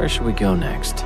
Where should we go next?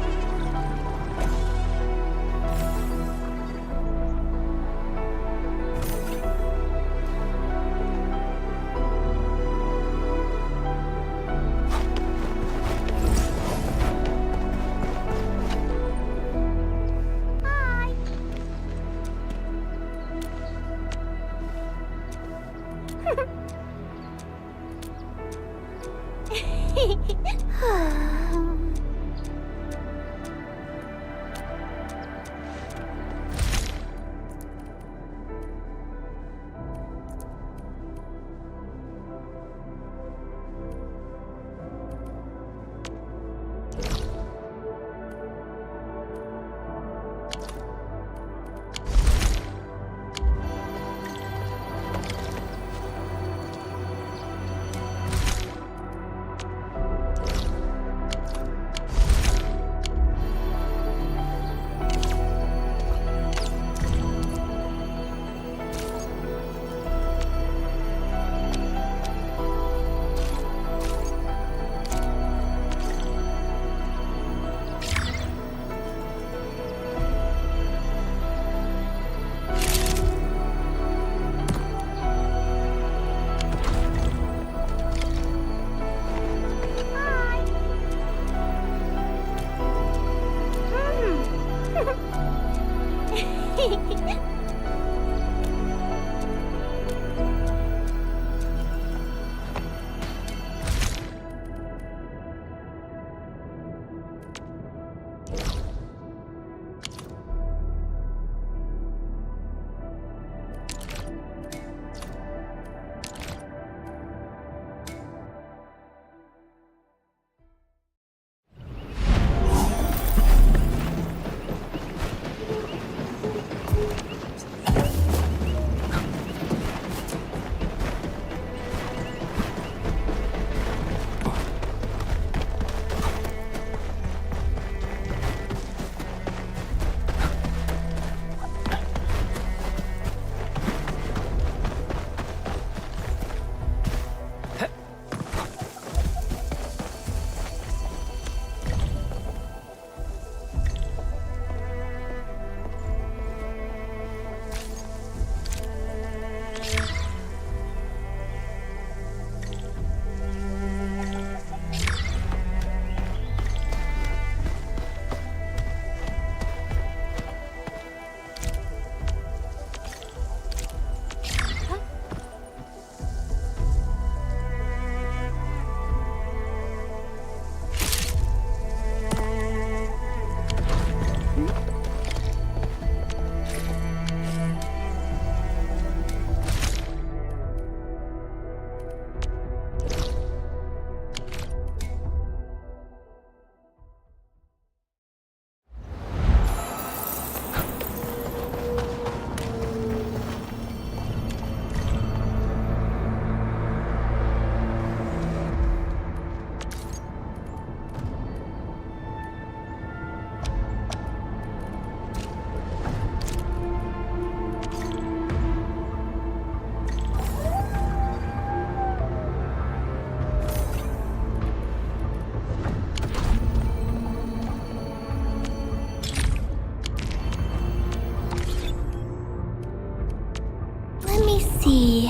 see.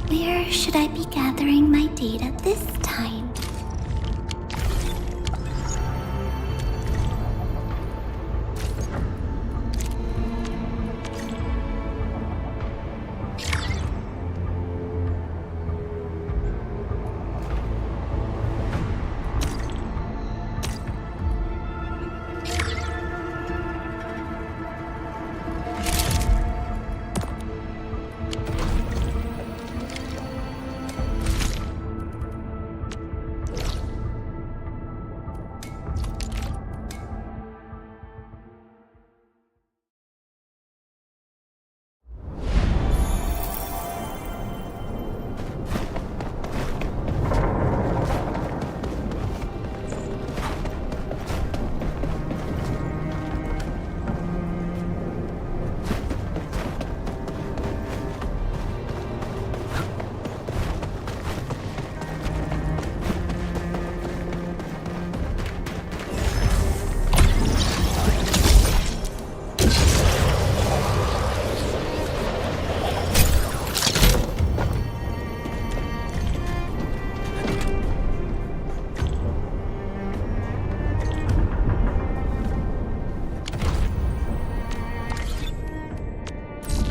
Where should I be gathering my data this time?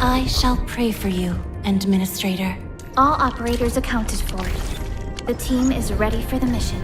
I shall pray for you, Administrator. All operators accounted for. The team is ready for the mission.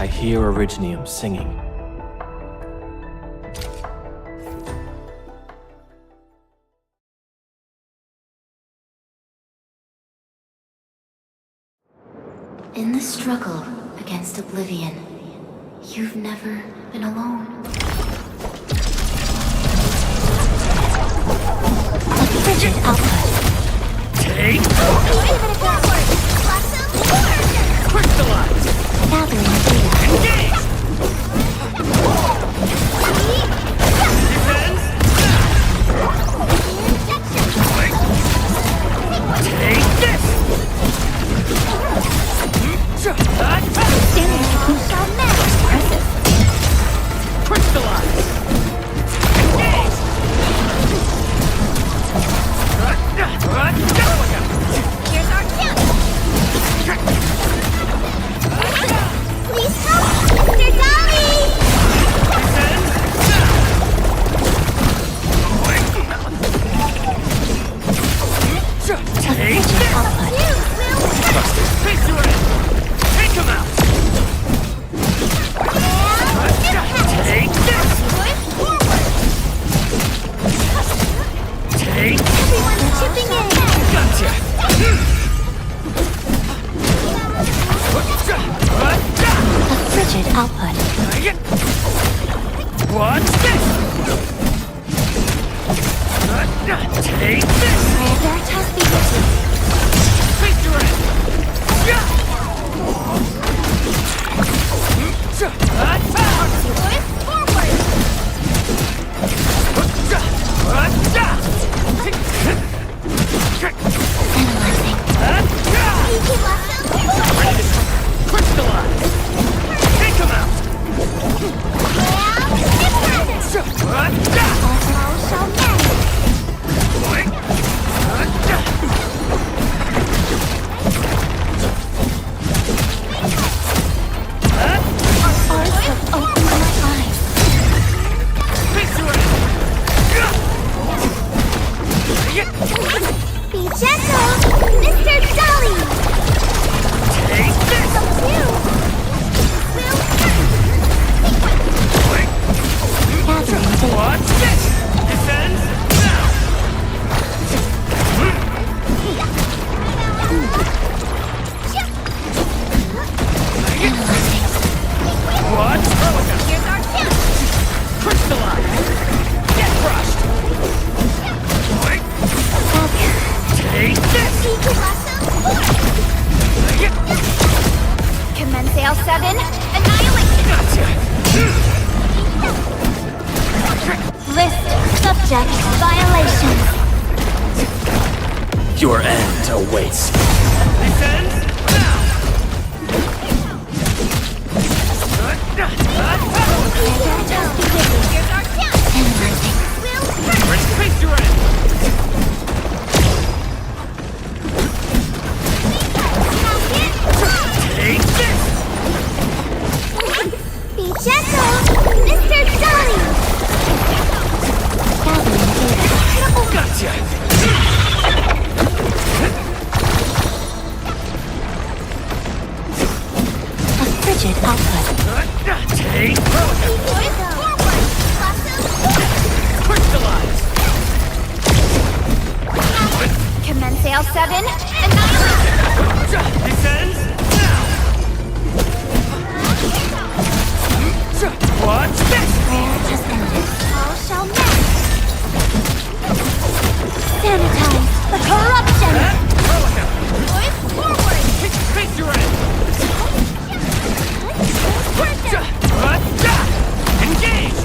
I hear Originium singing. In the struggle against oblivion, you've never been alone. Efficient output. Take! Crystallize! Gathering data. Engage! Defense! Take this! Standing technique. Impressive. Crystallize! Engage! Here's our chance! output. What's this? Take this! Veritas be with you. Face your end! Crystallize! Take him out! Be gentle, Mr. Dolly! Take this! Gathering data. What's this? Descend now! What's Here's our chance! crystallize? Get crushed! Take this! Commence L7, annihilation! Gotcha! List subject violations. Your end awaits. Descend now! Veritas be with you. Here's our chance! Analyzing. Face your end! Take this! Be gentle, Mr. Dolly! Gathering data. Gotcha! A frigid output. Take crystallize! Commence L7, annihilation! Descend now! What's this? Prayer has ended. All shall mend. Sanitize the corruption! Forward! Face your end! Engage!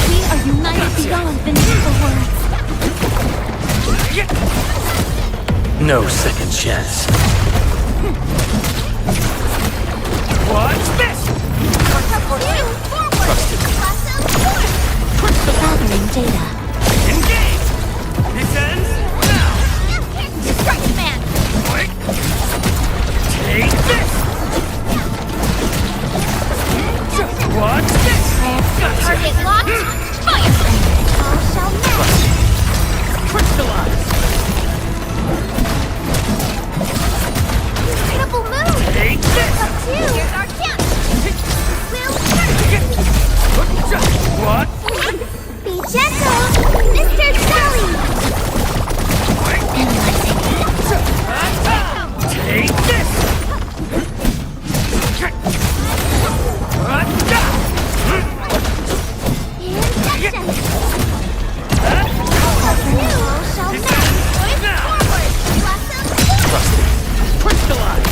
We are united beyond beneath the words. No second chance. What's this? Gathering data. Engage! Descend now! Strike man! Take this! What's this? Target locked. Fire! All shall mend. Crystallize! Incredible move! Take this! Here's our chance! What? Be gentle, Mr. Dolly! Analyzing. Take this! Inception! Crystallize!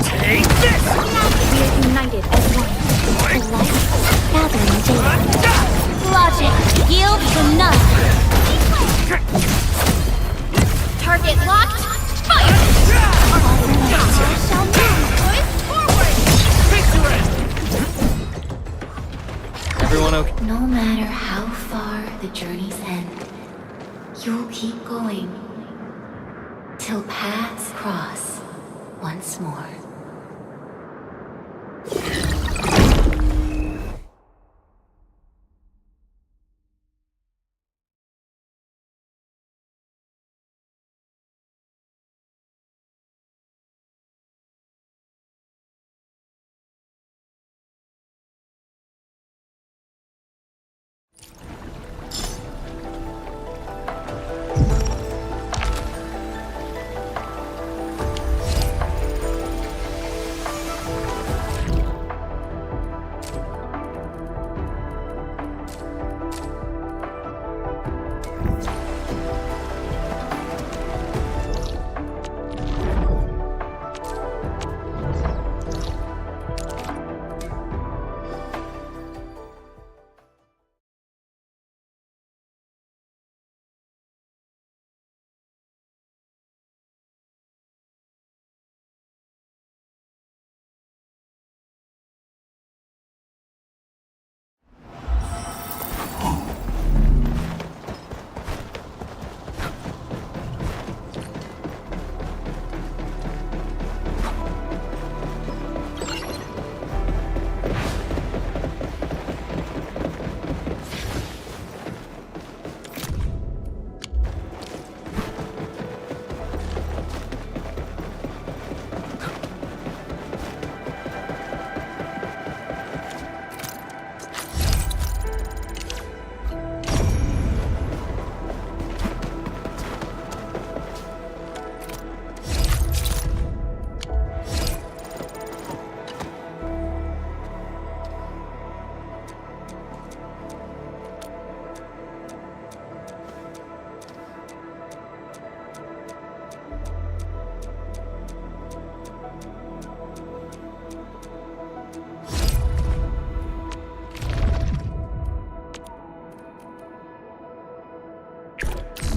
Take this! We are united as one. The light gathering data. Logic yields to none. Target locked. Fire! All shall mend. Face your end! Everyone okay? No matter how far the journey's end, you'll keep going till paths cross once more.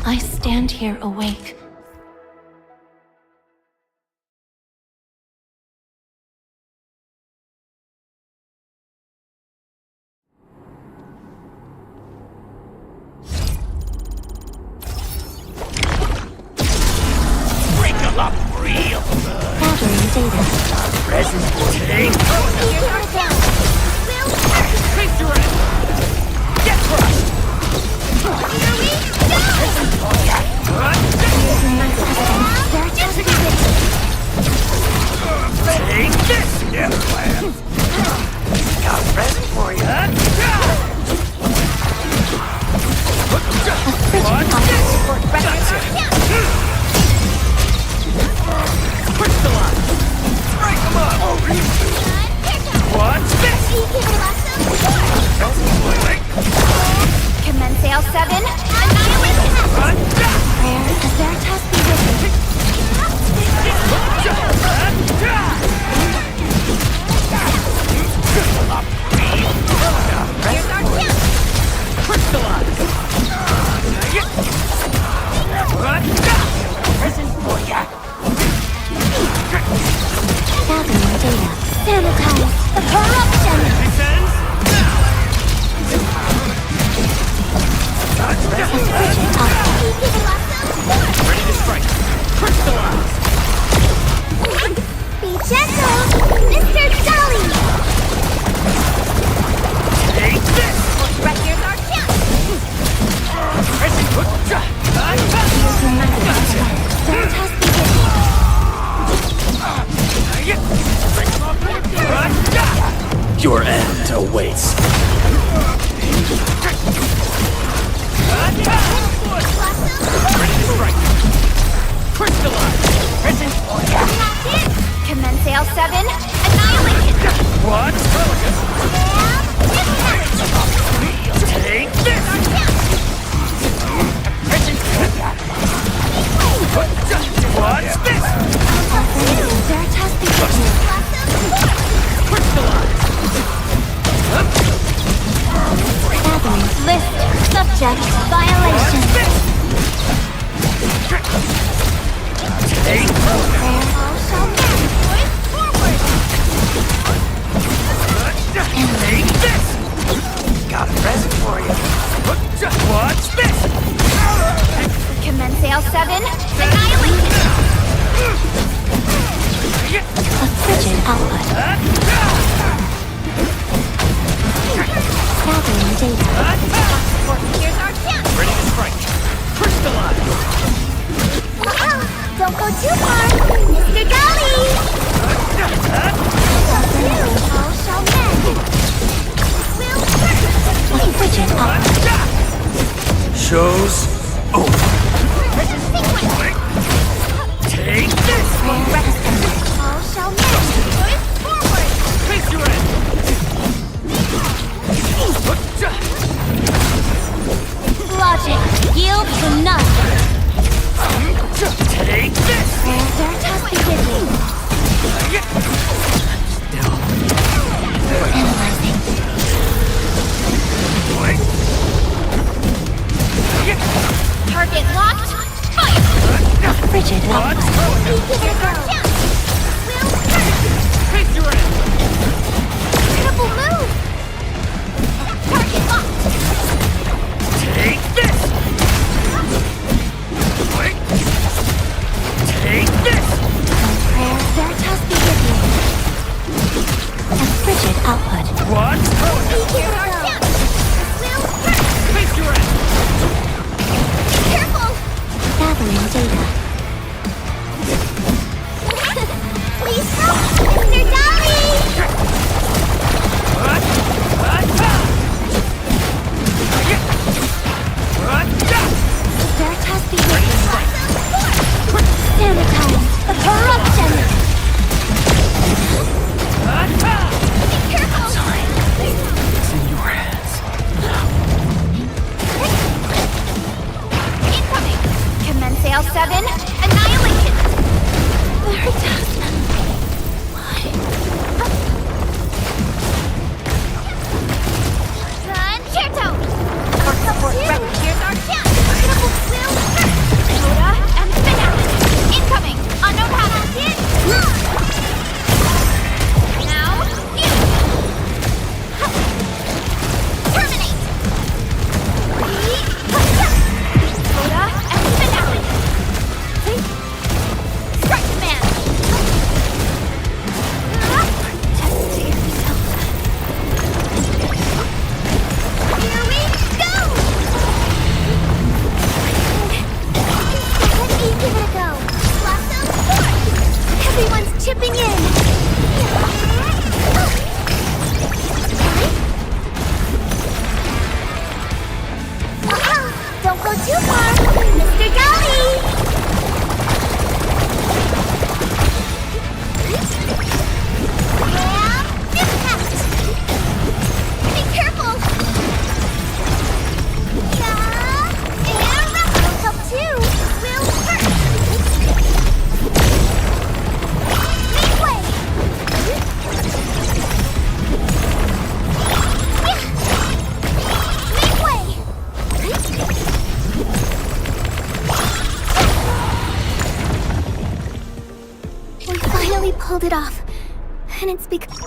I stand here awake. Break them up real. Gathering data. Present for today. Face your end. Get crushed. Take this, Deathland. Got a present for you. Crystalline. Break them up. What's this? Commence L7. Annihilation. Prayer as Veritas be with me. Crystalline. Gathering data. Sanitize the corruption. Descends. Efficient output. Ready to strike. Crystalline. Be gentle, Mr. Jolly. Take this. Records are count. Pressing. Veritas be with me. Your end awaits. Ready to strike. Crystalline. Pressing. Commence L7. Annihilation. What? Take this. Pressing. What's this? Veritas be with me. Crystalline. Gathering list. Subject violation. Take Prayer all shall mend. Forward. Take this. Got a present for you. What's this? Commence L7. Annihilation. A frigid output. Gathering data. Here's our chance. Ready to strike. Crystalline. Don't go too far, Mr. Golly. All shall mend. A frigid output. Show's over. Take this. All shall mend. Forward. Face your end. Logic yields to none. Take this. Veritas be with you. Analyzing. Target locked. Fire. A frigid output. Here's our chance. Face your end. Triple move. Target locked. Take this. Take this. Prayer Veritas be with you. A frigid output. What? Here's our chance. Face your end. Careful. Gathering data. Please help, Mr. Dolly. Veritas be with you. Sanitize the corruption. Be careful. It's in your hands. Incoming. Commence L7. Annihilation. Veritas. Concerto. Support ready. Here's our chance. Triple will. Zipping in! Don't go too far, Mr. Galley! Yeah, impact! Be careful! Yeah, and that will help too! Will hurt! Make way! Make way! We finally pulled it off, and it's because...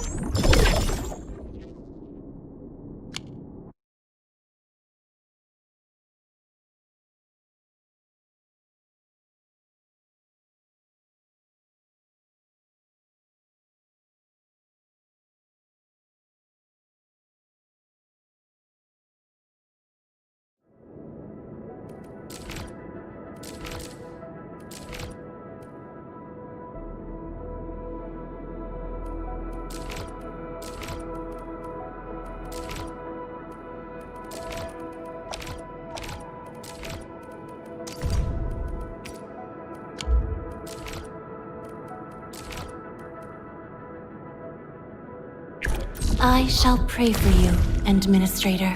I shall pray for you, Administrator.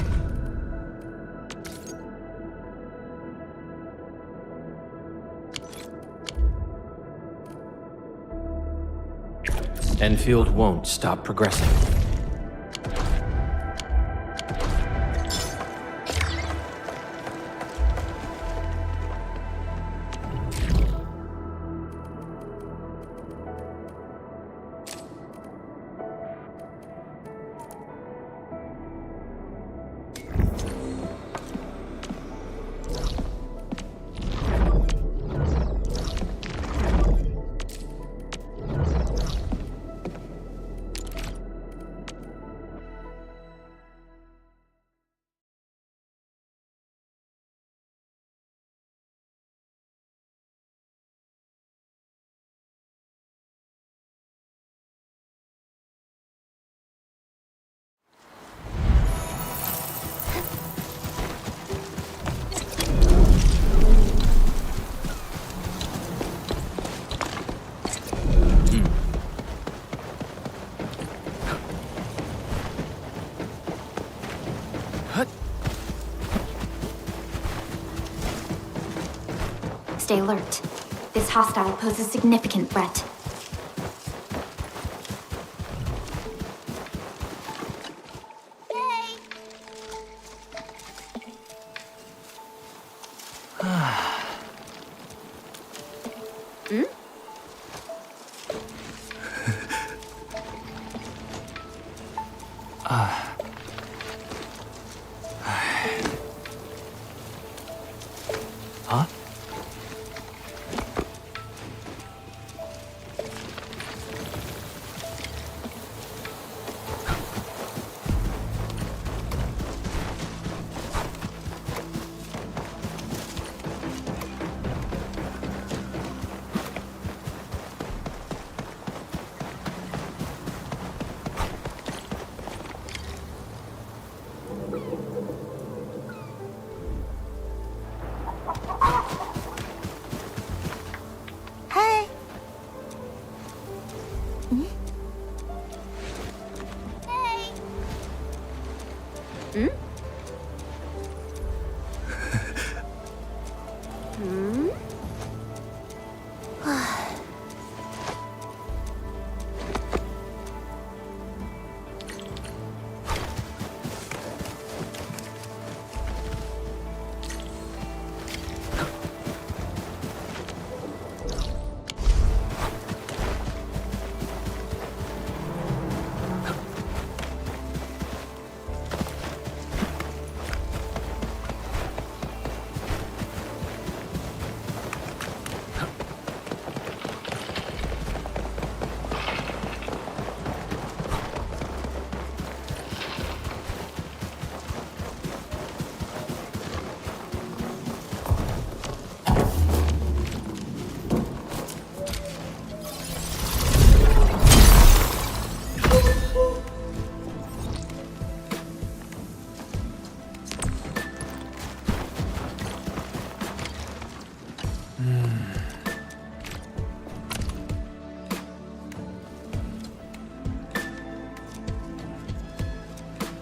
Enfield won't stop progressing. Stay alert. This hostile poses significant threat. Huh?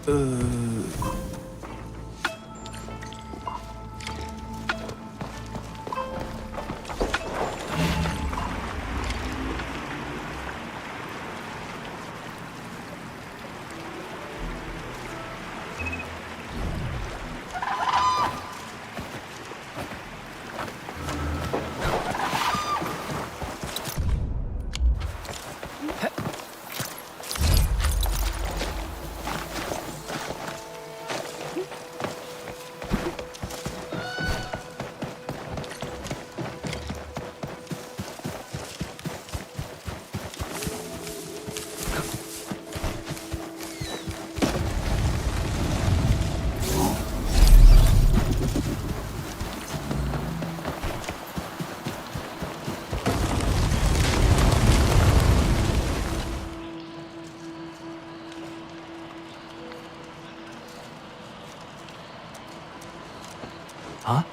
Huh? Huh?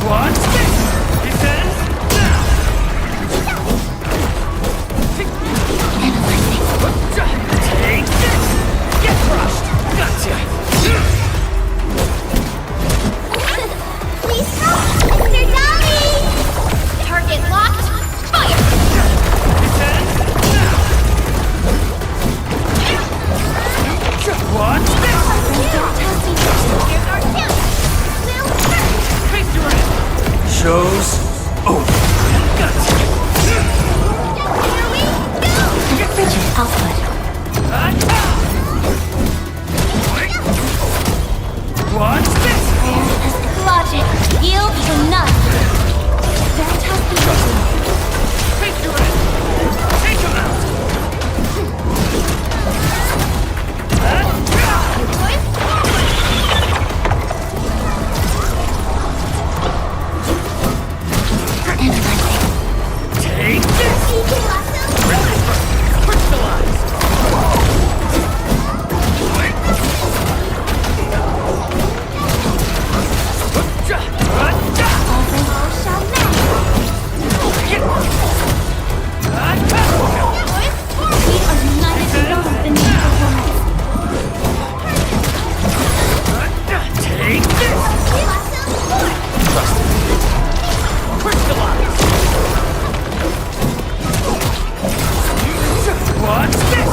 Watch this! This ends now! Analyzing. Take this! Get crushed! Gotcha! Please stop, Mr. Dolly! Target locked. Fire! This ends now! Watch this! Here's our kill! Will hurt! Face your end! Show's over! Gotcha! Here we go! Frigid output. Watch this! Logic yields to none. Fantastic. Face your end! Take him out! Analyzing. Take this! Crystallize! Take this! Crystallize! Watch this!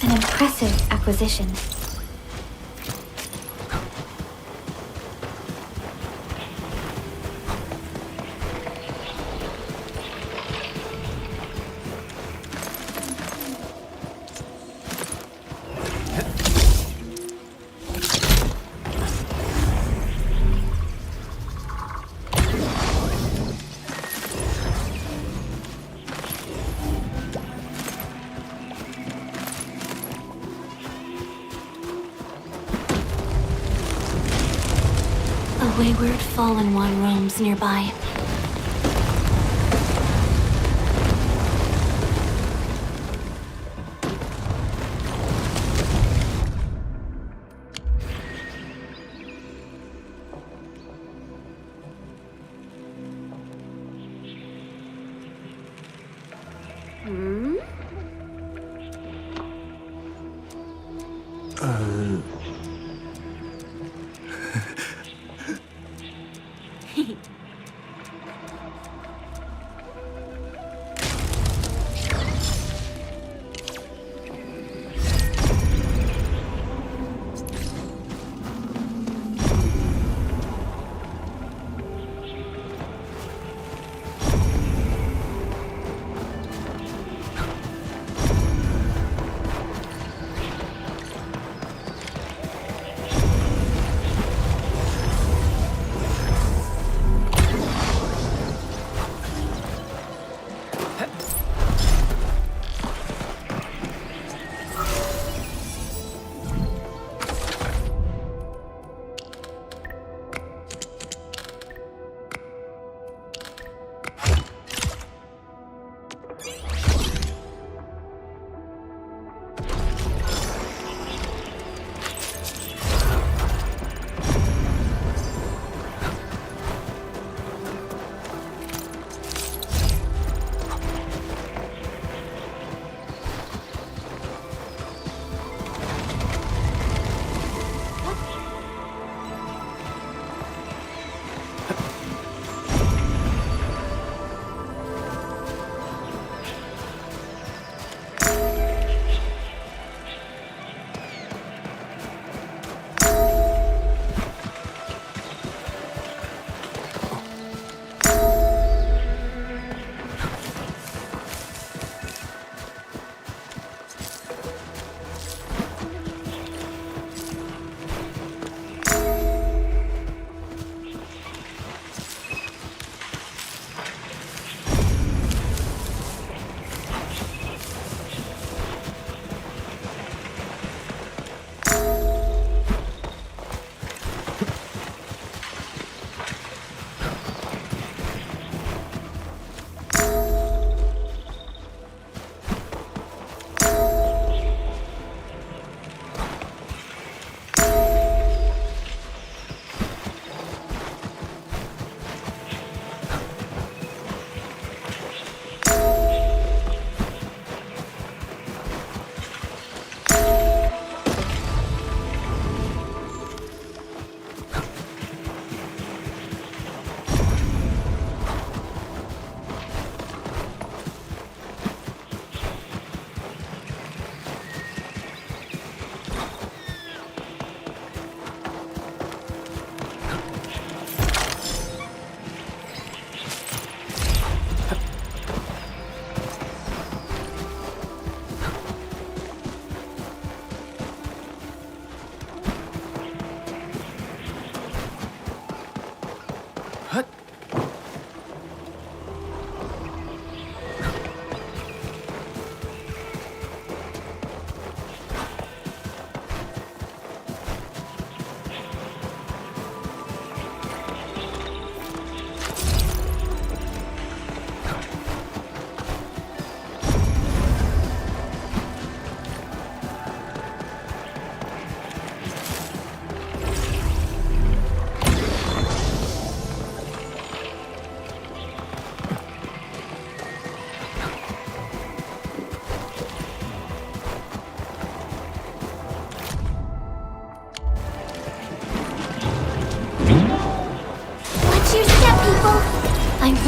An impressive acquisition. A wayward fallen one roams nearby.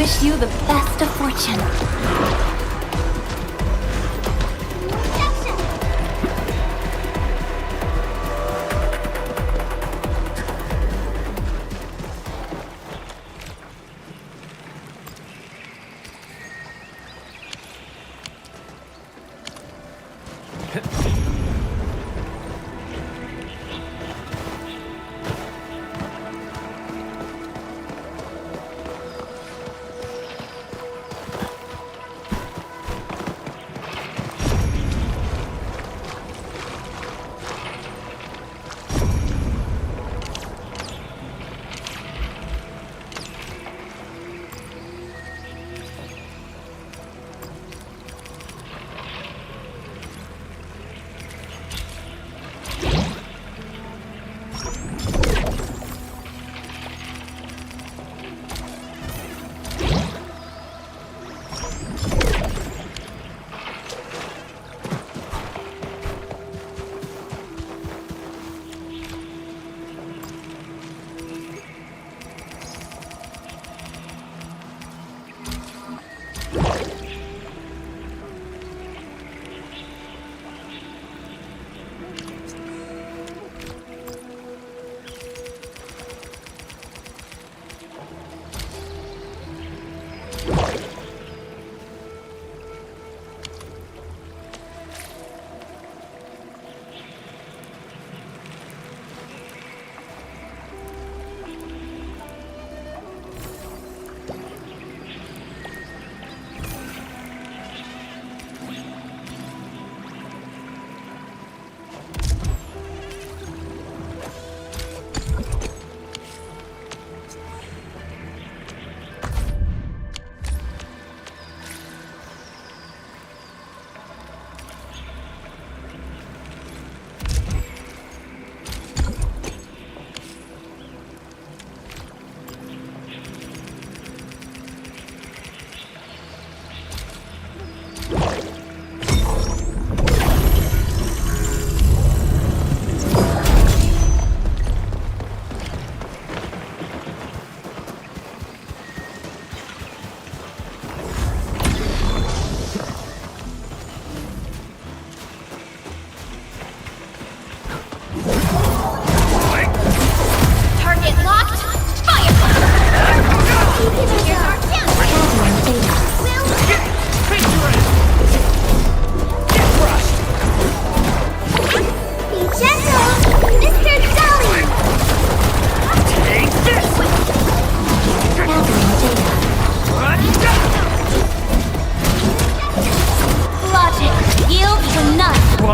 wish you the best of fortune.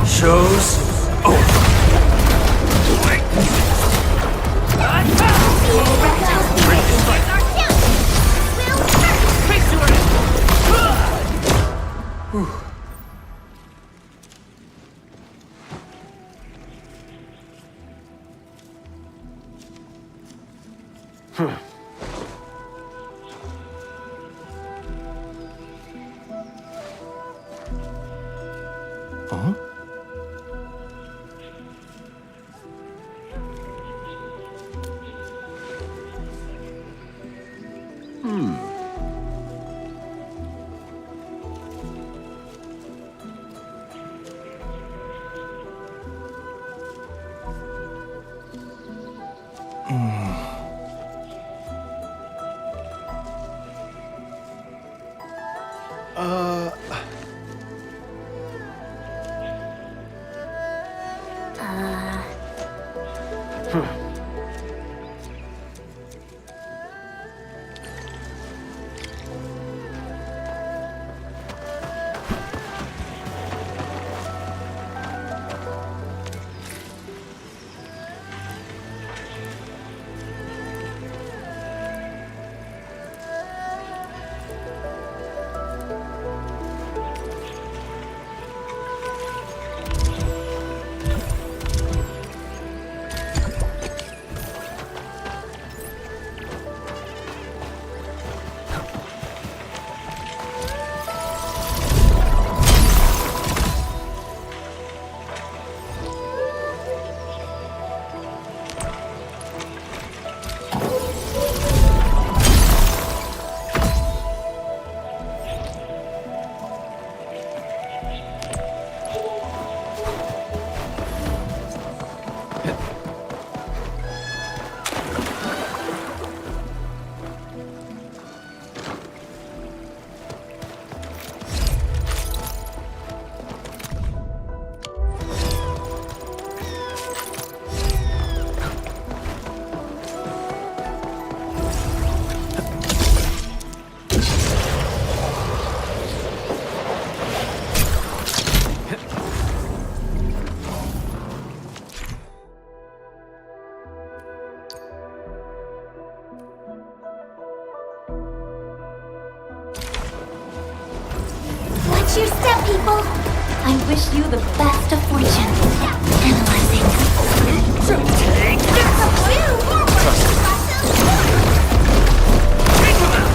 Show's over. Huh? wish you the best of fortune. Analyzing. Take this! Take them out!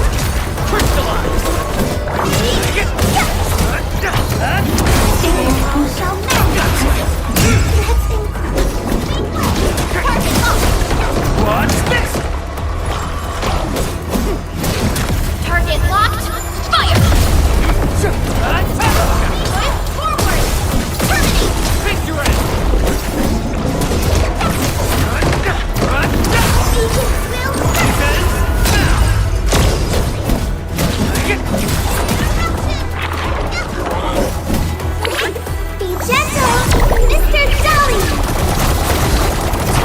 Crystallize! What's this? Target locked. Fire! Forward! Terminate! Victory! Be gentle, Mr. Dolly!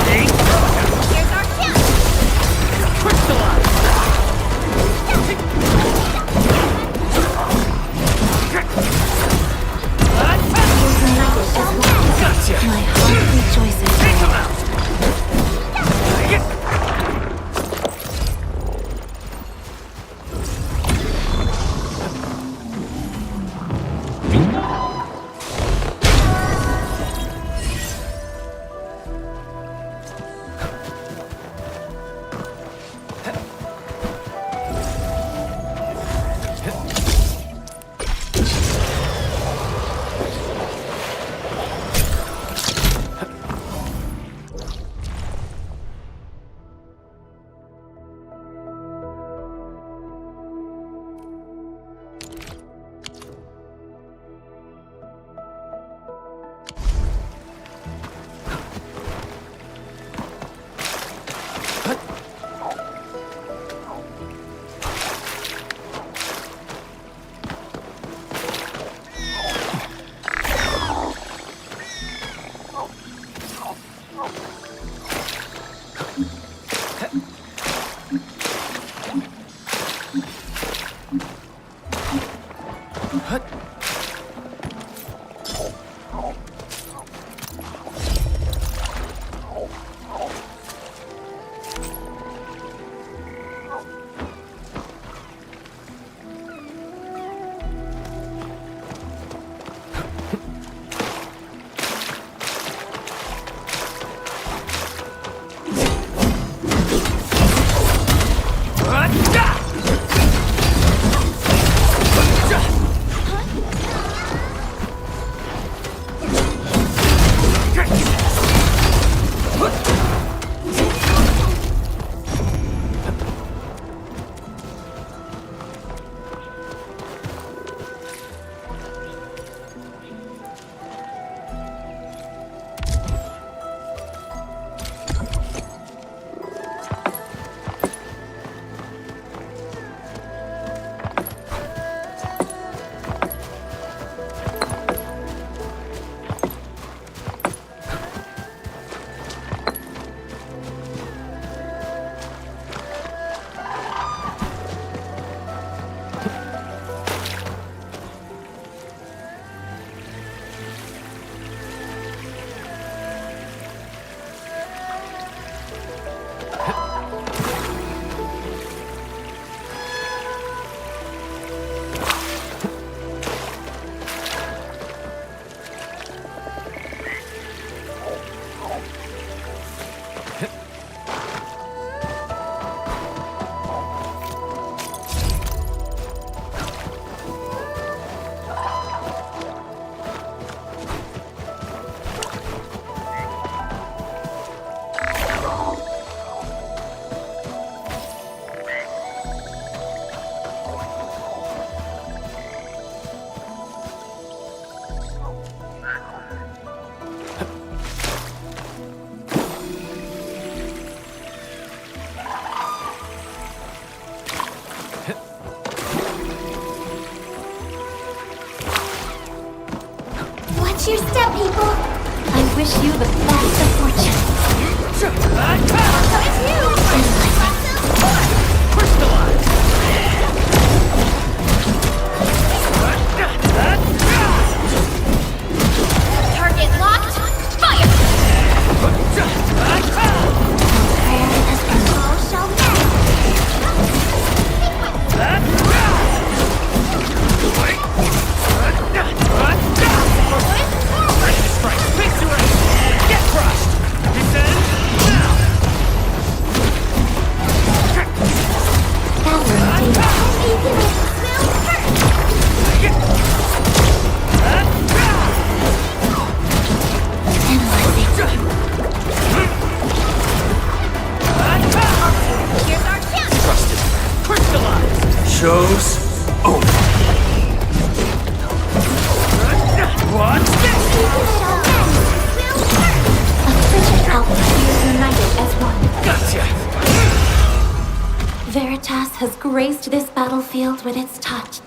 Take Here's our chance! crystallize! Gotcha! My heart rejoices. Take them out! Watch your step, people! I wish you the best of fortune. It's you! Crystallize! Target locked! Fire! All shall mend! graced this battlefield with its touch.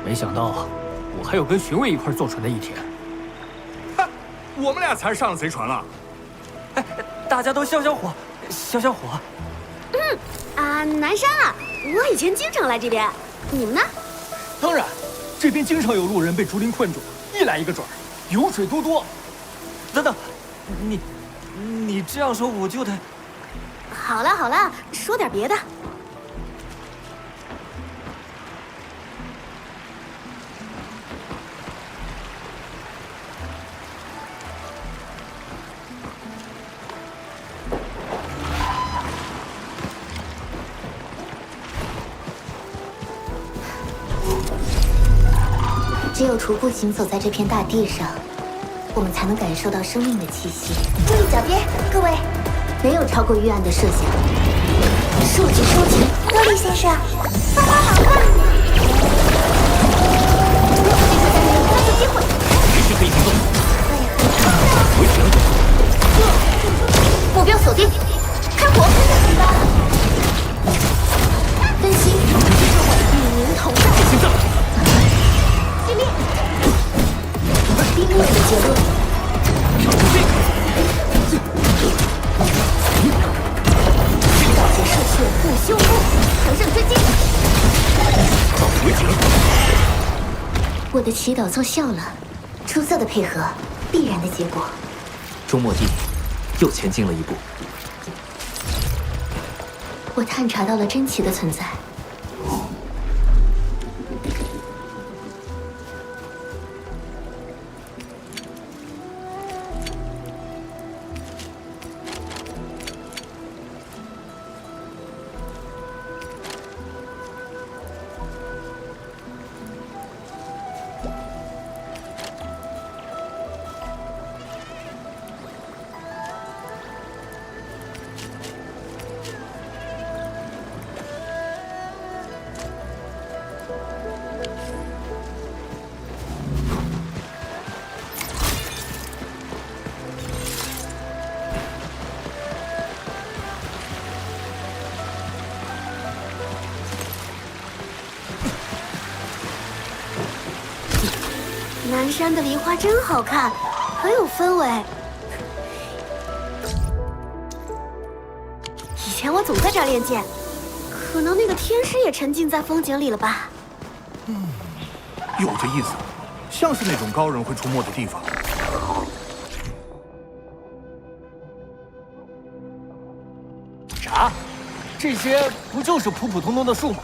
没想到我还有跟荀卫一块坐船的一天。哈，我们俩才是上了贼船了。哎，大家都消消火，消消火。南山啊，我以前经常来这边，你们呢？当然，这边经常有路人被竹林困住，一来一个准儿，油水多多。等等，你这样说我就得……好了好了，说点别的。只有徒步行走在这片大地上，我们才能感受到生命的气息。注意脚边，各位，没有超过预案的设想。数据收集，茉莉先生，帮帮忙吧！抓住机会，随时可以行动。回城。目标锁定，开火！分析，与您同在。心脏。尽力。冰烈的结论。保洁射血护胸部，乘胜追击。回城。我的祈祷奏效了，出色的配合，必然的结果。周末地又前进了一步。我探查到了珍奇的存在。南山的梨花真好看，很有氛围。以前我总在这儿练剑，可能那个天师也沉浸在风景里了吧？有这意思，像是那种高人会出没的地方。啥？这些不就是普普通通的树吗？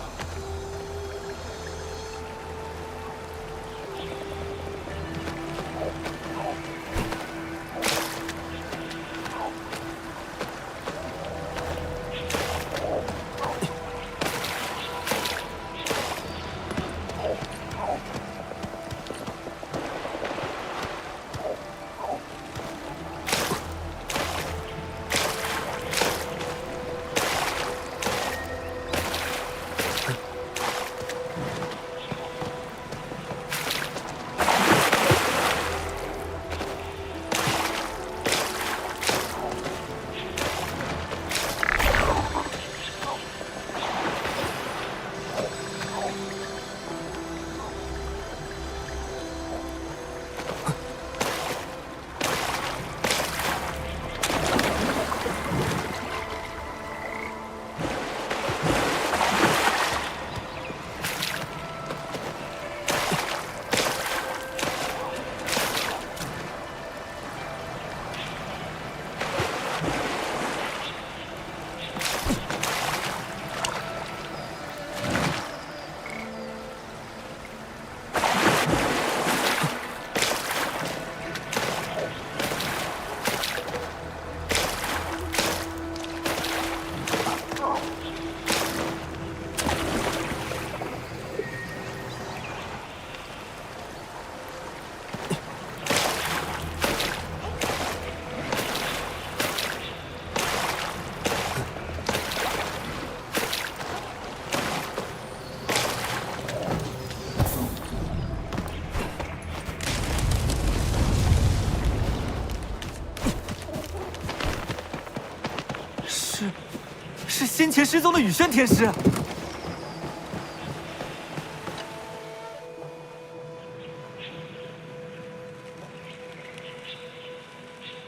是先前失踪的雨轩天师。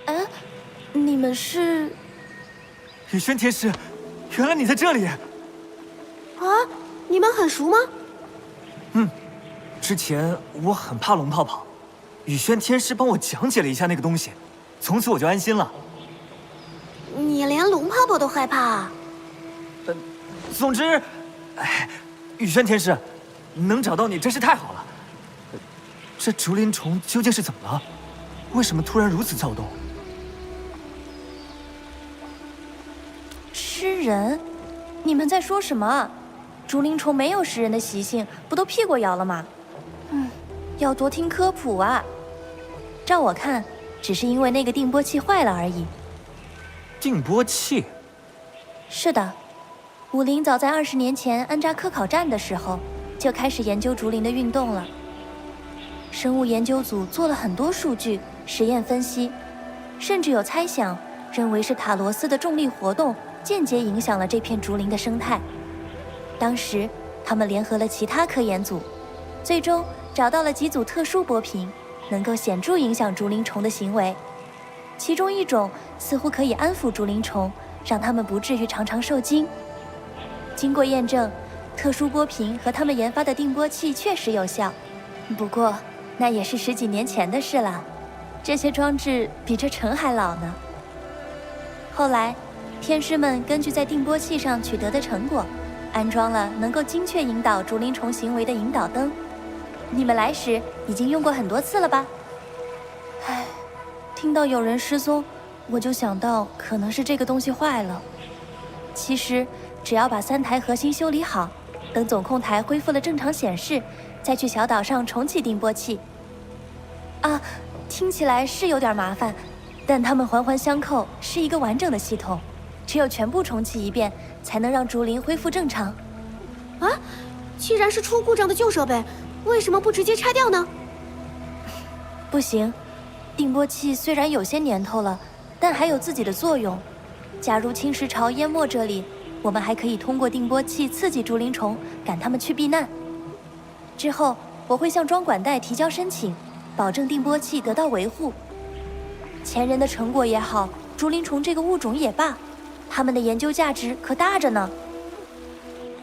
嗯，你们是？雨轩天师，原来你在这里！啊，你们很熟吗？之前我很怕龙泡泡，雨轩天师帮我讲解了一下那个东西，从此我就安心了。你连龙泡泡都害怕啊？总之，雨轩天师，能找到你真是太好了。这竹林虫究竟是怎么了？为什么突然如此躁动？吃人？你们在说什么？竹林虫没有食人的习性，不都屁股摇了吗？要多听科普啊。照我看，只是因为那个定波器坏了而已。定波器？是的，武林早在20年前安扎科考站的时候，就开始研究竹林的运动了。生物研究组做了很多数据、实验分析，甚至有猜想，认为是塔罗斯的重力活动间接影响了这片竹林的生态。当时，他们联合了其他科研组，最终找到了几组特殊波频，能够显著影响竹林虫的行为。其中一种似乎可以安抚竹林虫，让它们不至于常常受惊。经过验证，特殊波频和他们研发的定波器确实有效。不过，那也是10几年前的事了。这些装置比这城还老呢。后来，天师们根据在定波器上取得的成果，安装了能够精确引导竹林虫行为的引导灯。你们来时已经用过很多次了吧？唉，听到有人失踪，我就想到可能是这个东西坏了。其实，只要把3台核心修理好，等总控台恢复了正常显示，再去小岛上重启定波器。啊，听起来是有点麻烦，但它们环环相扣，是一个完整的系统。只有全部重启一遍，才能让竹林恢复正常。啊，既然是出故障的旧设备，为什么不直接拆掉呢？不行，定波器虽然有些年头了，但还有自己的作用。假如侵蚀潮淹没这里，我们还可以通过定波器刺激竹林虫，赶它们去避难。之后，我会向装管带提交申请，保证定波器得到维护。前人的成果也好，竹林虫这个物种也罢，他们的研究价值可大着呢。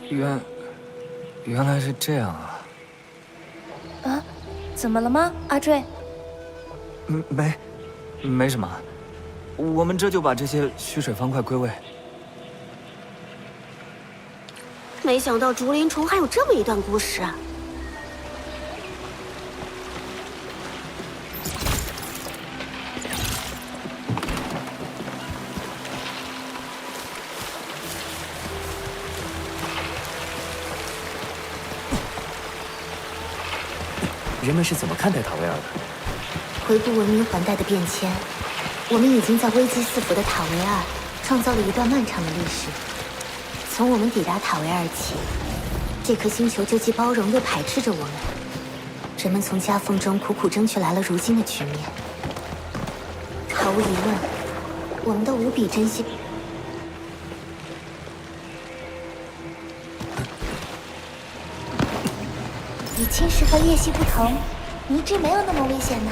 原来是这样啊！啊，怎么了吗，阿坠？没什么，我们这就把这些虚水方块归位。没想到竹林虫还有这么一段故事啊！人们是怎么看待塔维尔的？回顾文明环带的变迁，我们已经在危机四伏的塔维尔创造了一段漫长的历史。从我们抵达塔维尔起，这颗星球就既包容又排斥着我们。人们从夹缝中苦苦争取来了如今的局面。毫无疑问，我们都无比珍惜。与侵蚀和裂隙不同，迷之没有那么危险呢。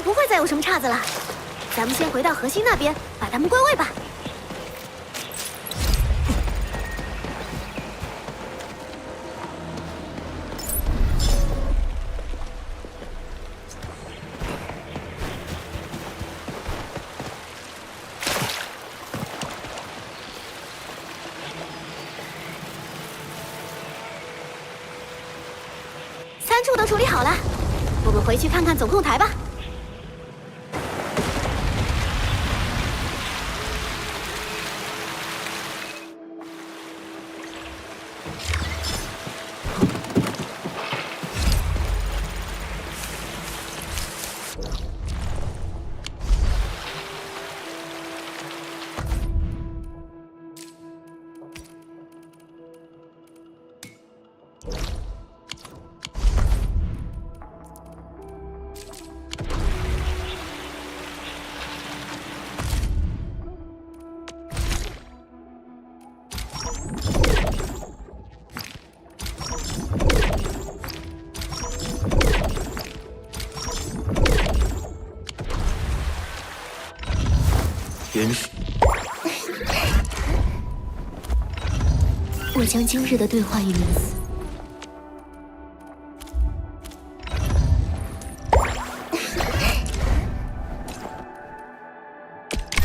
不会再有什么岔子了，咱们先回到核心那边，把它们归位吧。处理好了，我们回去看看总控台吧。延续。我将今日的对话与冥思。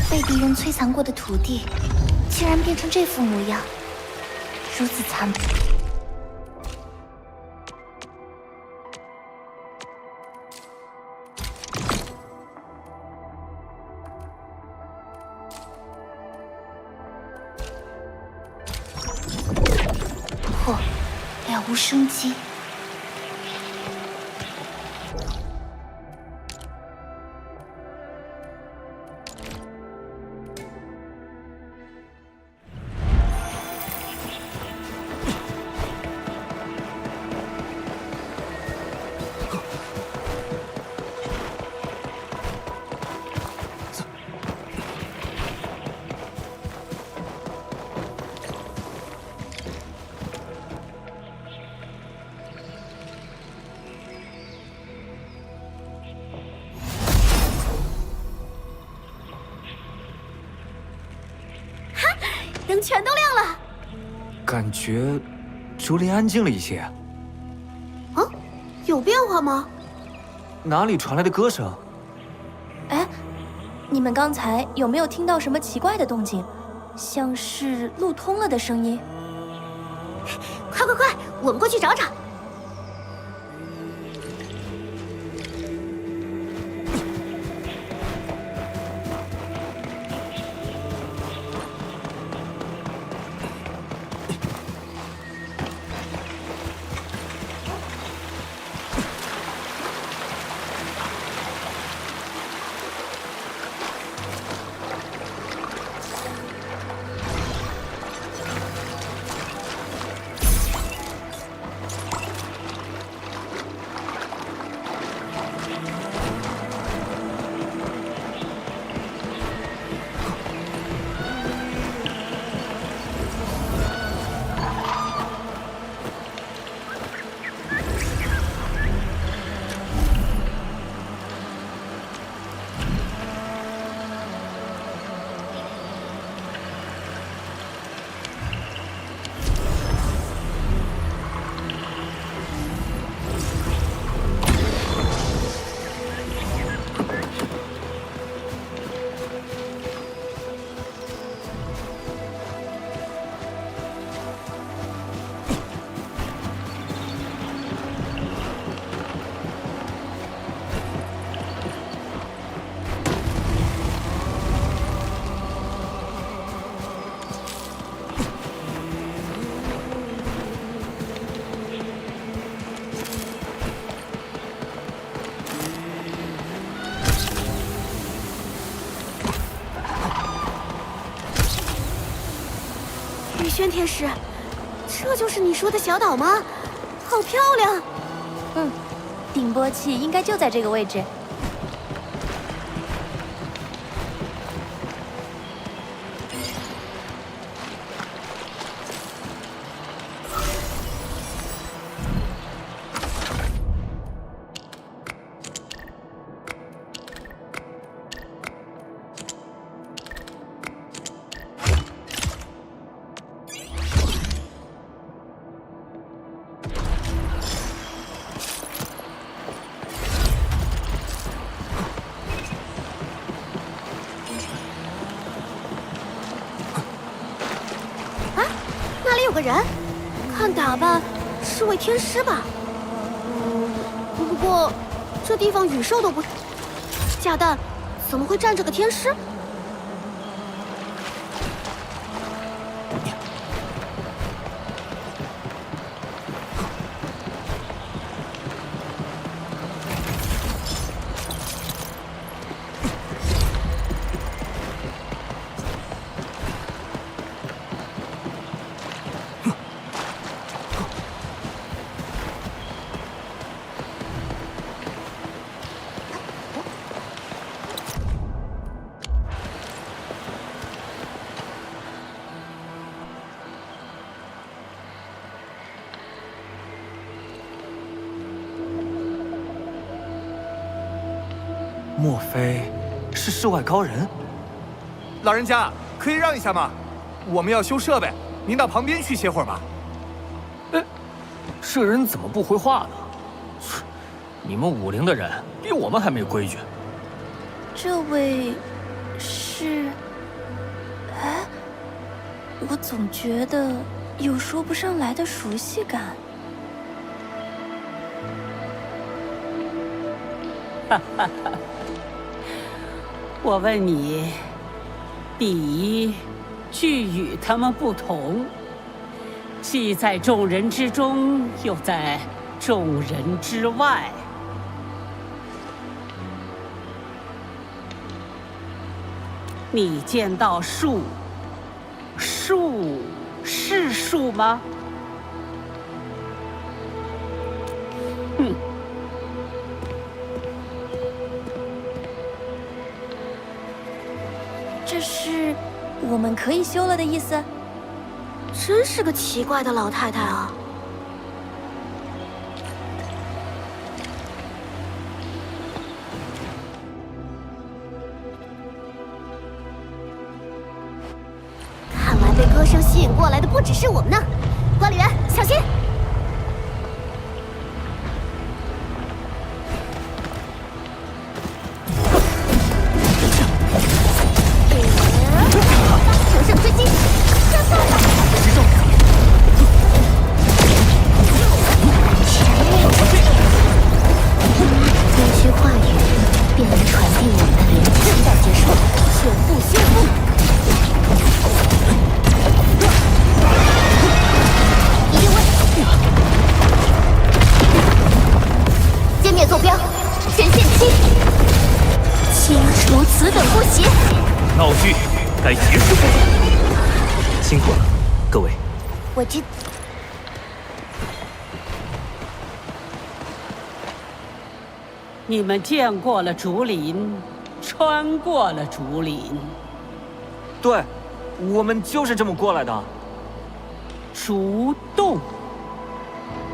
被敌人摧残过的土地，竟然变成这副模样，如此残破。了无生机。灯全都亮了。感觉竹林安静了一些。啊，有变化吗？哪里传来的歌声？哎，你们刚才有没有听到什么奇怪的动静？像是路通了的声音。快快快，我们过去找找。雨轩天使，这就是你说的小岛吗？好漂亮！嗯，顶波器应该就在这个位置。那里有个人，看打扮是位天师吧？过，这地方羽兽都不……假蛋，怎么会站着个天师？莫非是世外高人？老人家可以让一下吗？我们要修设备，您到旁边去歇会儿吧。这人怎么不回话呢？你们武陵的人比我们还没规矩。这位是……哎，我总觉得有说不上来的熟悉感。哈哈哈！我问你，第一，句与他们不同，既在众人之中，又在众人之外。你见到树，树是树吗？哼！这是我们可以修了的意思？真是个奇怪的老太太啊！看来被歌声吸引过来的不只是我们呢。管理员，小心！乘胜追击，这算吧！一句话语便能传递我们的联系。现在结束，全部修复。一定位，歼灭坐标，全线7，清除此等不协。闹剧该结束。辛苦了，各位。我知。你们见过了竹林，穿过了竹林。对，我们就是这么过来的。竹洞，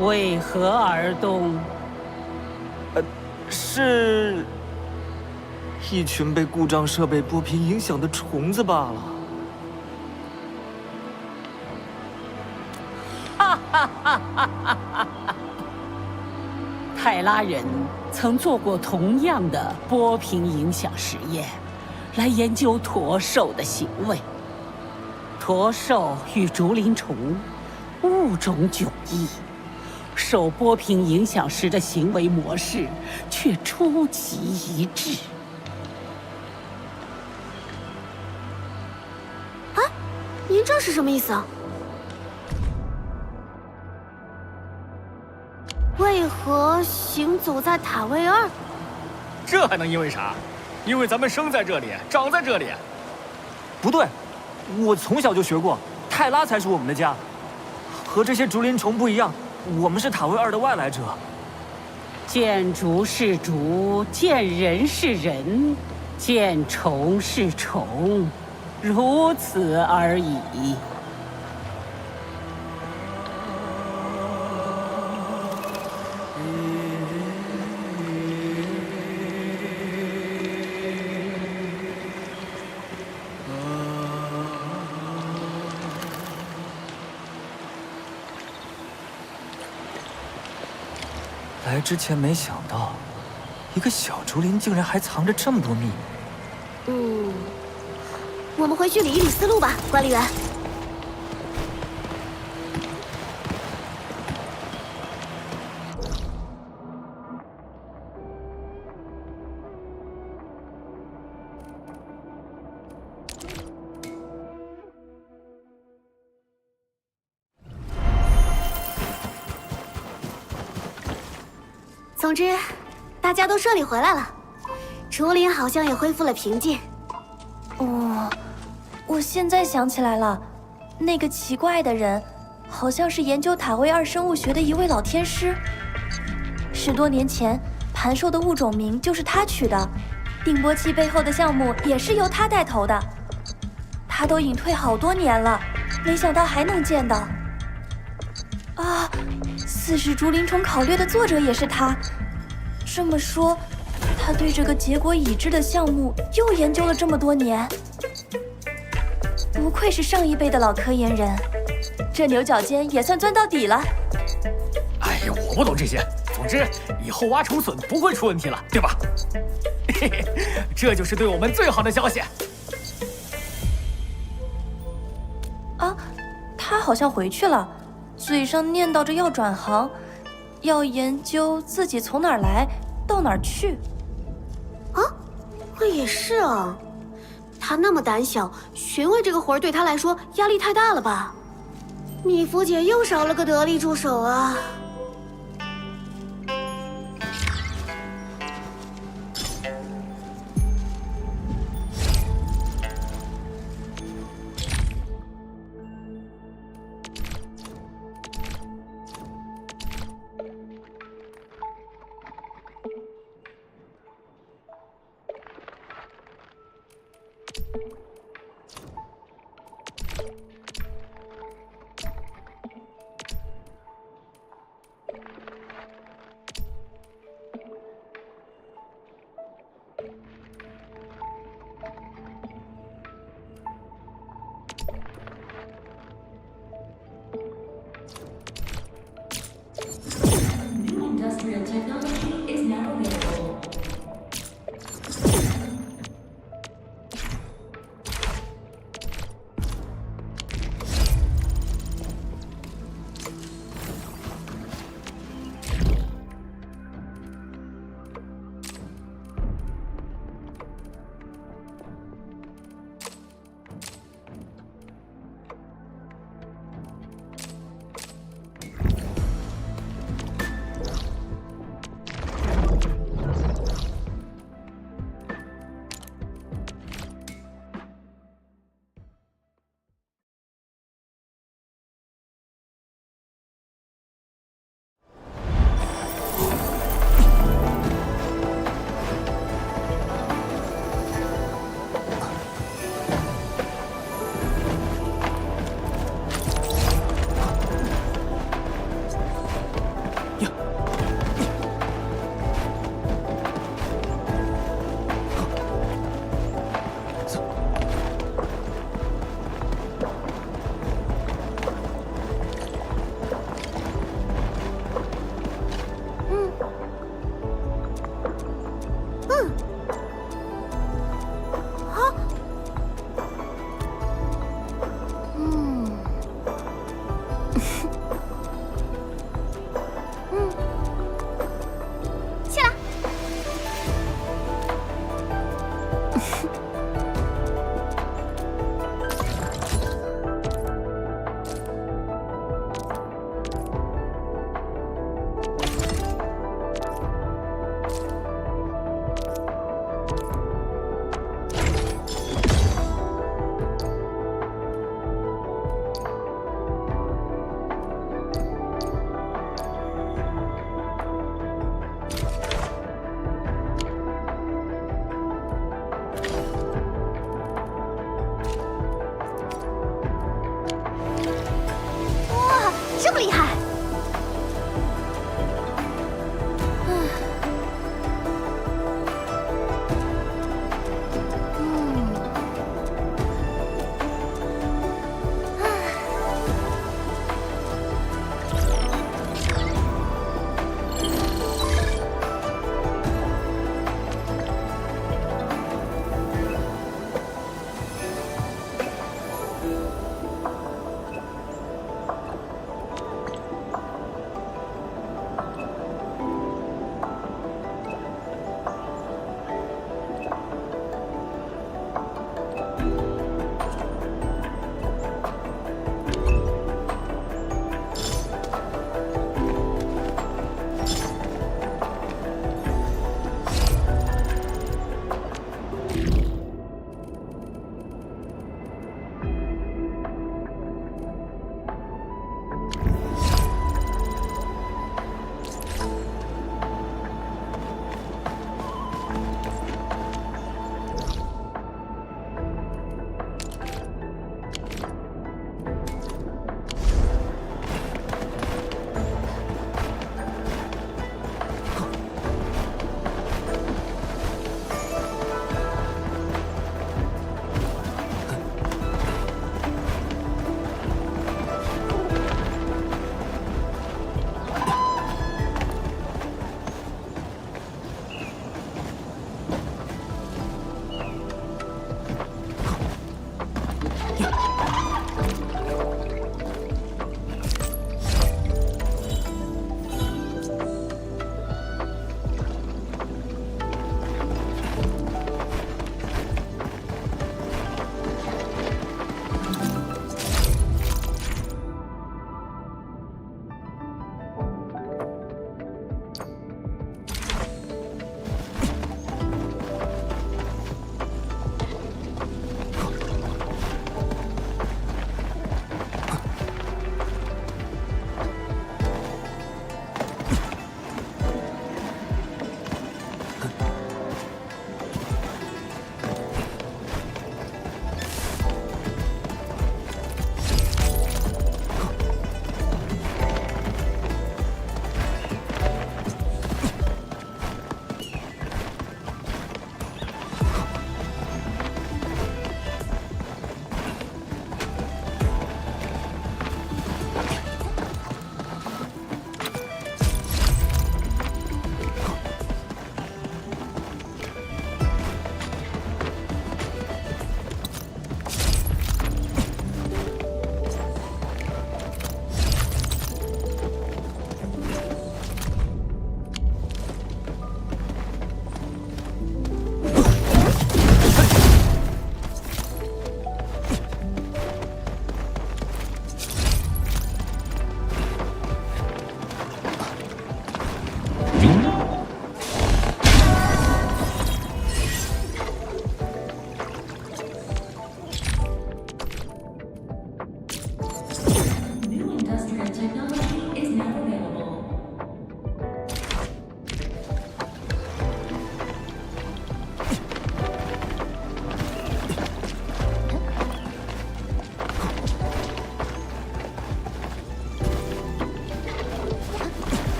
为何而动？是一群被故障设备波频影响的虫子罢了。哈哈哈哈哈哈！泰拉人曾做过同样的波频影响实验，来研究驼兽的行为。驼兽与竹林虫物种迥异，受波频影响时的行为模式却出奇一致。啊，您这是什么意思啊？为何行走在塔位2？这还能因为啥？因为咱们生在这里，长在这里。不对，我从小就学过，泰拉才是我们的家。和这些竹林虫不一样，我们是塔位2的外来者。见竹是竹，见人是人，见虫是虫，如此而已。来之前没想到，一个小竹林竟然还藏着这么多秘密。我们回去理一理思路吧，管理员。总之，大家都顺利回来了，竹林好像也恢复了平静。哦，我现在想起来了，那个奇怪的人，好像是研究塔维二生物学的一位老天师。10多年前，盘兽的物种名就是他取的，定波器背后的项目也是由他带头的。他都隐退好多年了，没想到还能见到。啊，四世竹林虫考略的作者也是他。这么说，他对这个结果已知的项目又研究了这么多年。不愧是上一辈的老科研人，这牛角尖也算钻到底了。哎呀，我不懂这些。总之，以后挖虫笋不会出问题了，对吧？嘿嘿，这就是对我们最好的消息。啊，他好像回去了，嘴上念叨着要转行，要研究自己从哪儿来到哪儿去。啊，也是啊，他那么胆小，询问这个活儿对他来说压力太大了吧？米芙姐又少了个得力助手啊。Industrial technology is now available.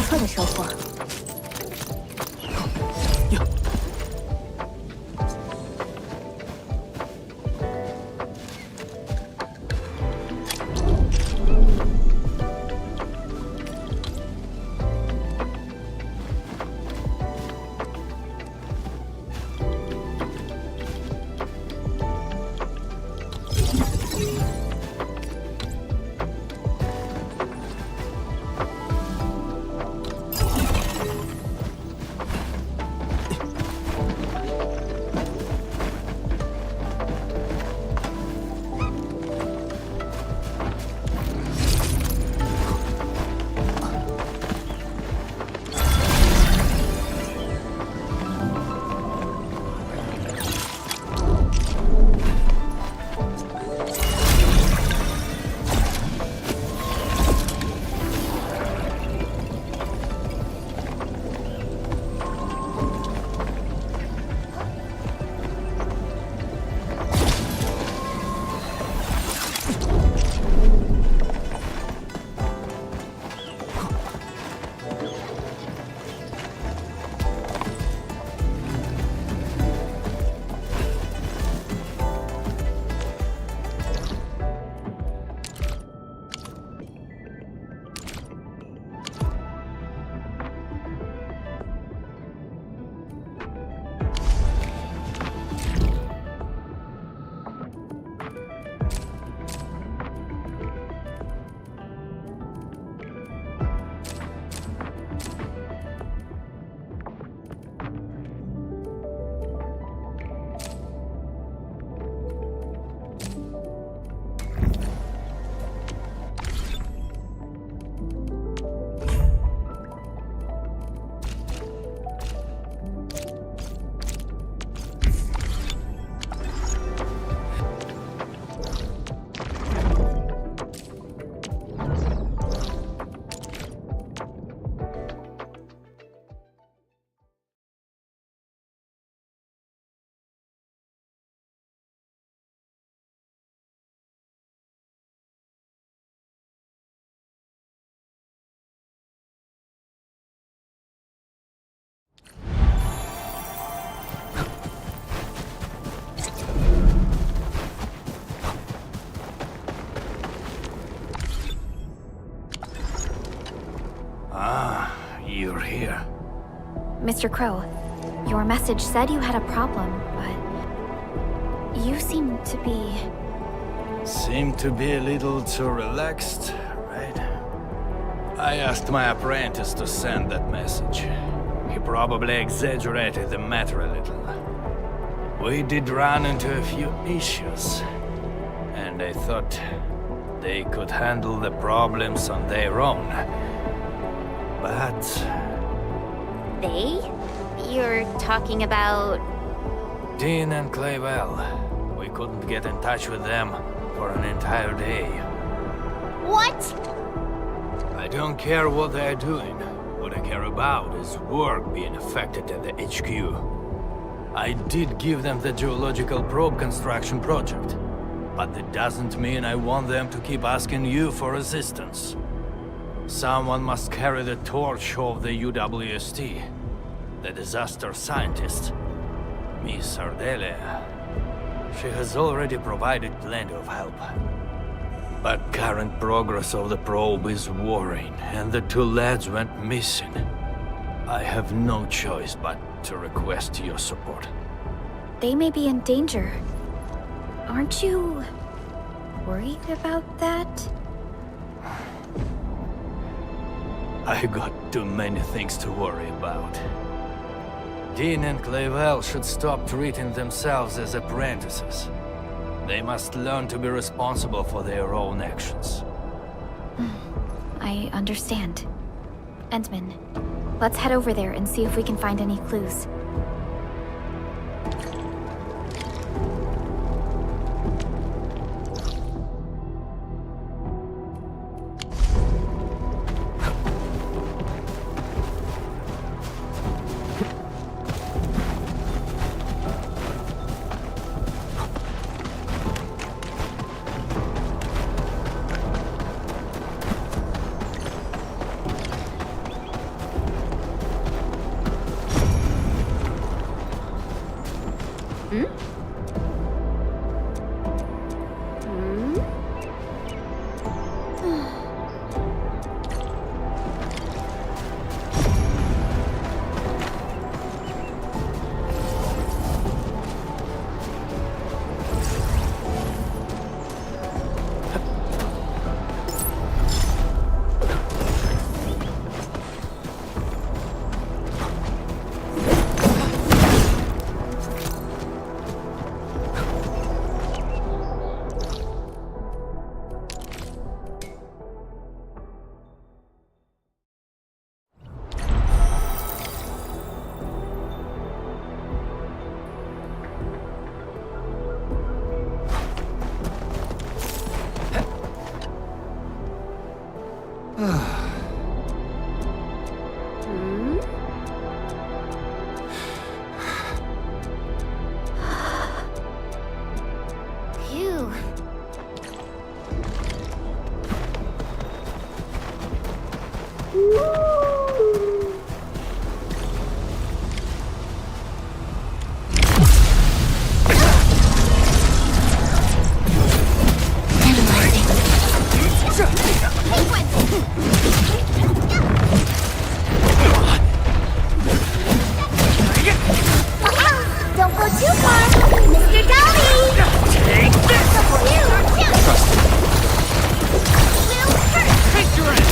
错的收获。哟，You're here. Mr. Crow, your message said you had a problem, but you seem to be... Seem to be a little too relaxed, right? I asked my apprentice to send that message. He probably exaggerated the matter a little. We did run into a few issues, and I thought they could handle the problems on their own. But... They? You're talking about... Dean and Clavel. We couldn't get in touch with them for an entire day. What? I don't care what they're doing. What I care about is work being affected at the HQ. I did give them the geological probe construction project, but that doesn't mean I want them to keep asking you for assistance. Someone must carry the torch of the UWST. The disaster scientist, Miss Ardelia. She has already provided plenty of help. But current progress of the probe is worrying, and the two lads went missing. I have no choice but to request your support. They may be in danger. Aren't you... worried about that? I got too many things to worry about. Dean and Clavel should stop treating themselves as apprentices. They must learn to be responsible for their own actions. I understand. Endman, let's head over there and see if we can find any clues. Phew. Don't go too far, Mr. Dolly! Take this! Trust me. Take your end!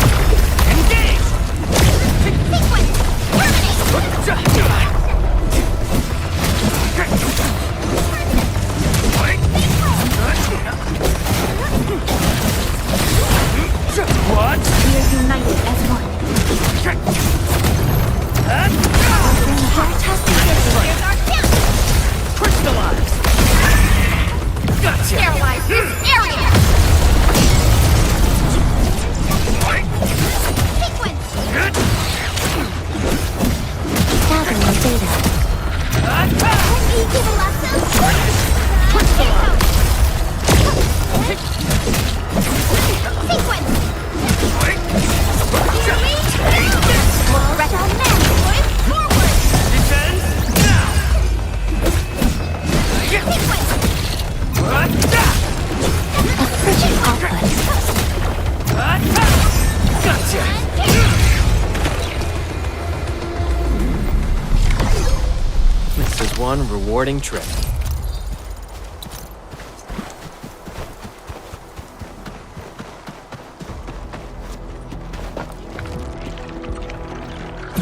Engage! What? We are united as one. Crystallize! Gotcha! Sterilize this area! Gathering data. Defense now! Frigid output. Gotcha! This is one rewarding trip.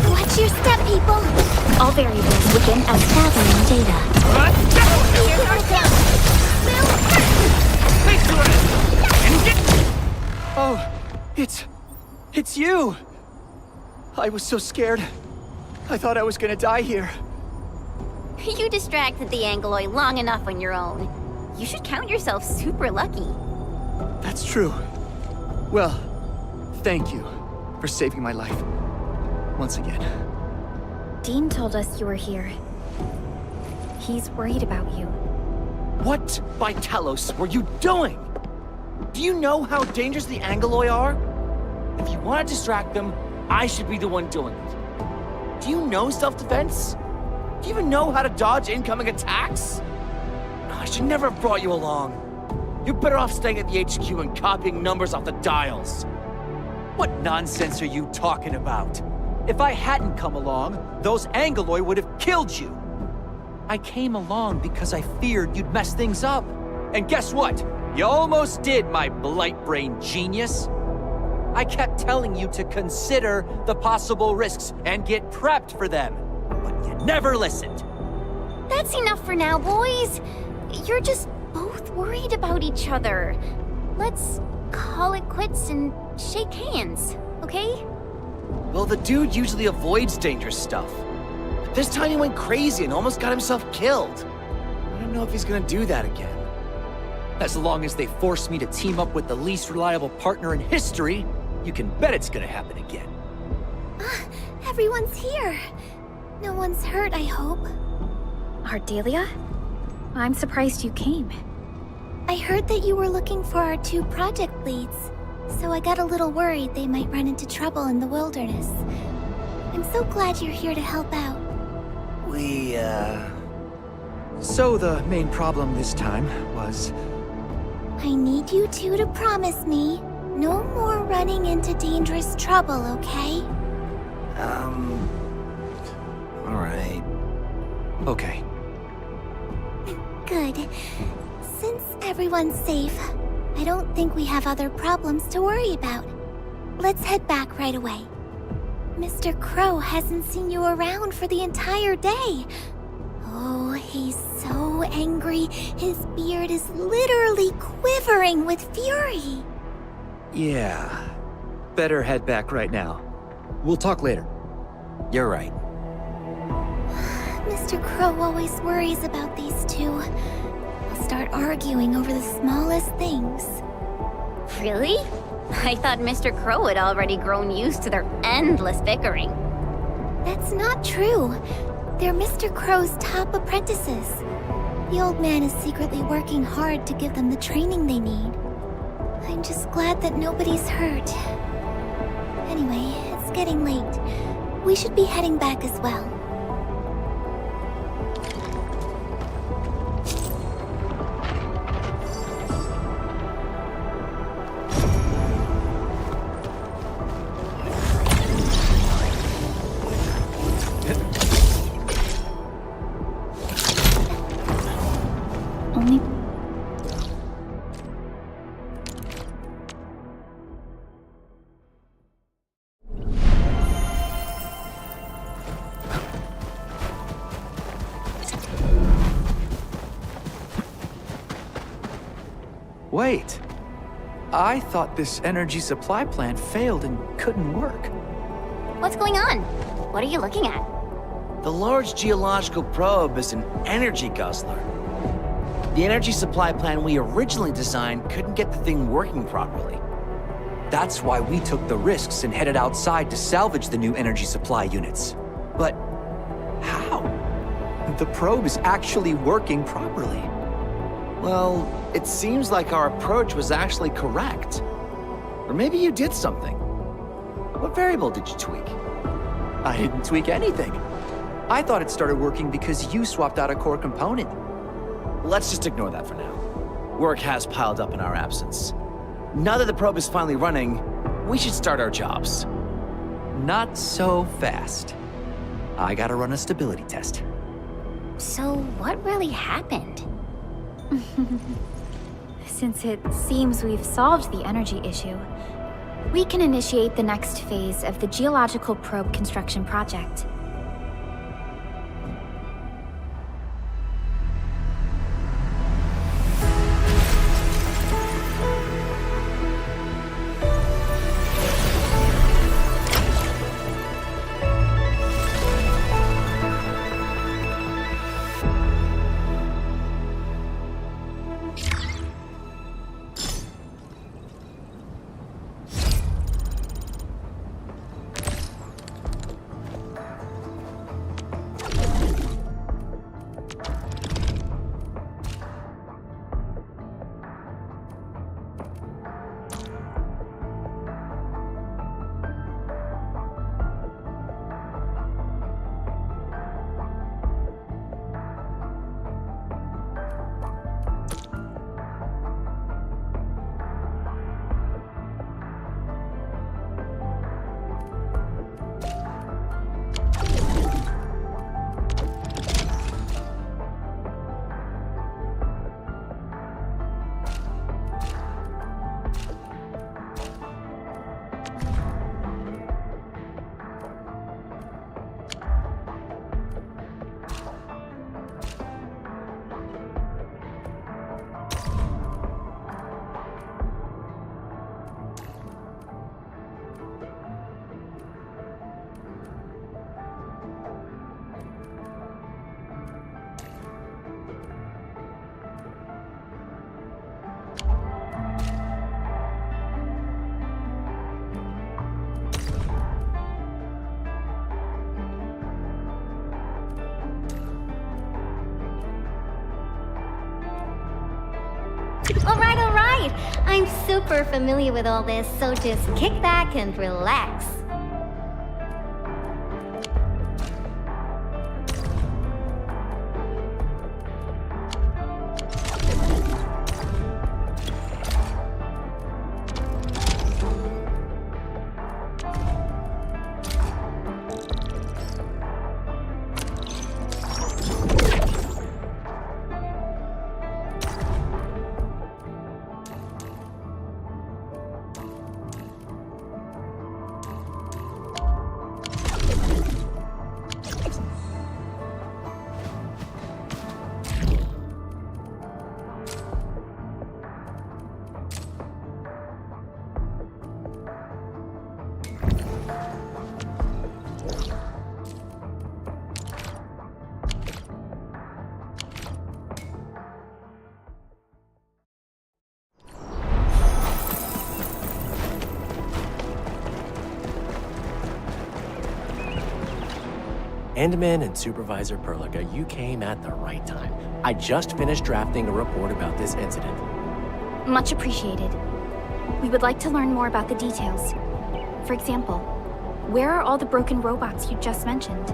Watch your step, people. All variables within us gathering data. Oh, it's you! I was so scared. I thought I was gonna die here. You distracted the Angloid long enough on your own. You should count yourself super lucky. That's true. Well, thank you for saving my life. Once again. Dean told us you were here. He's worried about you. What by Talos were you doing? Do you know how dangerous the Angoloi are? If you want to distract them, I should be the one doing it. Do you know self-defense? Do you even know how to dodge incoming attacks? No, I should never have brought you along. You're better off staying at the HQ and copying numbers off the dials. What nonsense are you talking about? If I hadn't come along, those Angoloi would have killed you. I came along because I feared you'd mess things up. And guess what? You almost did, my blight-brain genius. I kept telling you to consider the possible risks and get prepped for them. But you never listened. That's enough for now, boys. You're just both worried about each other. Let's call it quits and shake hands, okay? Well, the dude usually avoids dangerous stuff. But this time he went crazy and almost got himself killed. I don't know if he's gonna do that again. As long as they force me to team up with the least reliable partner in history, you can bet it's gonna happen again. Everyone's here. No one's hurt, I hope. Ardelia? I'm surprised you came. I heard that you were looking for our 2 project leads, so I got a little worried they might run into trouble in the wilderness. I'm so glad you're here to help out. So the main problem this time was... I need you 2 to promise me no more running into dangerous trouble, okay? Alright. Okay. Good. Since everyone's safe, I don't think we have other problems to worry about. Let's head back right away. Mr. Crow hasn't seen you around for the entire day. Oh, he's so angry. His beard is literally quivering with fury. Yeah. Better head back right now. We'll talk later. You're right. Mr. Crow always worries about these 2. They'll start arguing over the smallest things. Really? I thought Mr. Crow had already grown used to their endless bickering. That's not true. They're Mr. Crow's top apprentices. The old man is secretly working hard to give them the training they need. I'm just glad that nobody's hurt. Anyway, it's getting late. We should be heading back as well. Only... Wait. I thought this energy supply plant failed and couldn't work. What's going on? What are you looking at? The large geological probe is an energy guzzler. The energy supply plan we originally designed couldn't get the thing working properly. That's why we took the risks and headed outside to salvage the new energy supply units. But how? The probe is actually working properly. Well, it seems like our approach was actually correct. Or maybe you did something. What variable did you tweak? I didn't tweak anything. I thought it started working because you swapped out a core component. Let's just ignore that for now. Work has piled up in our absence. Now that the probe is finally running, we should start our jobs. Not so fast. I gotta run a stability test. So, what really happened? Since it seems we've solved the energy issue, we can initiate the next phase of the geological probe construction project. All right. I'm super familiar with all this, so just kick back and relax. Endman and Supervisor Perlica, you came at the right time. I just finished drafting a report about this incident. Much appreciated. We would like to learn more about the details. For example, where are all the broken robots you just mentioned?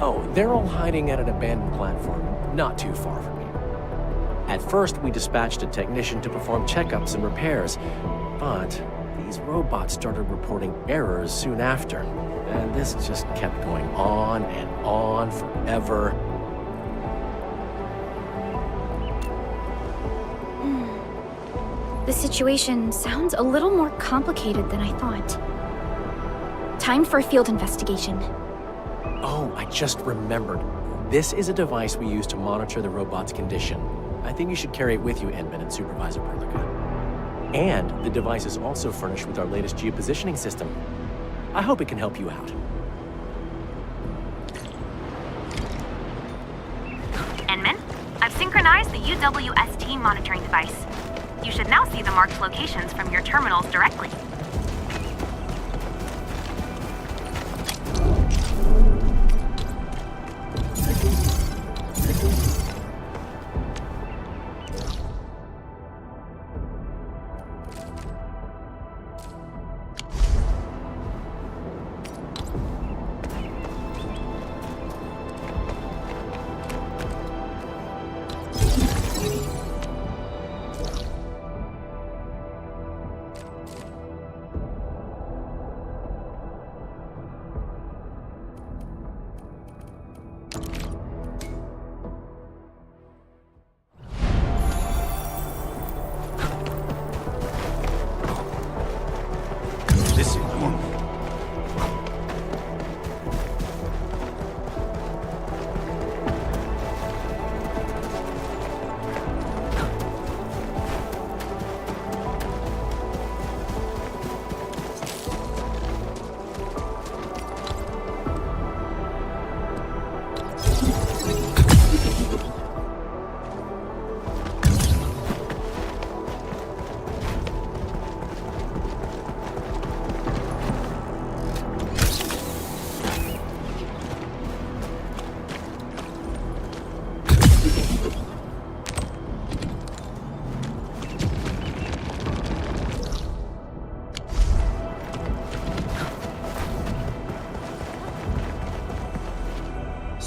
Oh, they're all hiding at an abandoned platform, not too far from here. At first, we dispatched a technician to perform checkups and repairs, but these robots started reporting errors soon after, and this just kept going on and on forever. The situation sounds a little more complicated than I thought. Time for a field investigation. Oh, I just remembered. This is a device we use to monitor the robot's condition. I think you should carry it with you, Endman and Supervisor Perlica. And the device is also furnished with our latest geopositioning system. I hope it can help you out. Endman, I've synchronized the UWST monitoring device. You should now see the marked locations from your terminals directly.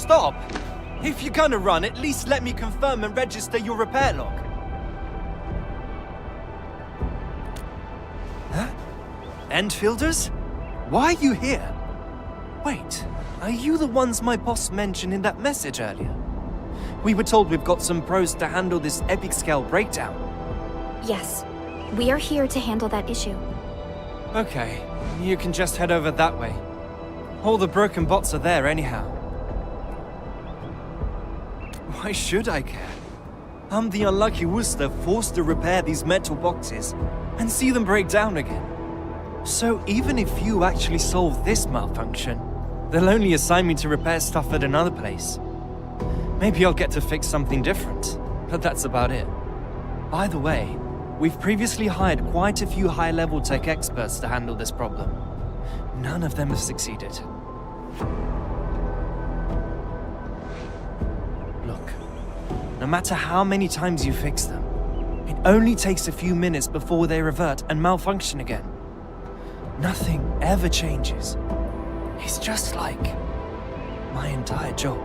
Stop! If you're gonna run, at least let me confirm and register your repair log. Huh? Endfielders? Why are you here? Wait, are you the ones my boss mentioned in that message earlier? We were told we've got some pros to handle this epic scale breakdown. Yes, we are here to handle that issue. Okay, you can just head over that way. All the broken bots are there anyhow. Why should I care? I'm the unlucky Wooster forced to repair these metal boxes and see them break down again. So even if you actually solve this malfunction, they'll only assign me to repair stuff at another place. Maybe I'll get to fix something different, but that's about it. By the way, we've previously hired quite a few high-level tech experts to handle this problem. None of them have succeeded. No matter how many times you fix them, it only takes a few minutes before they revert and malfunction again. Nothing ever changes. It's just like my entire job.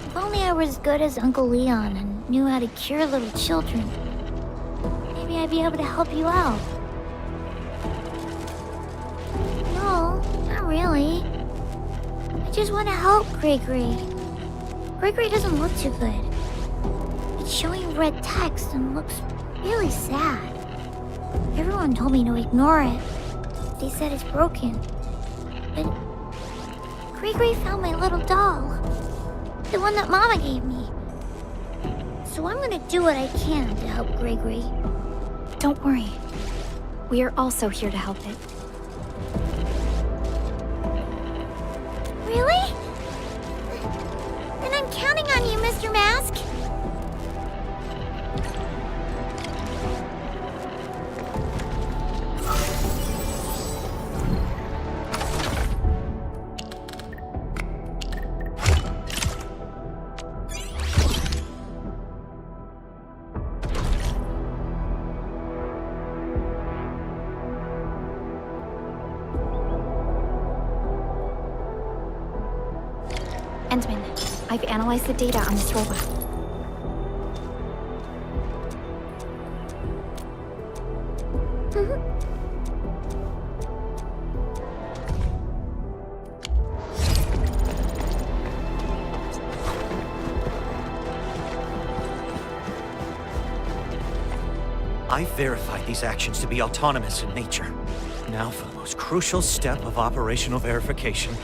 If only I were as good as Uncle Leon and knew how to cure little children. Maybe I'd be able to help you out. No, not really. I just want to help Gregory. Gregory doesn't look too good. It's showing red text and looks really sad. Everyone told me to ignore it. They said it's broken. But Gregory found my little doll. The one that Mama gave me. So I'm gonna do what I can to help Gregory. Don't worry. We are also here to help it. Really? Then I'm counting on you, Mr. Mask. Endman, I've analyzed the data on this robot. I verified these actions to be autonomous in nature. Now for the most crucial step of operational verification.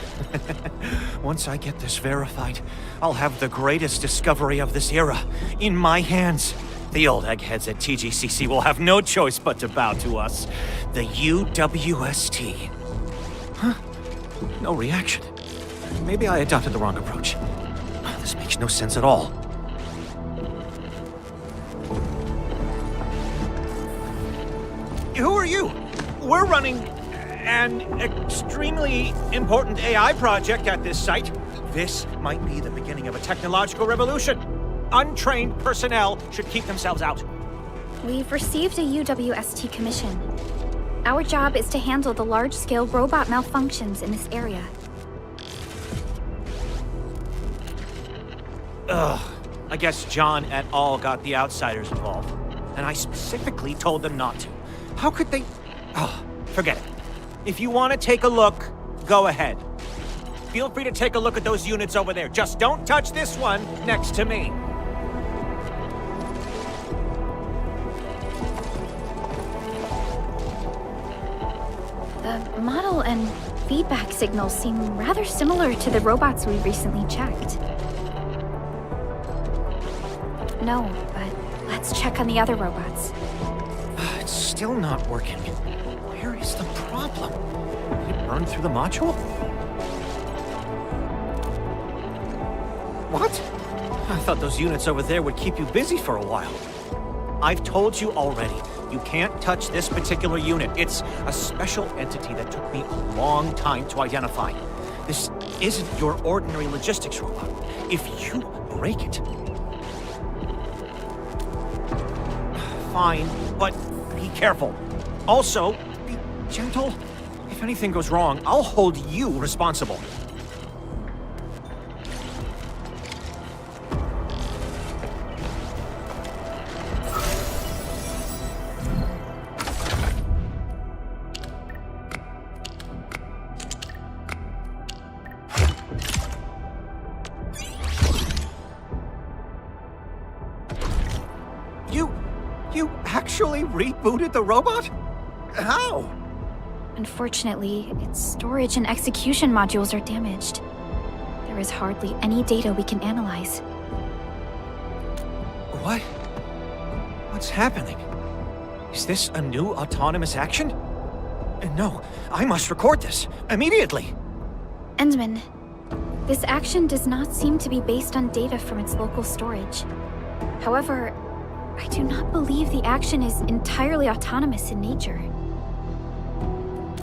Once I get this verified, I'll have the greatest discovery of this era in my hands. The old eggheads at TGCC will have no choice but to bow to us. The UWST. Huh? No reaction. Maybe I adopted the wrong approach. This makes no sense at all. Who are you? We're running an extremely important AI project at this site. This might be the beginning of a technological revolution. Untrained personnel should keep themselves out. We've received a UWST commission. Our job is to handle the large-scale robot malfunctions in this area. Ugh. I guess John et al. Got the outsiders involved, and I specifically told them not to. How could they... Oh, forget it. If you want to take a look, go ahead. Feel free to take a look at those units over there. Just don't touch this one next to me. The model and feedback signals seem rather similar to the robots we recently checked. No, but let's check on the other robots. It's still not working. Where is the problem? Did it burn through the module? What? I thought those units over there would keep you busy for a while. I've told you already. You can't touch this particular unit. It's a special entity that took me a long time to identify. This isn't your ordinary logistics robot. If you break it... Fine, but be careful. Also, be gentle. If anything goes wrong, I'll hold you responsible. You actually rebooted the robot? How? Unfortunately, its storage and execution modules are damaged. There is hardly any data we can analyze. What? What's happening? Is this a new autonomous action? No, I must record this immediately. Endman, this action does not seem to be based on data from its local storage. However, I do not believe the action is entirely autonomous in nature.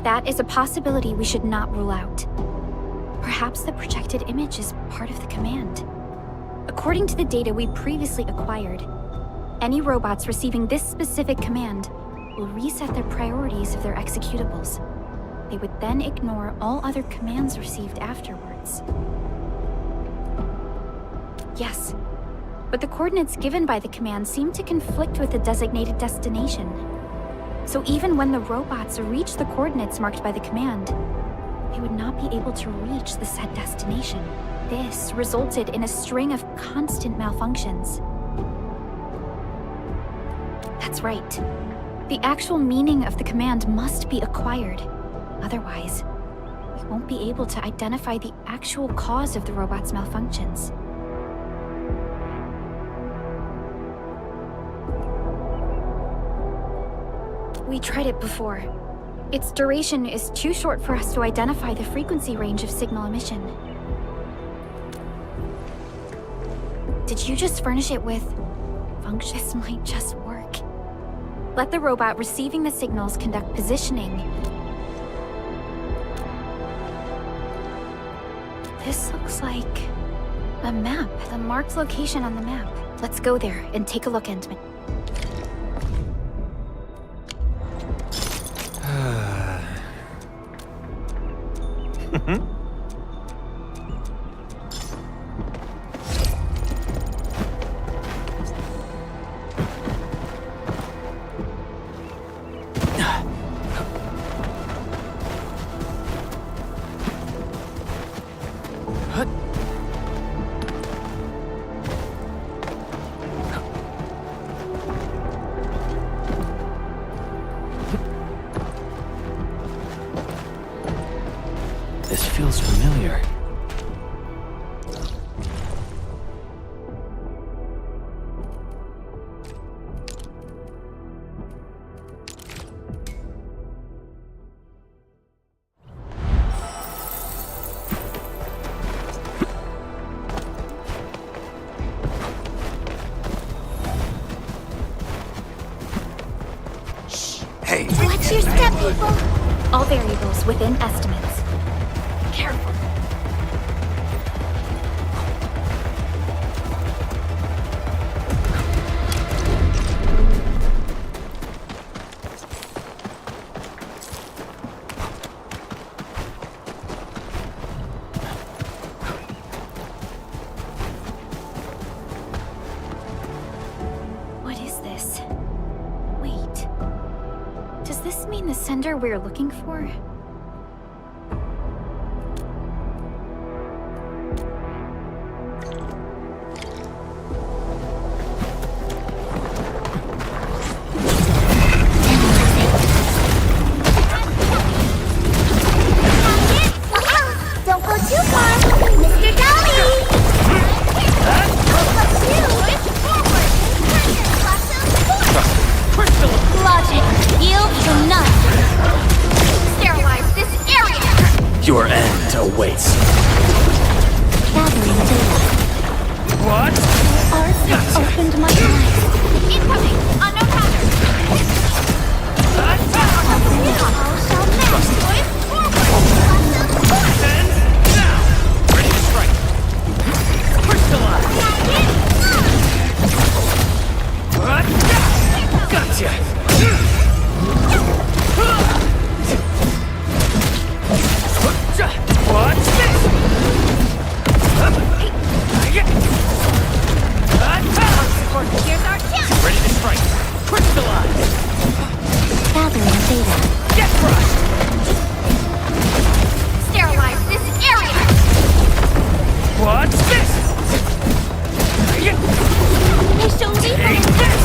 That is a possibility we should not rule out. Perhaps the projected image is part of the command. According to the data we previously acquired, any robots receiving this specific command will reset their priorities of their executables. They would then ignore all other commands received afterwards. Yes, but the coordinates given by the command seem to conflict with the designated destination. So even when the robots reach the coordinates marked by the command, they would not be able to reach the set destination. This resulted in a string of constant malfunctions. That's right. The actual meaning of the command must be acquired. Otherwise, we won't be able to identify the actual cause of the robot's malfunctions. We tried it before. Its duration is too short for us to identify the frequency range of signal emission. Did you just furnish it with function? This might just work. Let the robot receiving the signals conduct positioning. This looks like a map, the marked location on the map. Let's go there and take a look, Endman. This feels familiar. Hey! Watch your step, people! All variables within estimates. Careful. mean the sender we're looking for? Don't go too far, Mr. Dolly! Logic, yield to none. Sterilize this area! Your end awaits. Gathering data. What? Arts have opened my eyes. Incoming! Unknown counter! All shall melt. Send now! Ready to strike. Crystallize! Gotcha! Watch this! Here's our chance! Ready to strike. Crystallize! Gathering data. Get crushed! Sterilize this area! Watch this! Initial Take lethal. this!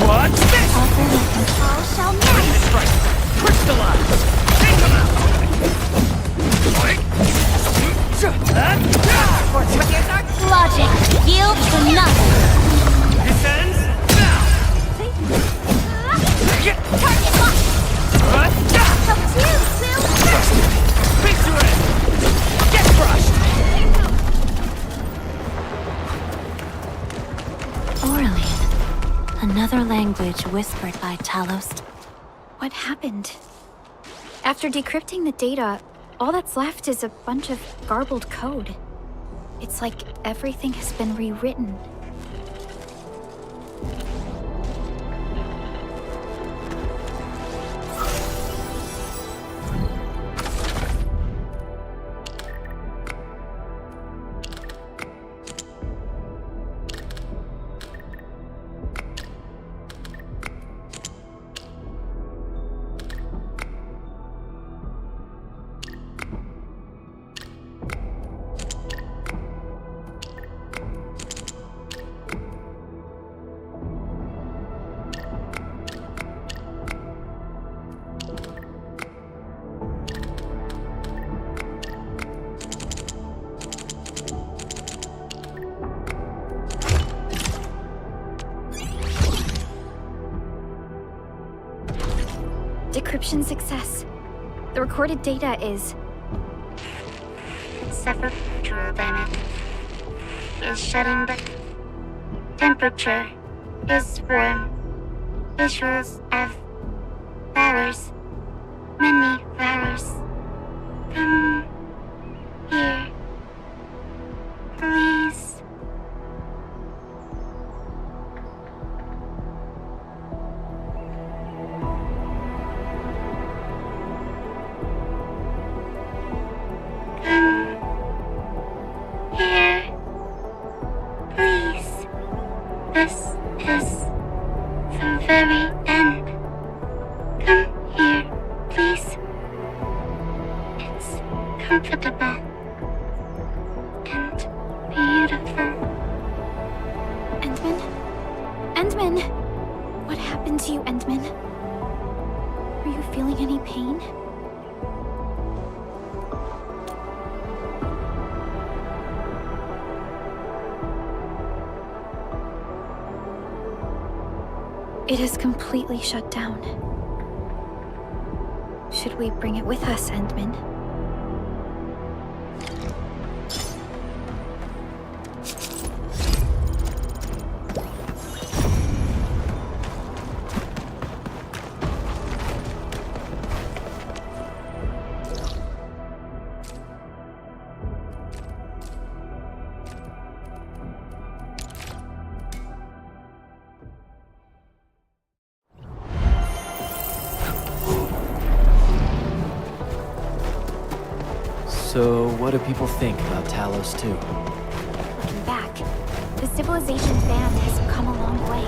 Watch this! All shall Ready melt. to strike. Crystallize! Take them out! Here's our Logic, yield to none. Descends now! target locked! Up to you, Sue. Face your end! Get crushed! Oraline. Another language whispered by Talos. What happened? After decrypting the data, all that's left is a bunch of garbled code. It's like everything has been rewritten. Decryption success. The recorded data is... Temperature dynamic is shutting down. Temperature is warm. Visuals of flowers. Many flowers. Come here. Please. Here, please. This is the very end. Come here, please. It's comfortable and beautiful. Endman? Endman! What happened to you, Endman? Are you feeling any pain? It is completely shut down. Should we bring it with us, Endman? So, what do people think about Talos 2? Looking back, the civilization's band has come a long way.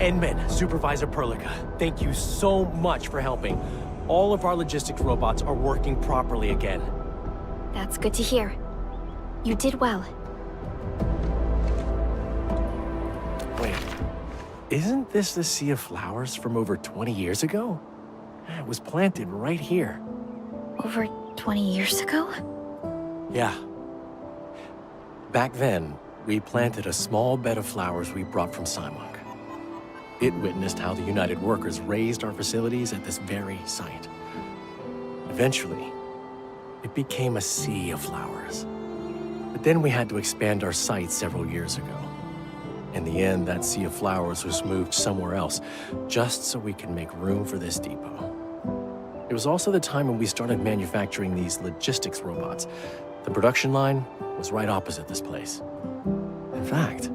Endman, Supervisor Perlica, thank you so much for helping. All of our logistics robots are working properly again. That's good to hear. You did well. Wait, isn't this the Sea of Flowers from over 20 years ago? It was planted right here. Over 20 years ago? Yeah. Back then, we planted a small bed of flowers we brought from Simonk. It witnessed how the United Workers raised our facilities at this very site. Eventually, it became a sea of flowers. But then we had to expand our site several years ago. In the end, that sea of flowers was moved somewhere else, just so we could make room for this depot. It was also the time when we started manufacturing these logistics robots. The production line was right opposite this place. In fact,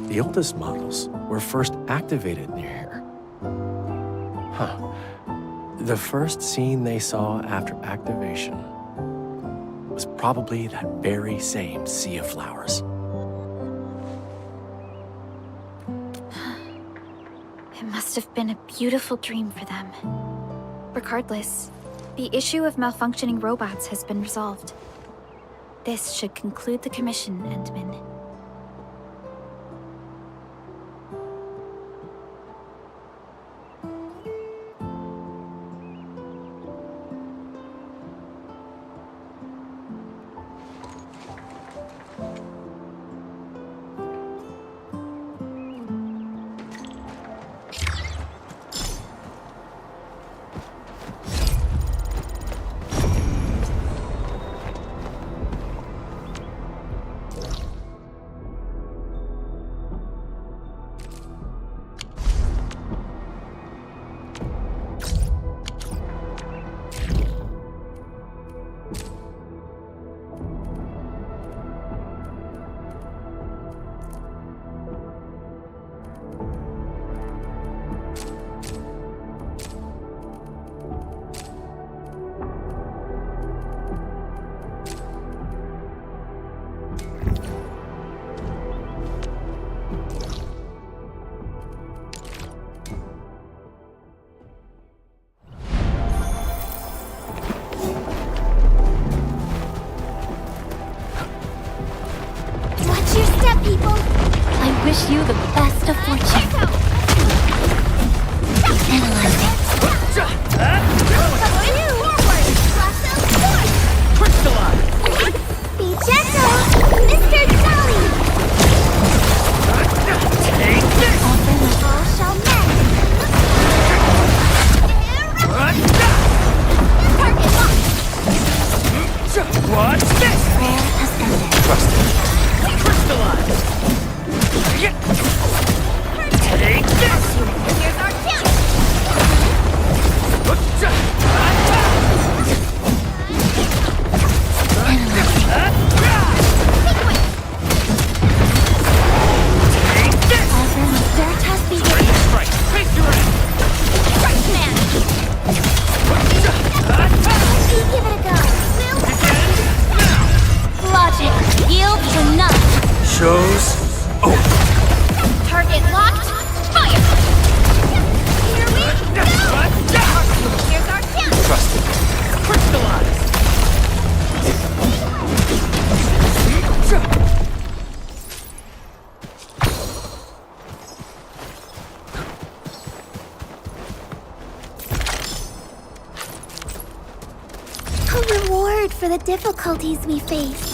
the oldest models were first activated near here. Huh. The first scene they saw after activation was probably that very same Sea of Flowers. It must have been a beautiful dream for them. Regardless, the issue of malfunctioning robots has been resolved. This should conclude the commission, Endman. Wish you the best of fortune. Analyzing. Crystallize! Be gentle, Mr. Jolly! Take this! All shall mend. Target locked. What's this? Prayer has ended. Trust me. Crystallize! Take this! Here's our chance! Take this! Offer my fair task begin. Ready to strike! Face your end! Strike man! You give it a go. Logic yields to none. Shows over. Target locked. Fire! Here we go! Here's our chance! Trust me. Crystallize! A reward for the difficulties we face.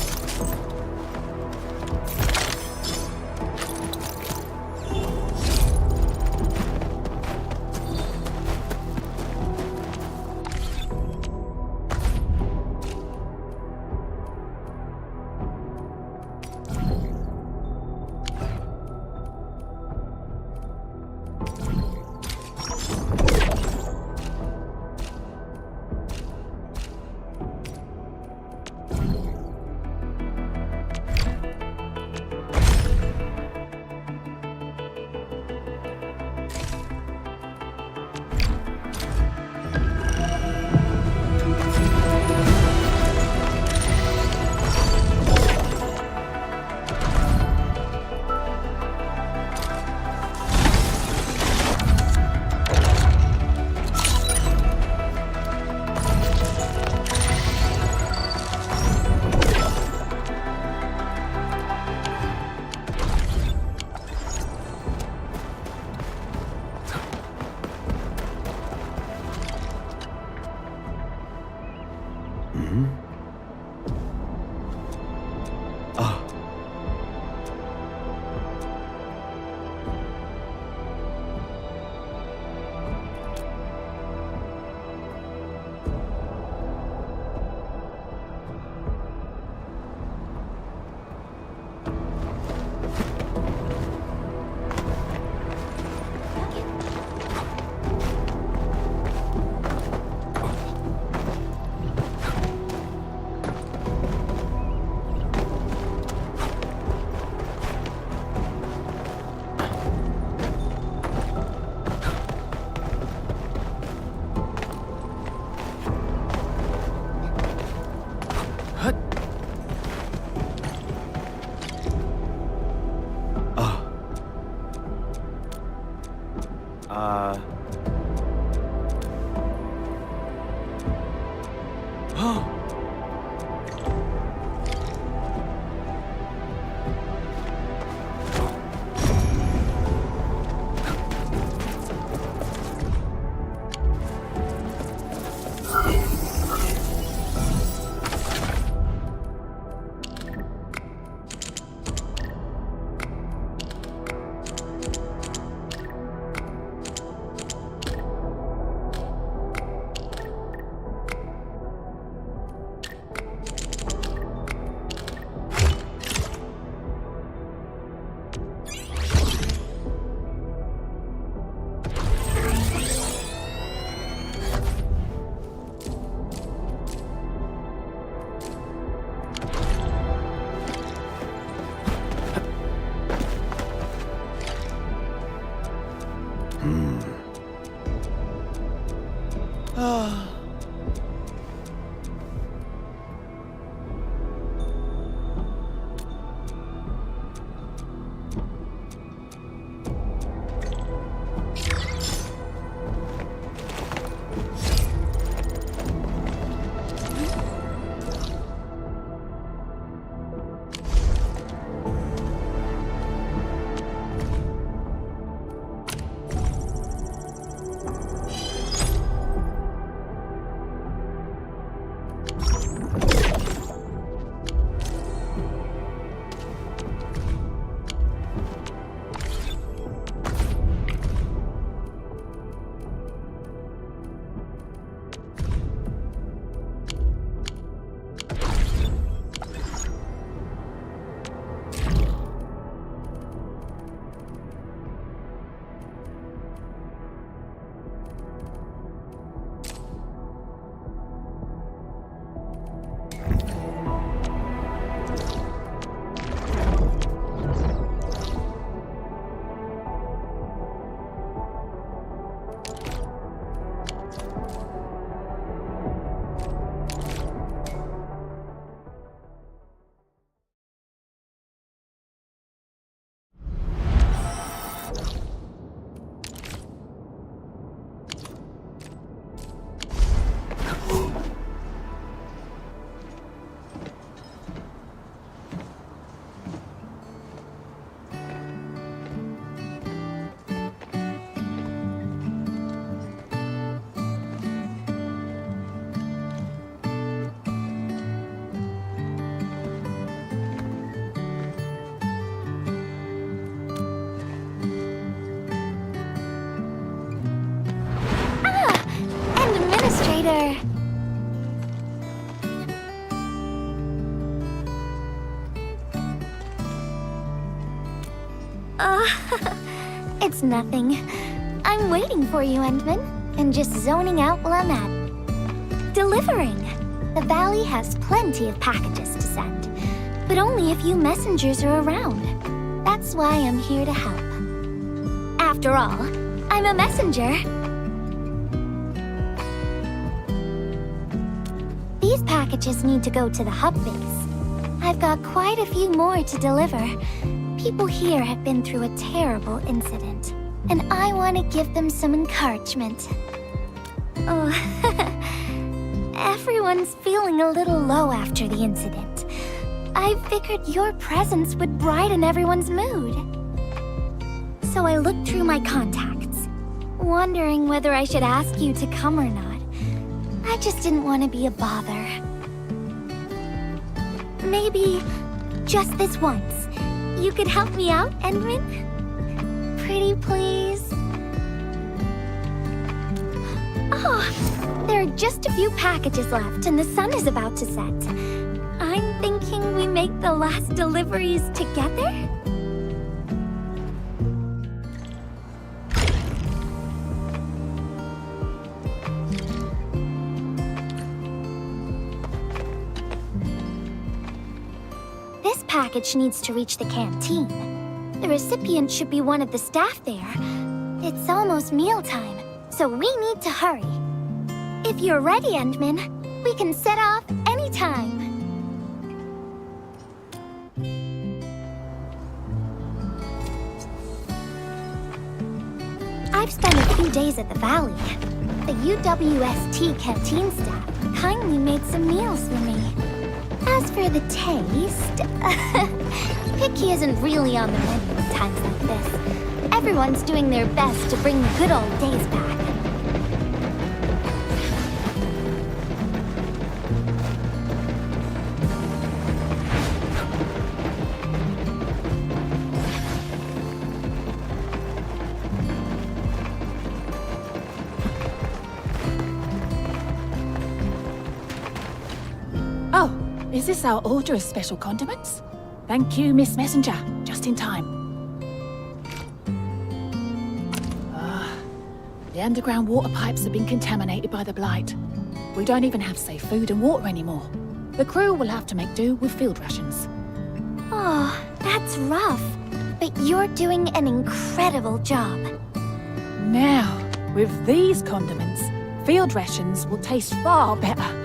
Administrator! It's nothing. I'm waiting for you, Endman, and just zoning out while I'm at it. Delivering! The Valley has plenty of packages to send, but only a few messengers are around. That's why I'm here to help. After all, I'm a messenger. These packages need to go to the hub base. I've got quite a few more to deliver. People here have been through a terrible incident, and I want to give them some encouragement. Oh, everyone's feeling a little low after the incident. I figured your presence would brighten everyone's mood. So I looked through my contacts, wondering whether I should ask you to come or not. I just didn't want to be a bother. Maybe just this once. You could help me out, Endman? Pretty please? Oh, there are just a few packages left and the sun is about to set. I'm thinking we make the last deliveries together? This package needs to reach the canteen. The recipient should be one of the staff there. It's almost mealtime, so we need to hurry. If you're ready, Endman, we can set off anytime. I've spent a few days at the Valley. The UWST canteen staff kindly made some meals for me. As for the taste, picky isn't really on the menu at times like this. Everyone's doing their best to bring the good old days back. Oh, is this our order of special condiments? Thank you, Miss Messenger. Just in time. The underground water pipes have been contaminated by the blight. We don't even have safe food and water anymore. The crew will have to make do with field rations. Oh, that's rough. But you're doing an incredible job. Now, with these condiments, field rations will taste far better.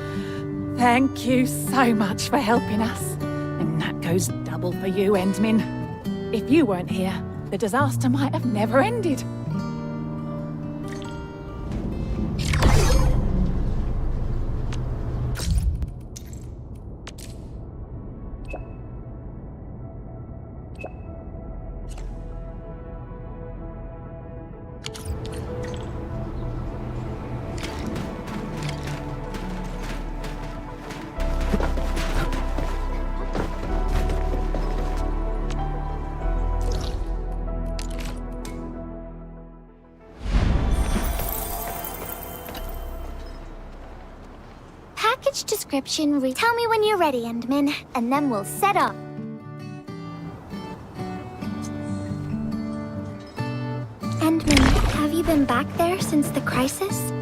Thank you so much for helping us. And that goes double for you, Endman. If you weren't here, the disaster might have never ended. Package description tell me when you're ready, Endman, and then we'll set off. Endman, have you been back there since the crisis?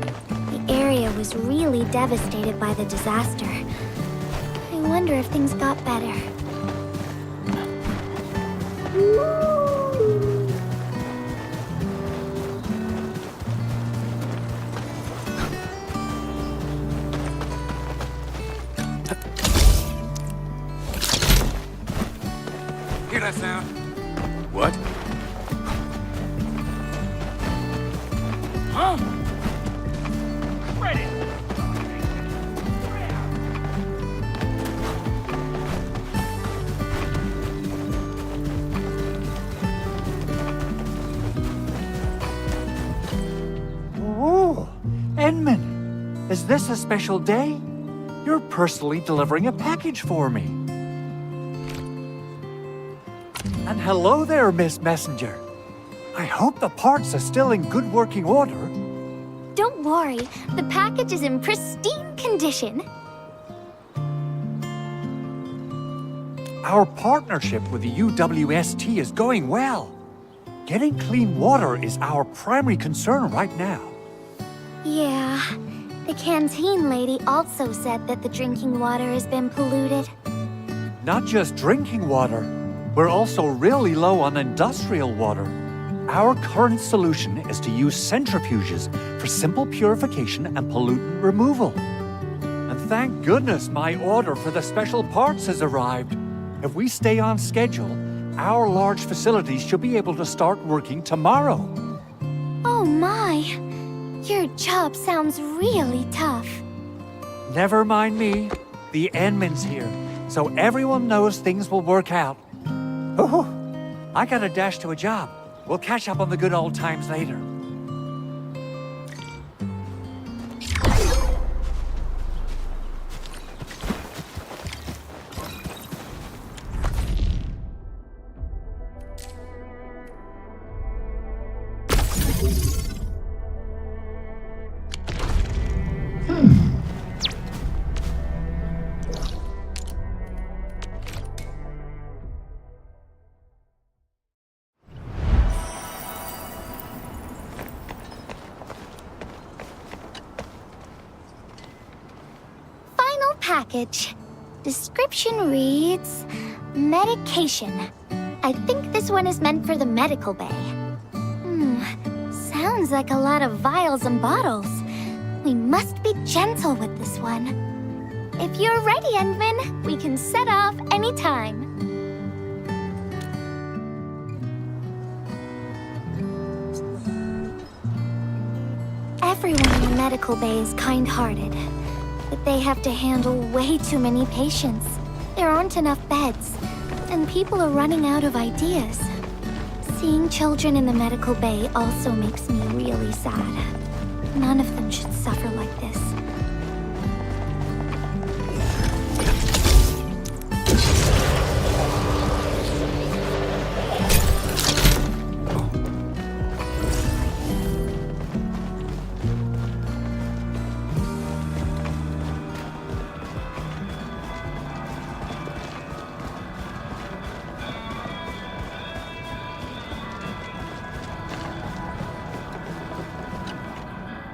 The area was really devastated by the disaster. I wonder if things got better. Hear that sound? What? Huh? Ready. Oh, Endman, is this a special day? You're personally delivering a package for me. And hello there, Miss Messenger. I hope the parts are still in good working order. Don't worry, the package is in pristine condition. Our partnership with the UWST is going well. Getting clean water is our primary concern right now. Yeah, the canteen lady also said that the drinking water has been polluted. Not just drinking water, we're also really low on industrial water. Our current solution is to use centrifuges for simple purification and pollutant removal. And thank goodness my order for the special parts has arrived. If we stay on schedule, our large facilities should be able to start working tomorrow. Oh my, your job sounds really tough. Never mind me. The Endman's here, so everyone knows things will work out. Oh, I gotta dash to a job. We'll catch up on the good old times later. package. Description reads, medication. I think this one is meant for the medical bay. Sounds like a lot of vials and bottles. We must be gentle with this one. If you're ready, Endman, we can set off anytime. Everyone in the medical bay is kind-hearted, but they have to handle way too many patients. There aren't enough beds, and people are running out of ideas. Seeing children in the medical bay also makes me really sad. None of them should suffer like this.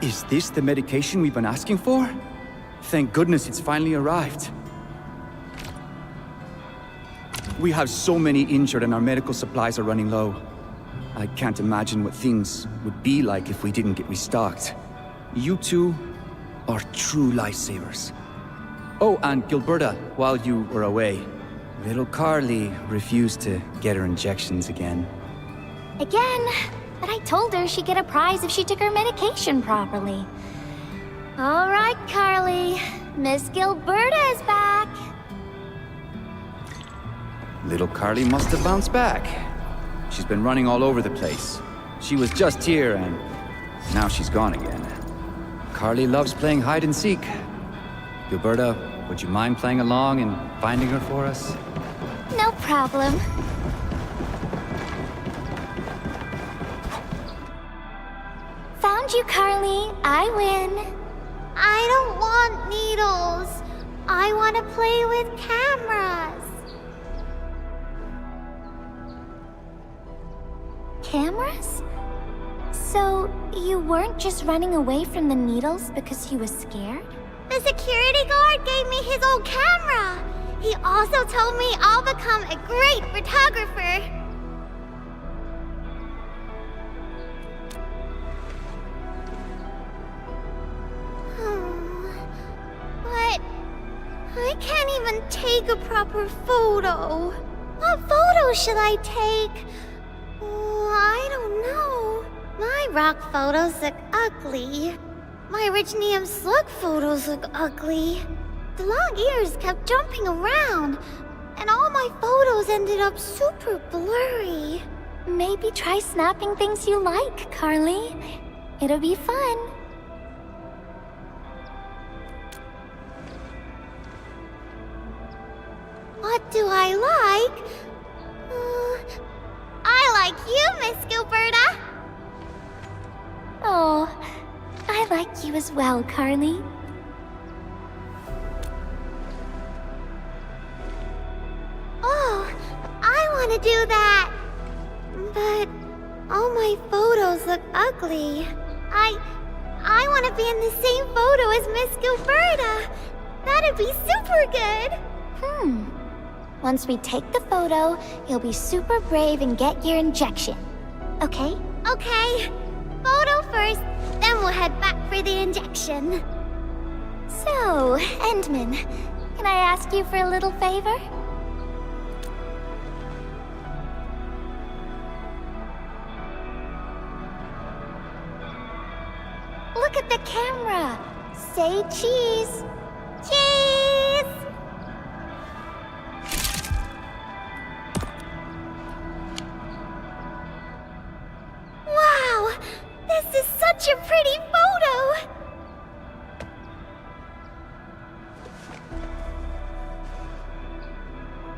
Is this the medication we've been asking for? Thank goodness it's finally arrived. We have so many injured and our medical supplies are running low. I can't imagine what things would be like if we didn't get restocked. You two are true lifesavers. Oh, and Gilberta, while you were away, little Carly refused to get her injections again. Again? But I told her she'd get a prize if she took her medication properly. All right, Carly. Miss Gilberta is back. Little Carly must have bounced back. She's been running all over the place. She was just here and now she's gone again. Carly loves playing hide and seek. Gilberta, would you mind playing along and finding her for us? No problem. Found you, Carly. I win. I don't want needles. I want to play with cameras. Cameras? So, you weren't just running away from the needles because you were scared? The security guard gave me his old camera. He also told me I'll become a great photographer. But I can't even take a proper photo. What photo should I take? I don't know. My rock photos look ugly. My Richnium slug photos look ugly. The long ears kept jumping around, and all my photos ended up super blurry. Maybe try snapping things you like, Carly. It'll be fun. What do I like? I like you, Miss Gilberta. Oh, I like you as well, Carly. Oh, I want to do that. But all my photos look ugly. I want to be in the same photo as Miss Gilberta. That'd be super good. Once we take the photo, you'll be super brave and get your injection. Okay? Okay. Photo first, then we'll head back for the injection. So, Endman, can I ask you for a little favor? Look at the camera. Say cheese. Cheese! Wow! This is such a pretty photo!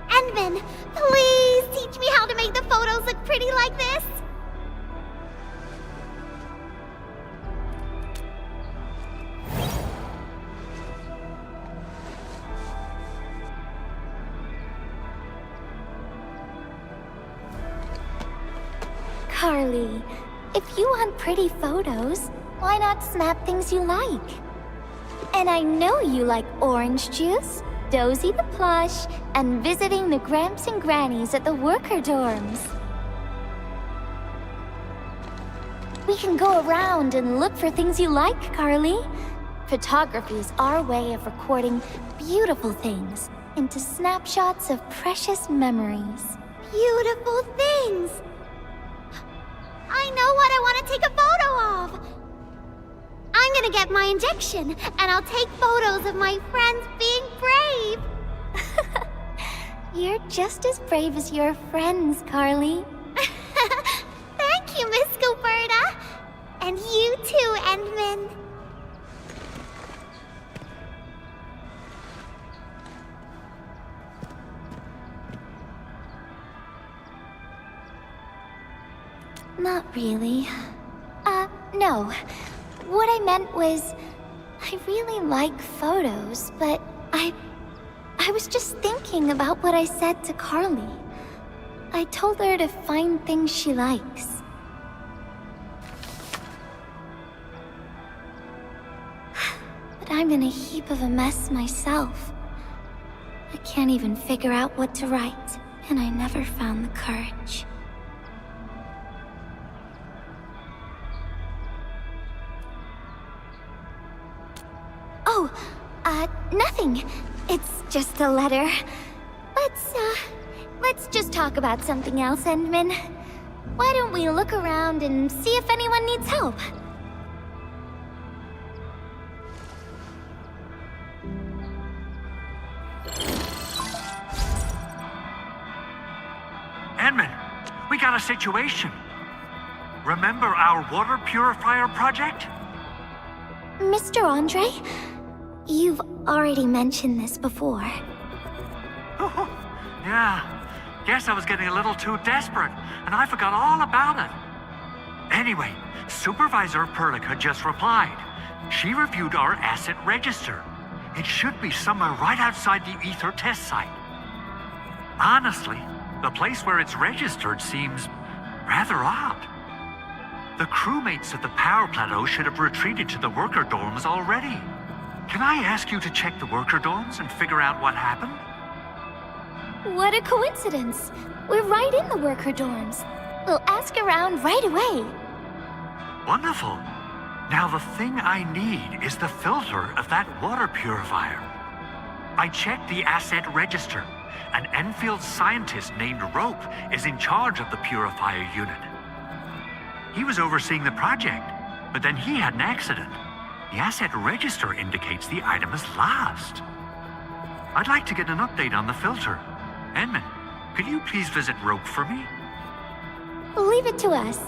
Endman, please teach me how to make the photos look pretty like this! Carly, if you want pretty photos, why not snap things you like? And I know you like orange juice, Dozy the plush, and visiting the Gramps and Grannies at the worker dorms. We can go around and look for things you like, Carly. Photography is our way of recording beautiful things into snapshots of precious memories. Beautiful things! I know what I want to take a photo of! I'm gonna get my injection, and I'll take photos of my friends being brave! You're just as brave as your friends, Carly. Thank you, Miss Gilberta! And you too, Endman. Not really. No. What I meant was, I really like photos, but I was just thinking about what I said to Carly. I told her to find things she likes. But I'm in a heap of a mess myself. I can't even figure out what to write, and I never found the courage. Oh, nothing. It's just a letter. Let's just talk about something else, Endman. Why don't we look around and see if anyone needs help? Endman, we got a situation. Remember our water purifier project? Mr. Andre, you've already mentioned this before. Yeah. Guess I was getting a little too desperate, and I forgot all about it. Anyway, Supervisor Perlica just replied. She reviewed our asset register. It should be somewhere right outside the Ether test site. Honestly, the place where it's registered seems rather odd. The crewmates at the power plateau should have retreated to the worker dorms already. Can I ask you to check the worker dorms and figure out what happened? What a coincidence! We're right in the worker dorms. We'll ask around right away. Wonderful. Now the thing I need is the filter of that water purifier. I checked the asset register. An Enfield scientist named Rope is in charge of the purifier unit. He was overseeing the project, but then he had an accident. The asset register indicates the item is lost. I'd like to get an update on the filter. Endman, could you please visit Rope for me? Leave it to us.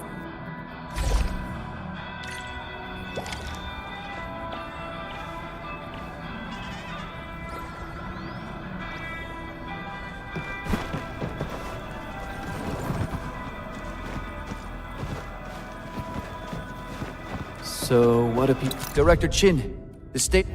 So, what do people... Director Chin, the state...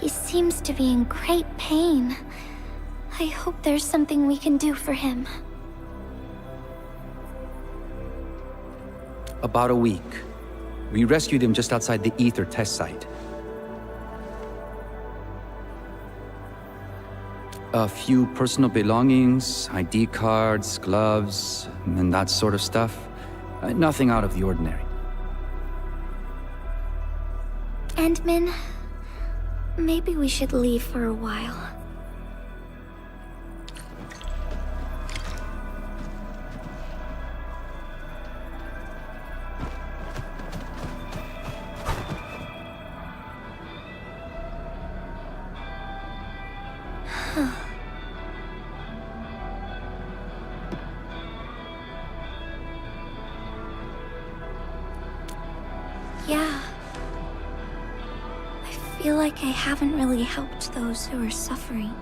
He seems to be in great pain. I hope there's something we can do for him. About a week. We rescued him just outside the Ether test site. A few personal belongings, ID cards, gloves, and that sort of stuff. Nothing out of the ordinary. Endman, maybe we should leave for a while. Yeah. I feel like I haven't really helped those who are suffering.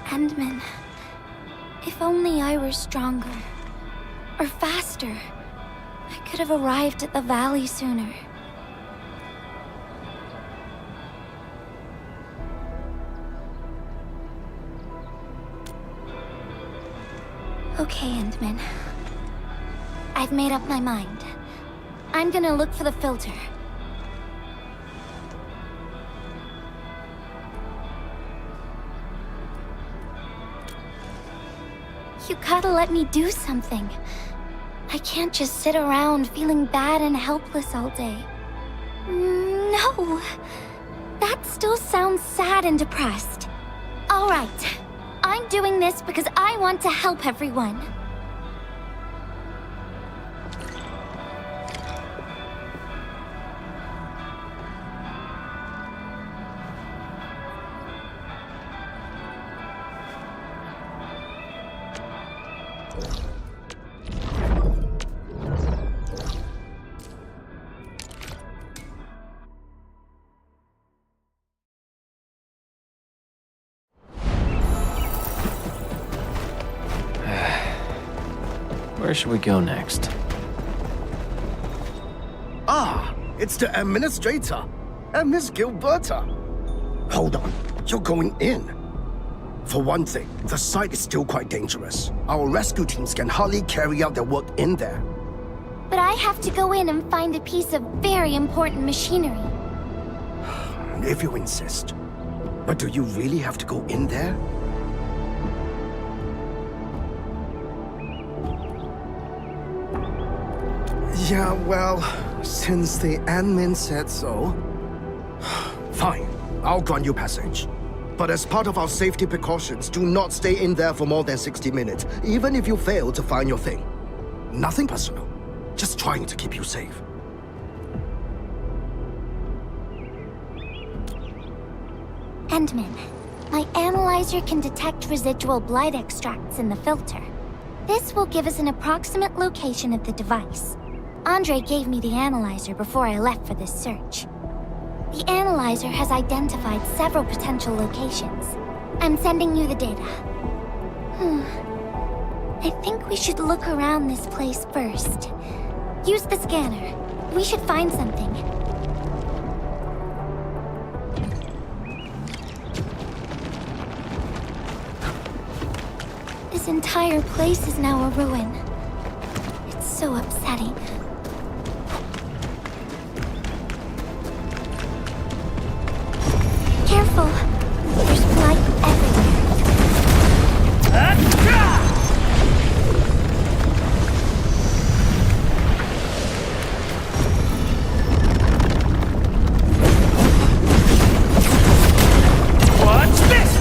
Endman, if only I were stronger, or faster, I could have arrived at the valley sooner. Okay, Endman. I've made up my mind. I'm gonna look for the filter. You gotta let me do something. I can't just sit around feeling bad and helpless all day. No! That still sounds sad and depressed. Alright. I'm doing this because I want to help everyone. Where should we go next? Ah, it's the administrator and Miss Gilberta. Hold on, you're going in. For one thing, the site is still quite dangerous. Our rescue teams can hardly carry out their work in there. But I have to go in and find a piece of very important machinery. If you insist. But do you really have to go in there? Yeah, well, since the admin said so... Fine, I'll grant you passage. But as part of our safety precautions, do not stay in there for more than 60 minutes, even if you fail to find your thing. Nothing personal, just trying to keep you safe. Endman, my analyzer can detect residual blight extracts in the filter. This will give us an approximate location of the device. Andre gave me the analyzer before I left for this search. The analyzer has identified several potential locations. I'm sending you the data. I think we should look around this place first. Use the scanner. We should find something. This entire place is now a ruin. It's so upsetting. Careful. There's blight everywhere. What's this?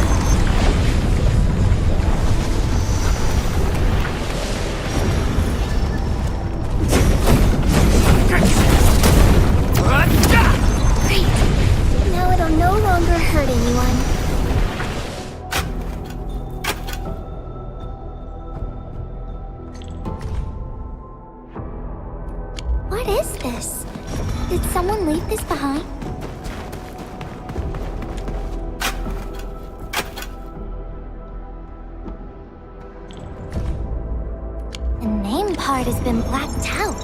Great. Now it'll no longer hurt anyone. What is this? Did someone leave this behind? The name part has been blacked out.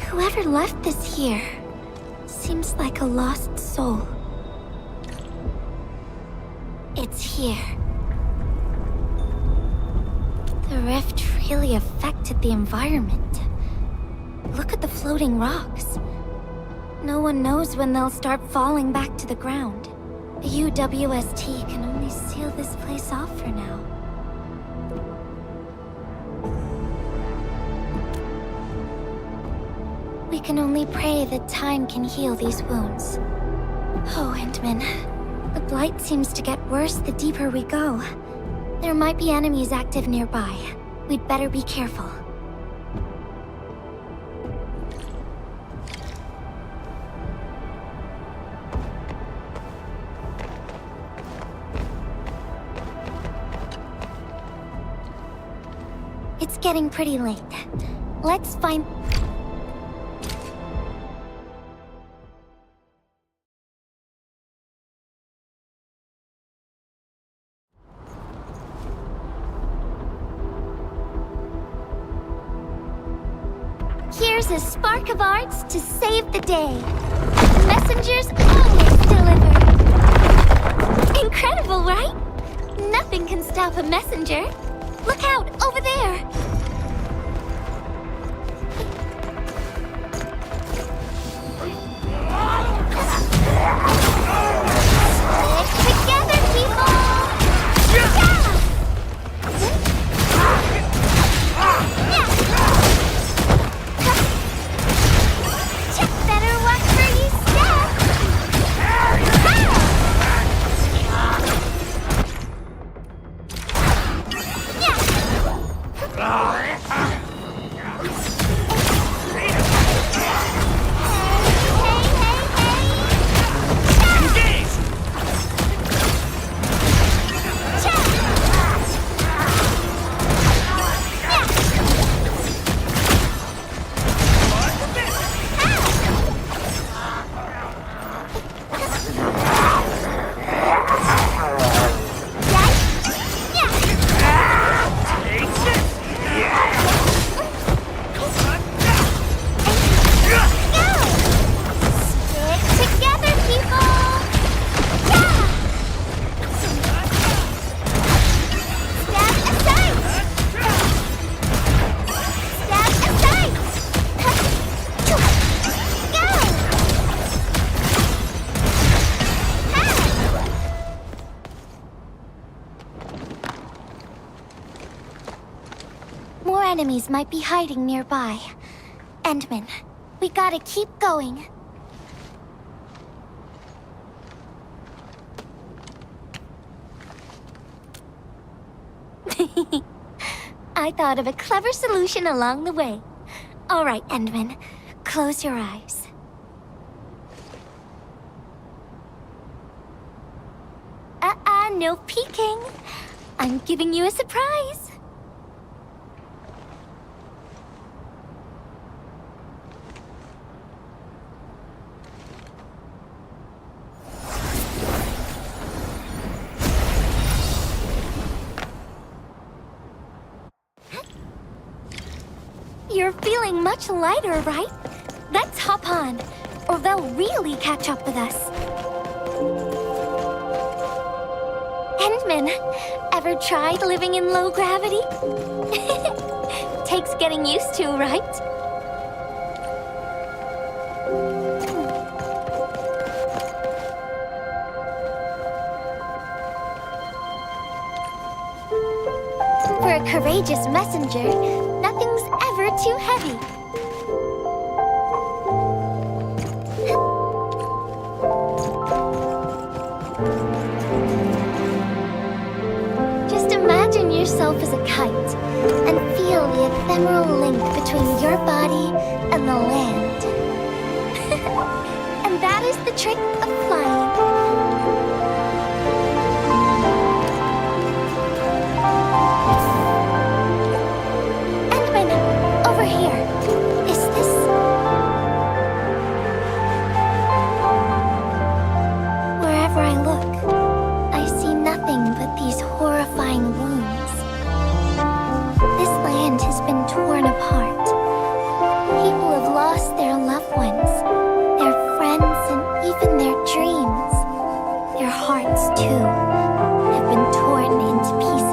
Whoever left this here seems like a lost soul. It's here. The rift really affected the environment. Look at the floating rocks. No one knows when they'll start falling back to the ground. The UWST can only seal this place off for now. We can only pray that time can heal these wounds. Oh, Endman. The blight seems to get worse the deeper we go. There might be enemies active nearby. We'd better be careful. It's getting pretty late. Let's find... Here's a spark of arts to save the day. Messengers always deliver. Incredible, right? Nothing can stop a messenger. Look out, over there! Stick together, people! Better watch where you step! More enemies might be hiding nearby. Endman, we gotta keep going. I thought of a clever solution along the way. All right, Endman, close your eyes. No peeking. I'm giving you a surprise. You're feeling much lighter, right? Let's hop on, or they'll really catch up with us. Endman, ever tried living in low gravity? Takes getting used to, right? For a courageous messenger, nothing's ever too heavy. Just imagine yourself as a kite and feel the ephemeral link between your body and the land. And that is the trick of flying. Over here. Is this... Wherever I look, I see nothing but these horrifying wounds. This land has been torn apart. People have lost their loved ones, their friends, and even their dreams. Their hearts, too, have been torn into pieces.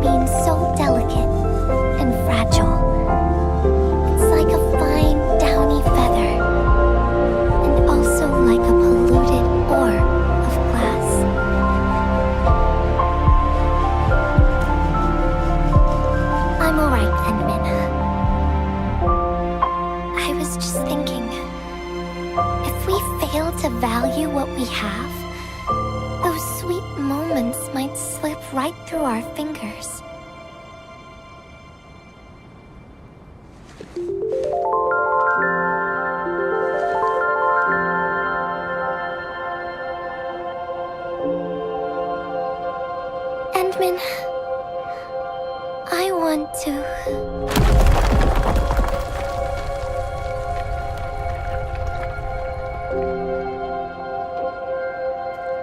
Being so delicate and fragile. It's like a fine, downy feather, and also like a polluted orb of glass. to value what we have, those sweet moments might slip right through our fingers. Endman, I want to...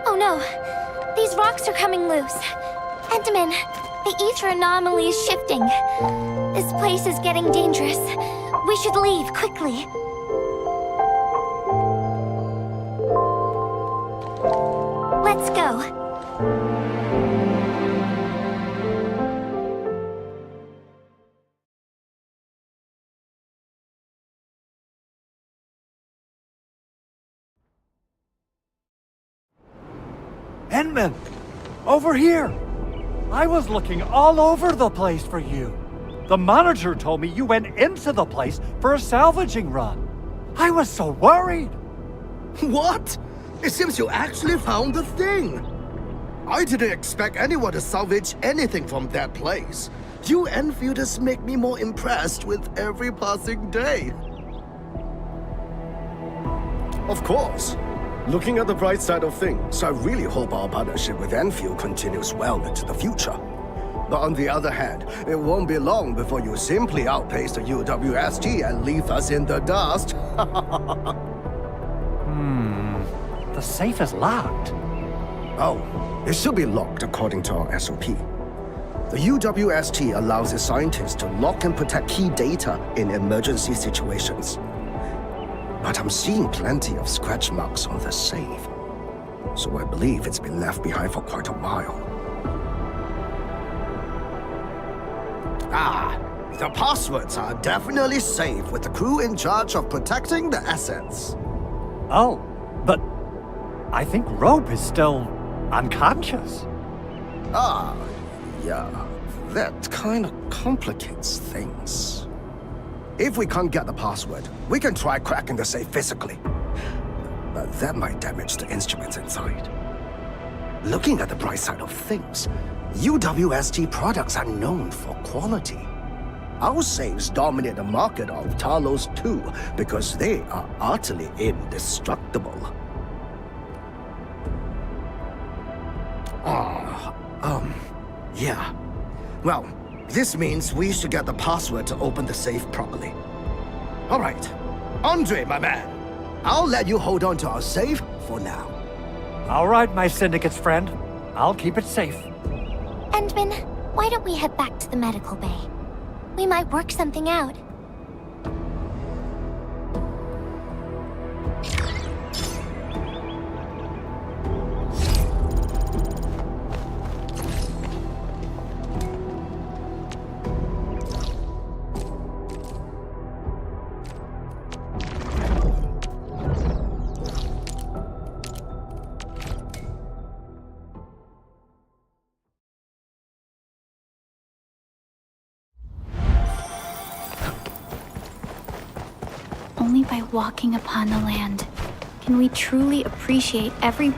Oh no! These rocks are coming loose. Enderman, the ether anomaly is shifting. This place is getting dangerous. We should leave quickly. Let's go. Endman! Over here! I was looking all over the place for you. The manager told me you went into the place for a salvaging run. I was so worried. What? It seems you actually found the thing. I didn't expect anyone to salvage anything from that place. You Enfielders make me more impressed with every passing day. Of course. Looking at the bright side of things, I really hope our partnership with Enfield continues well into the future. But on the other hand, it won't be long before you simply outpace the UWST and leave us in the dust. The safe is locked. Oh, it should be locked according to our SOP. The UWST allows its scientists to lock and protect key data in emergency situations. But I'm seeing plenty of scratch marks on the safe, so I believe it's been left behind for quite a while. Ah, the passwords are definitely safe with the crew in charge of protecting the assets. Oh, but I think Rope is still unconscious. Ah, yeah, that kind of complicates things. If we can't get the password, we can try cracking the safe physically. But that might damage the instruments inside. Looking at the bright side of things, UWST products are known for quality. Our safes dominate the market of Talos too, because they are utterly indestructible. Yeah. Well, this means we should get the password to open the safe properly. All right. Andre, my man. I'll let you hold on to our safe for now. All right, my syndicate's friend. I'll keep it safe. Endman, why don't we head back to the medical bay? We might work something out. Only by walking upon the land can we truly appreciate every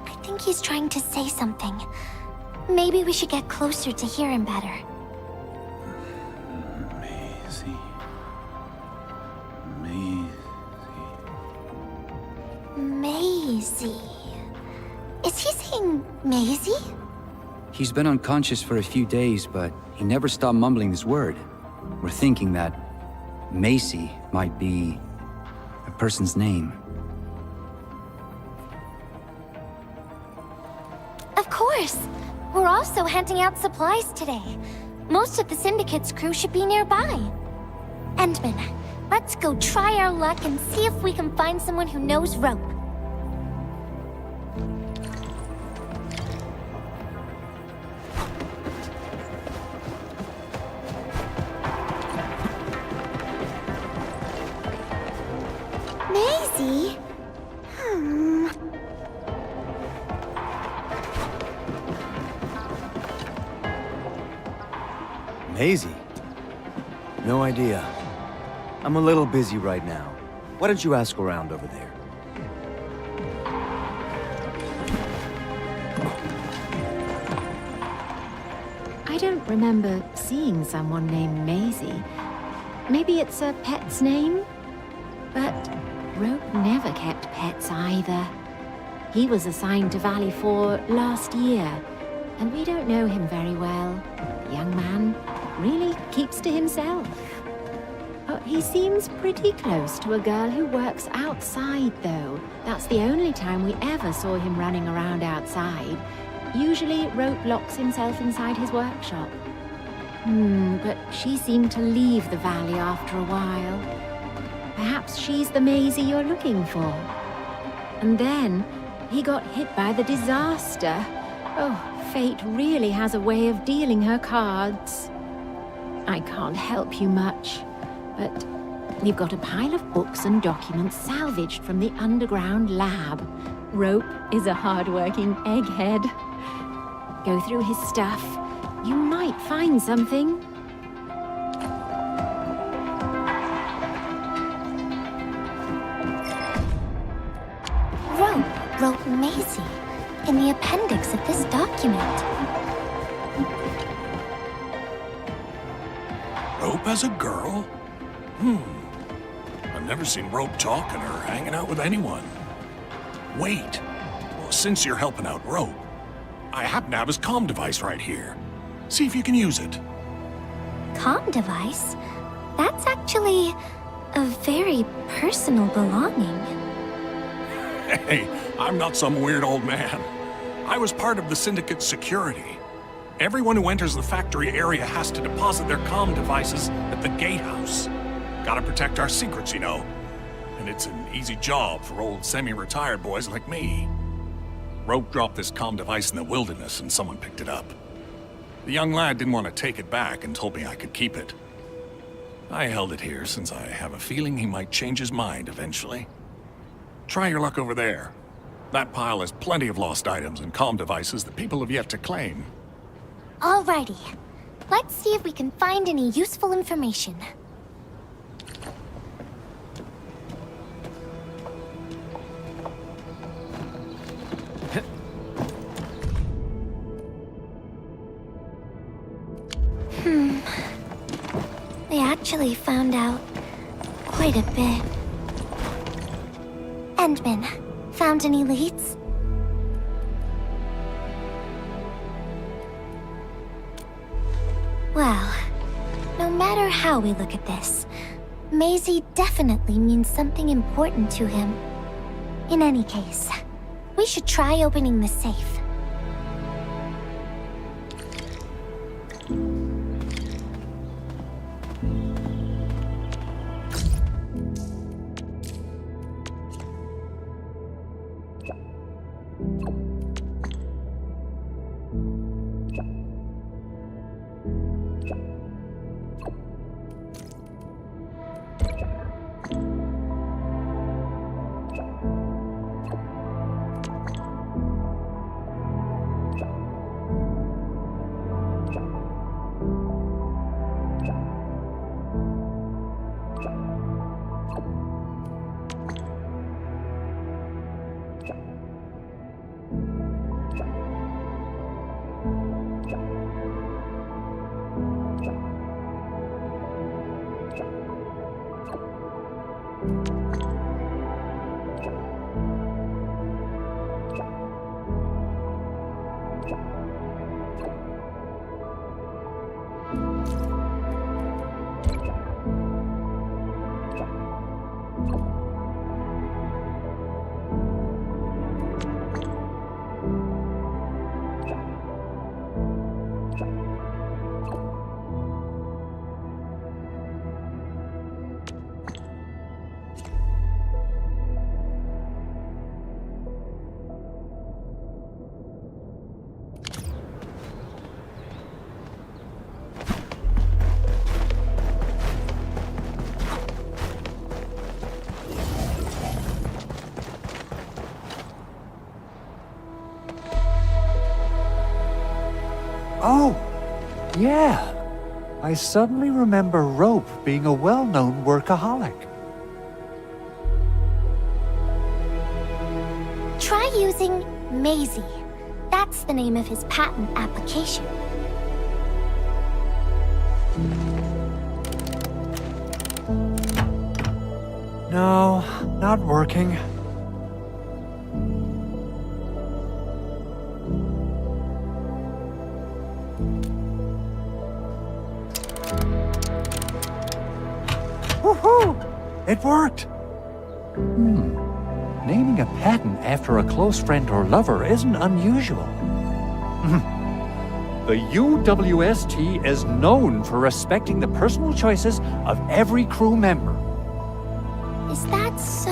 I think he's trying to say something. Maybe we should get closer to hear him better. Maisie. Is he saying Maisie? He's been unconscious for a few days, but he never stopped mumbling this word. We're thinking that Macy might be... A person's name. Of course! We're also handing out supplies today. Most of the Syndicate's crew should be nearby. Endman, let's go try our luck and see if we can find someone who knows rope. Maisie? Maisie? No idea. I'm a little busy right now. Why don't you ask around over there? I don't remember seeing someone named Maisie. Maybe it's a pet's name? But Rope never kept pets either. He was assigned to Valley 4 last year, and we don't know him very well. The young man really keeps to himself. Oh, he seems pretty close to a girl who works outside, though. That's the only time we ever saw him running around outside. Usually, Rope locks himself inside his workshop. But she seemed to leave the valley after a while. Perhaps she's the Maisie you're looking for. And then, he got hit by the disaster. Oh, fate really has a way of dealing her cards. I can't help you much, but we've got a pile of books and documents salvaged from the underground lab. Rope is a hard-working egghead. Go through his stuff. You might find something. Rope wrote Maisie in the appendix of this document. Rope as a girl? I've never seen Rope talking or hanging out with anyone. Wait. Well, since you're helping out Rope, I happen to have his comm device right here. See if you can use it. Comm device? That's actually a very personal belonging. Hey, I'm not some weird old man. I was part of the Syndicate's security. Everyone who enters the factory area has to deposit their comm devices at the gatehouse. Gotta protect our secrets, you know. And it's an easy job for old semi-retired boys like me. Rope dropped this comm device in the wilderness and someone picked it up. The young lad didn't want to take it back and told me I could keep it. I held it here since I have a feeling he might change his mind eventually. Try your luck over there. That pile has plenty of lost items and comm devices that people have yet to claim. Alrighty. Let's see if we can find any useful information. They actually found out quite a bit. Endman, found any leads? Well, no matter how we look at this, Maisie definitely means something important to him. In any case, we should try opening the safe. Oh, yeah. I suddenly remember Rope being a well-known workaholic. Try using Maisie. That's the name of his patent application. No, not working. Woohoo! It worked! Naming a patent after a close friend or lover isn't unusual. The UWST is known for respecting the personal choices of every crew member. Is that so?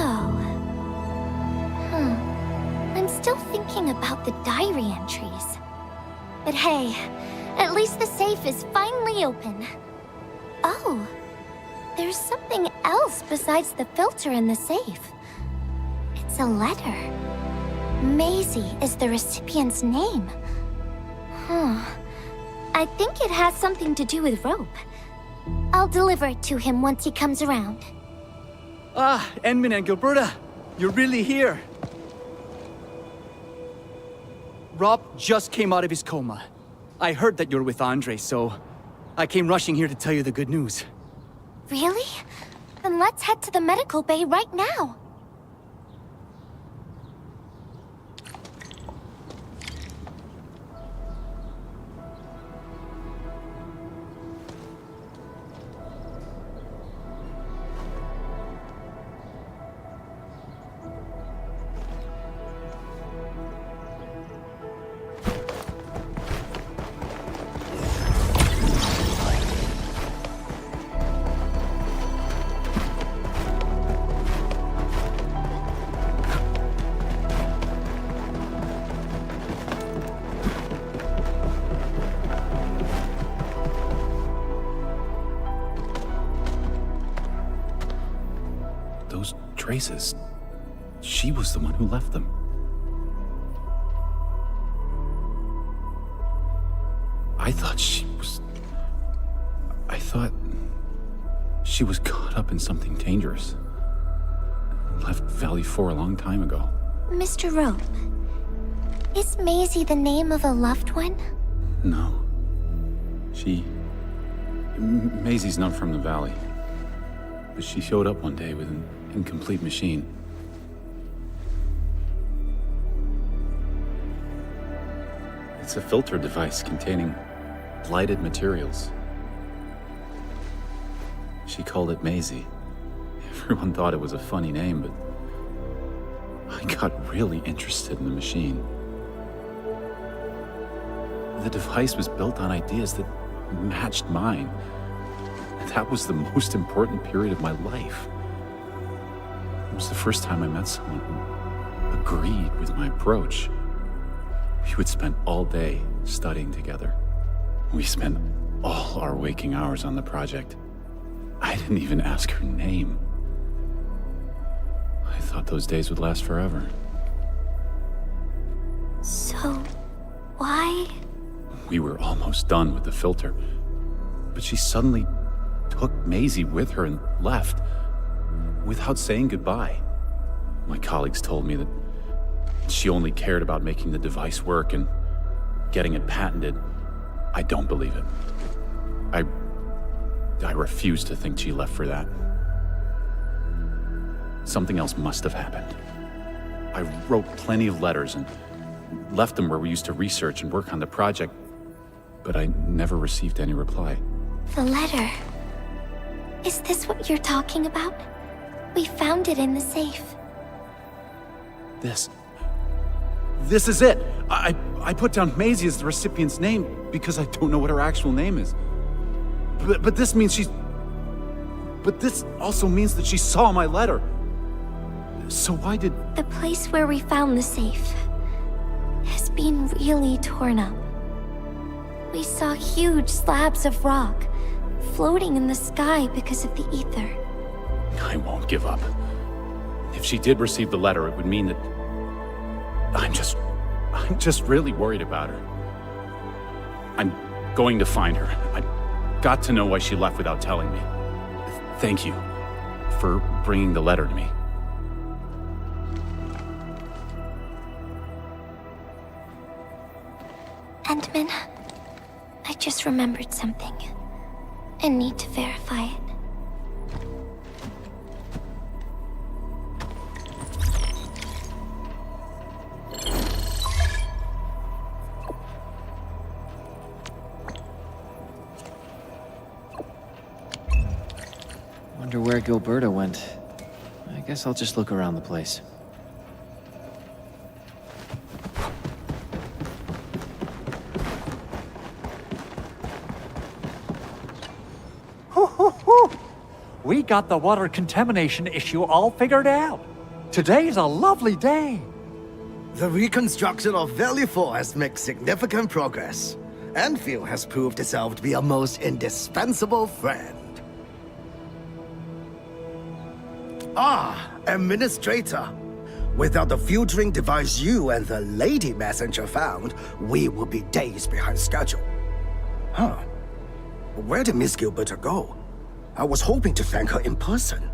I'm still thinking about the diary entries. But hey, at least the safe is finally open. Oh, there's something else besides the filter in the safe. It's a letter. Maisie is the recipient's name. I think it has something to do with Rope. I'll deliver it to him once he comes around. Ah, Enmin and Gilberta, you're really here. Rob just came out of his coma. I heard that you're with Andre, so I came rushing here to tell you the good news. Really? Then let's head to the medical bay right now. Those traces. She was the one who left them. I thought she was caught up in something dangerous. Left Valley 4 a long time ago. Mr. Rope, is Maisie the name of a loved one? No. Maisie's not from the Valley. But she showed up one day with an incomplete machine. It's a filter device containing blighted materials. She called it Maisie. Everyone thought it was a funny name, but I got really interested in the machine. The device was built on ideas that matched mine. That was the most important period of my life. It was the first time I met someone who agreed with my approach. We would spend all day studying together. We spent all our waking hours on the project. I didn't even ask her name. I thought those days would last forever. So, why? We were almost done with the filter, but she suddenly took Maisie with her and left, without saying goodbye. My colleagues told me that she only cared about making the device work and getting it patented. I don't believe it. I refuse to think she left for that. Something else must have happened. I wrote plenty of letters and left them where we used to research and work on the project, but I never received any reply. The letter. Is this what you're talking about? We found it in the safe. This is it! I put down Maisie as the recipient's name because I don't know what her actual name is. But this means she's... But this also means that she saw my letter. So why did... The place where we found the safe has been really torn up. We saw huge slabs of rock floating in the sky because of the ether. I won't give up. If she did receive the letter, it would mean that... I'm just really worried about her. I'm going to find her. I've got to know why she left without telling me. Thank you for bringing the letter to me. Endman, I just remembered something. I need to verify it. Wonder where Gilberta went. I guess I'll just look around the place. We got the water contamination issue all figured out. Today's a lovely day. The reconstruction of Valley 4 has made significant progress. Endfield has proved itself to be a most indispensable friend. Ah, Administrator. Without the filtering device you and the Lady Messenger found, we would be days behind schedule. Huh. Where did Miss Gilberta go? I was hoping to thank her in person.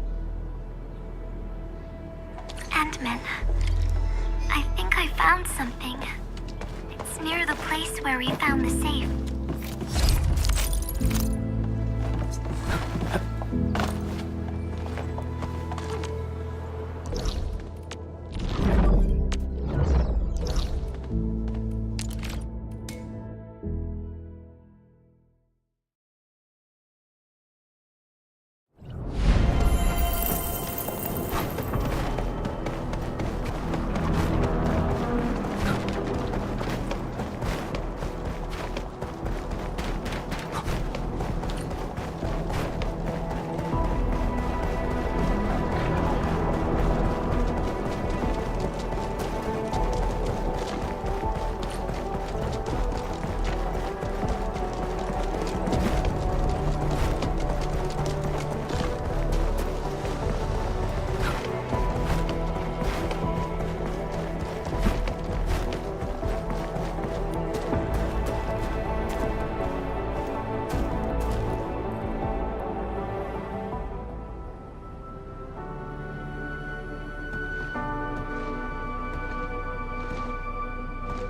Endman, I think I found something. It's near the place where we found the safe.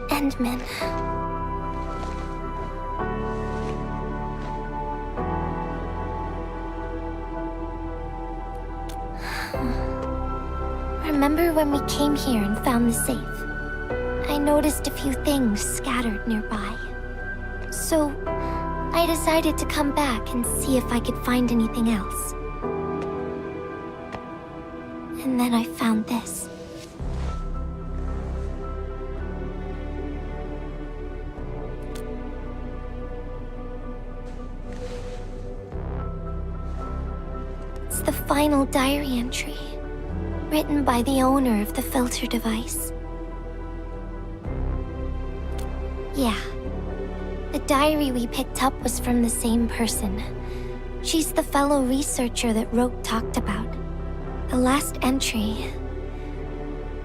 Endman. Remember when we came here and found the safe? I noticed a few things scattered nearby. So, I decided to come back and see if I could find anything else. And then I found this. It's the final diary entry, written by the owner of the filter device. Yeah. The diary we picked up was from the same person. She's the fellow researcher that Roke talked about. The last entry,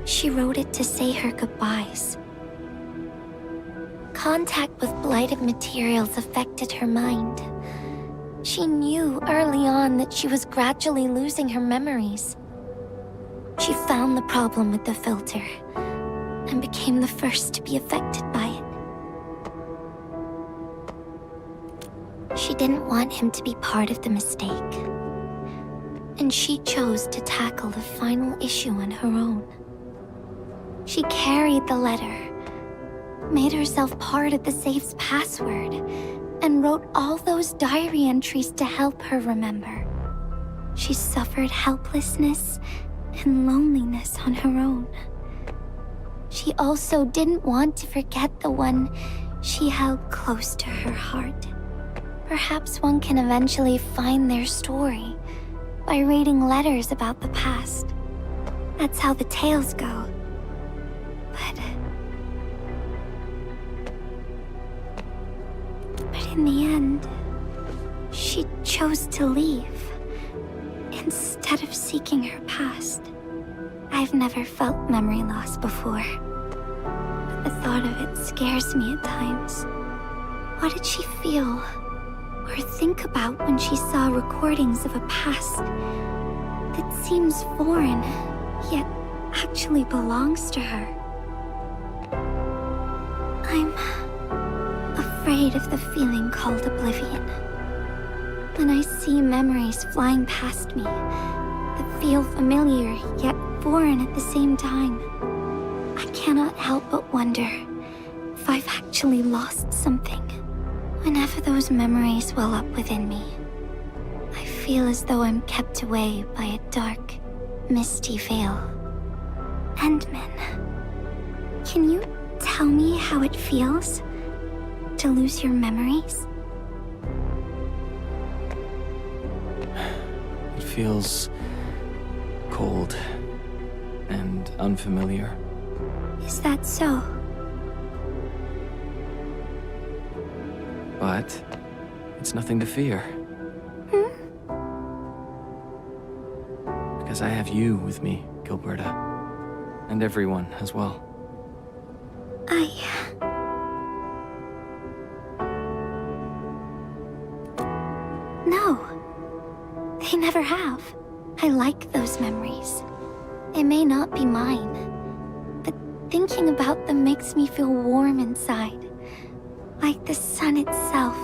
she wrote it to say her goodbyes. Contact with blighted materials affected her mind. She knew early on that she was gradually losing her memories. She found the problem with the filter and became the first to be affected by it. She didn't want him to be part of the mistake. And she chose to tackle the final issue on her own. She carried the letter, made herself part of the safe's password, and wrote all those diary entries to help her remember. She suffered helplessness and loneliness on her own. She also didn't want to forget the one she held close to her heart. Perhaps one can eventually find their story by reading letters about the past. That's how the tales go. But in the end, she chose to leave instead of seeking her past. I've never felt memory loss before, but the thought of it scares me at times. What did she feel or think about when she saw recordings of a past that seems foreign, yet actually belongs to her? I'm afraid of the feeling called oblivion. When I see memories flying past me that feel familiar yet foreign at the same time, I cannot help but wonder if I've actually lost something. Whenever those memories well up within me, I feel as though I'm kept away by a dark, misty veil. Endman, can you tell me how it feels to lose your memories? It feels cold and unfamiliar. Is that so? But it's nothing to fear. Because I have you with me, Gilberta. And everyone as well. No. They never have. I like those memories. They may not be mine, but thinking about them makes me feel warm inside. Like the sun itself.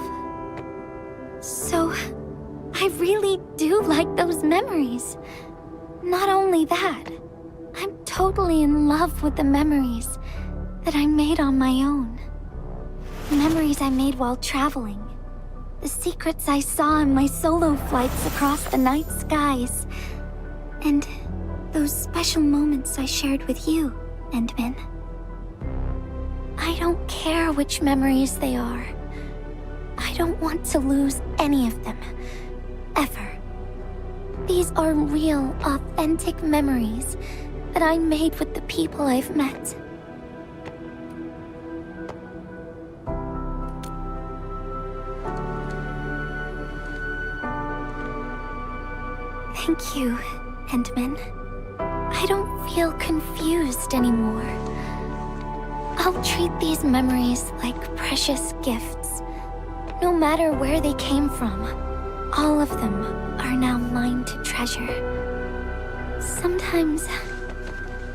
So, I really do like those memories. Not only that, I'm totally in love with the memories that I made on my own. Memories I made while traveling. The secrets I saw in my solo flights across the night skies. And those special moments I shared with you, Endman. I don't care which memories they are. I don't want to lose any of them. Ever. These are real, authentic memories that I made with the people I've met. Thank you, Endman. I don't feel confused anymore. I'll treat these memories like precious gifts. No matter where they came from, all of them are now mine to treasure. Sometimes,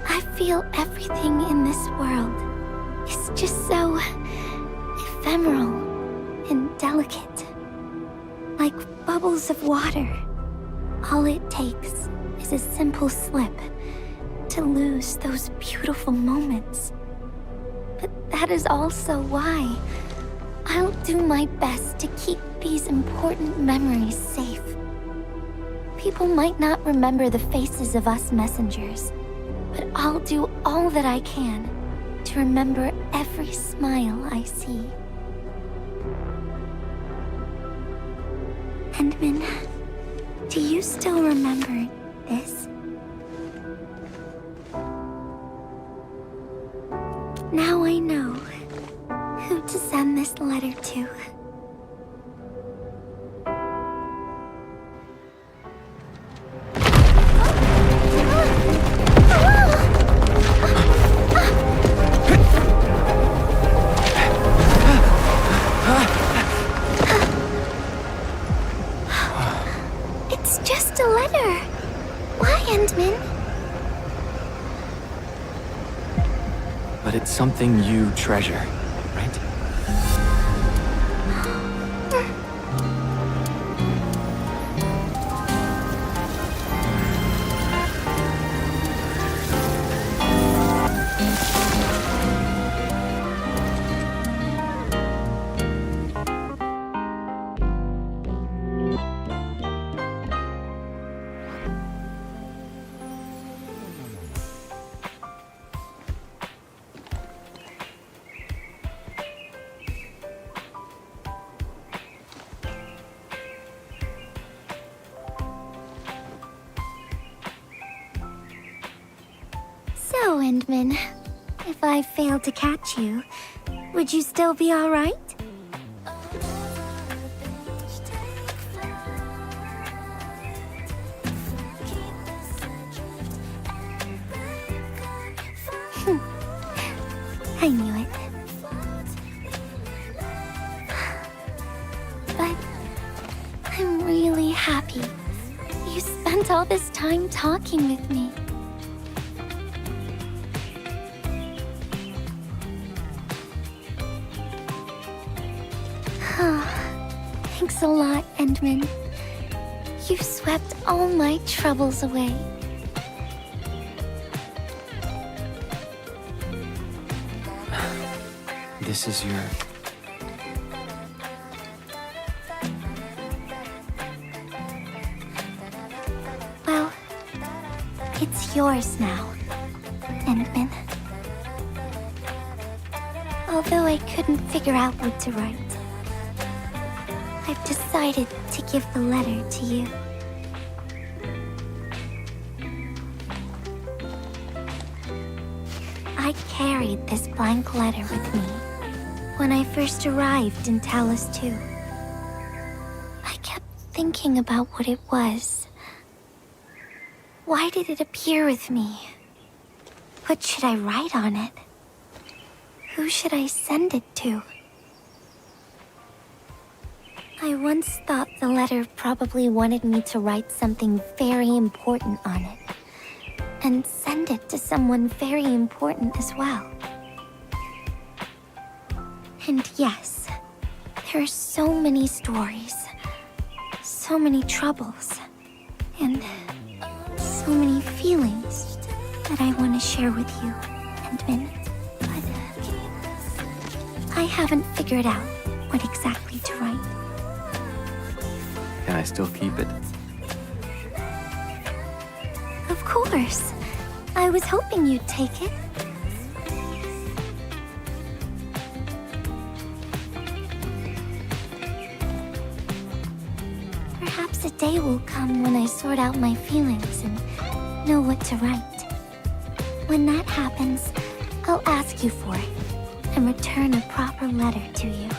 I feel everything in this world is just so ephemeral and delicate. Like bubbles of water. All it takes is a simple slip to lose those beautiful moments. But that is also why I'll do my best to keep these important memories safe. People might not remember the faces of us messengers, but I'll do all that I can to remember every smile I see. Endman, do you still remember this? Now I know who to send this letter to. It's just a letter. Why, Endman? But it's something you treasure, right? So, Endman, if I failed to catch you, would you still be all right? I knew it. all this time talking with me. Thanks a lot, Endman. You've swept all my troubles away. This is your... Well, it's yours now, Endman. Although I couldn't figure out what to write, I've decided to give the letter to you. I carried this blank letter with me when I first arrived in Talos 2. I kept thinking about what it was. Why did it appear with me? What should I write on it? Who should I send it to? I once thought the letter probably wanted me to write something very important on it, and send it to someone very important as well. And yes, there are so many stories, so many troubles, and so many feelings that I want to share with you, Endman. But I haven't figured out what exactly to write. Can I still keep it? Of course. I was hoping you'd take it. Perhaps a day will come when I sort out my feelings and know what to write. When that happens, I'll ask you for it and return a proper letter to you.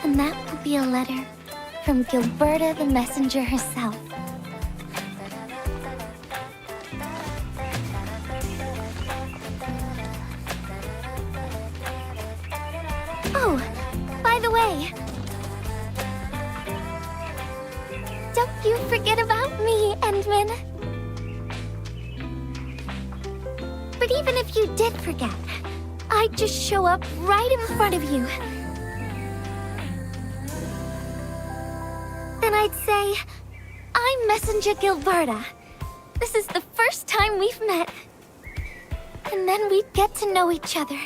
And that will be a letter from Gilberta the Messenger herself. Oh, by the way, don't you forget about me, Endman. But even if you did forget, I'd just show up right in front of you. Then I'd say, I'm Messenger Gilberta. This is the first time we've met. And then we'd get to know each other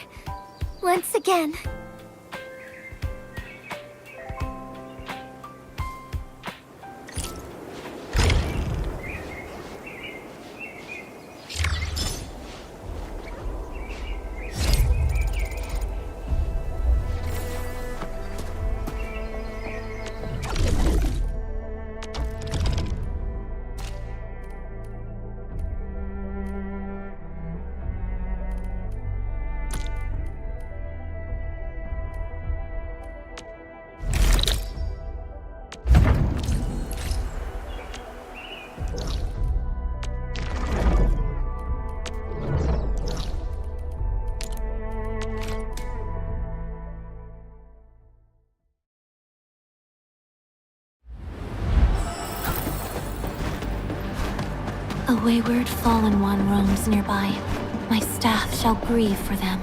once again. A wayward fallen one roams nearby. My staff shall grieve for them.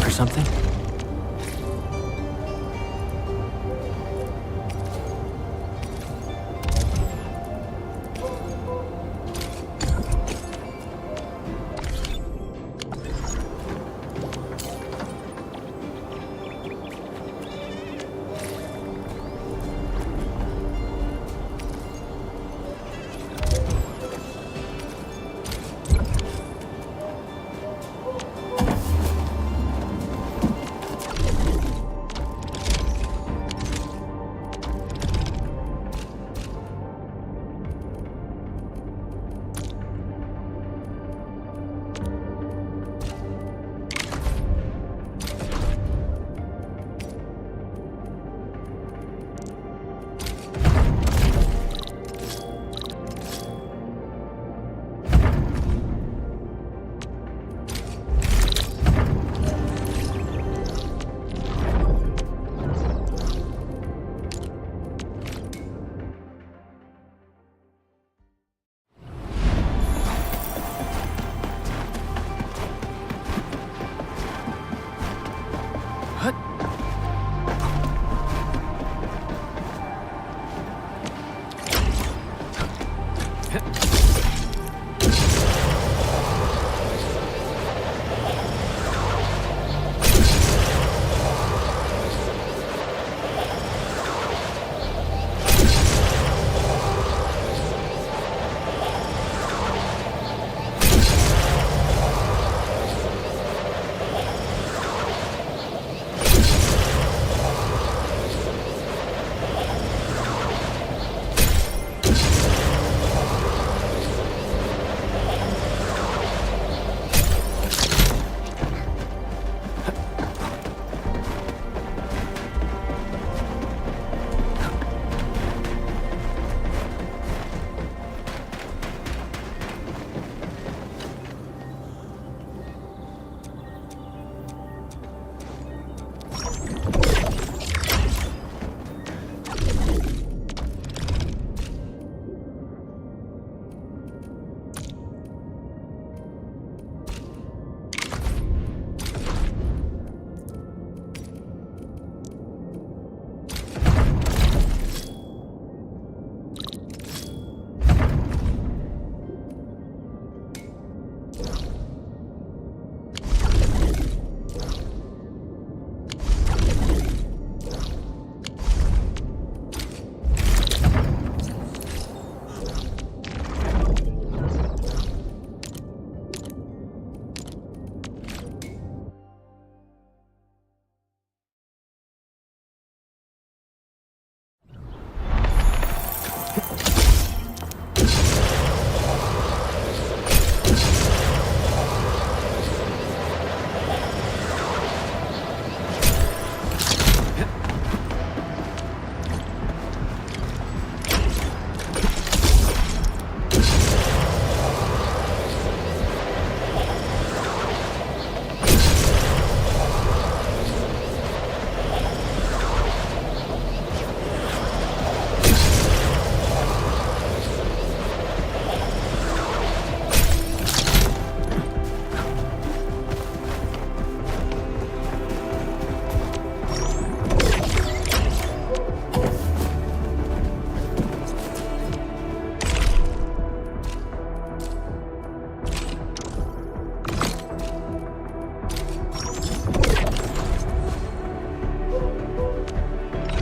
for something?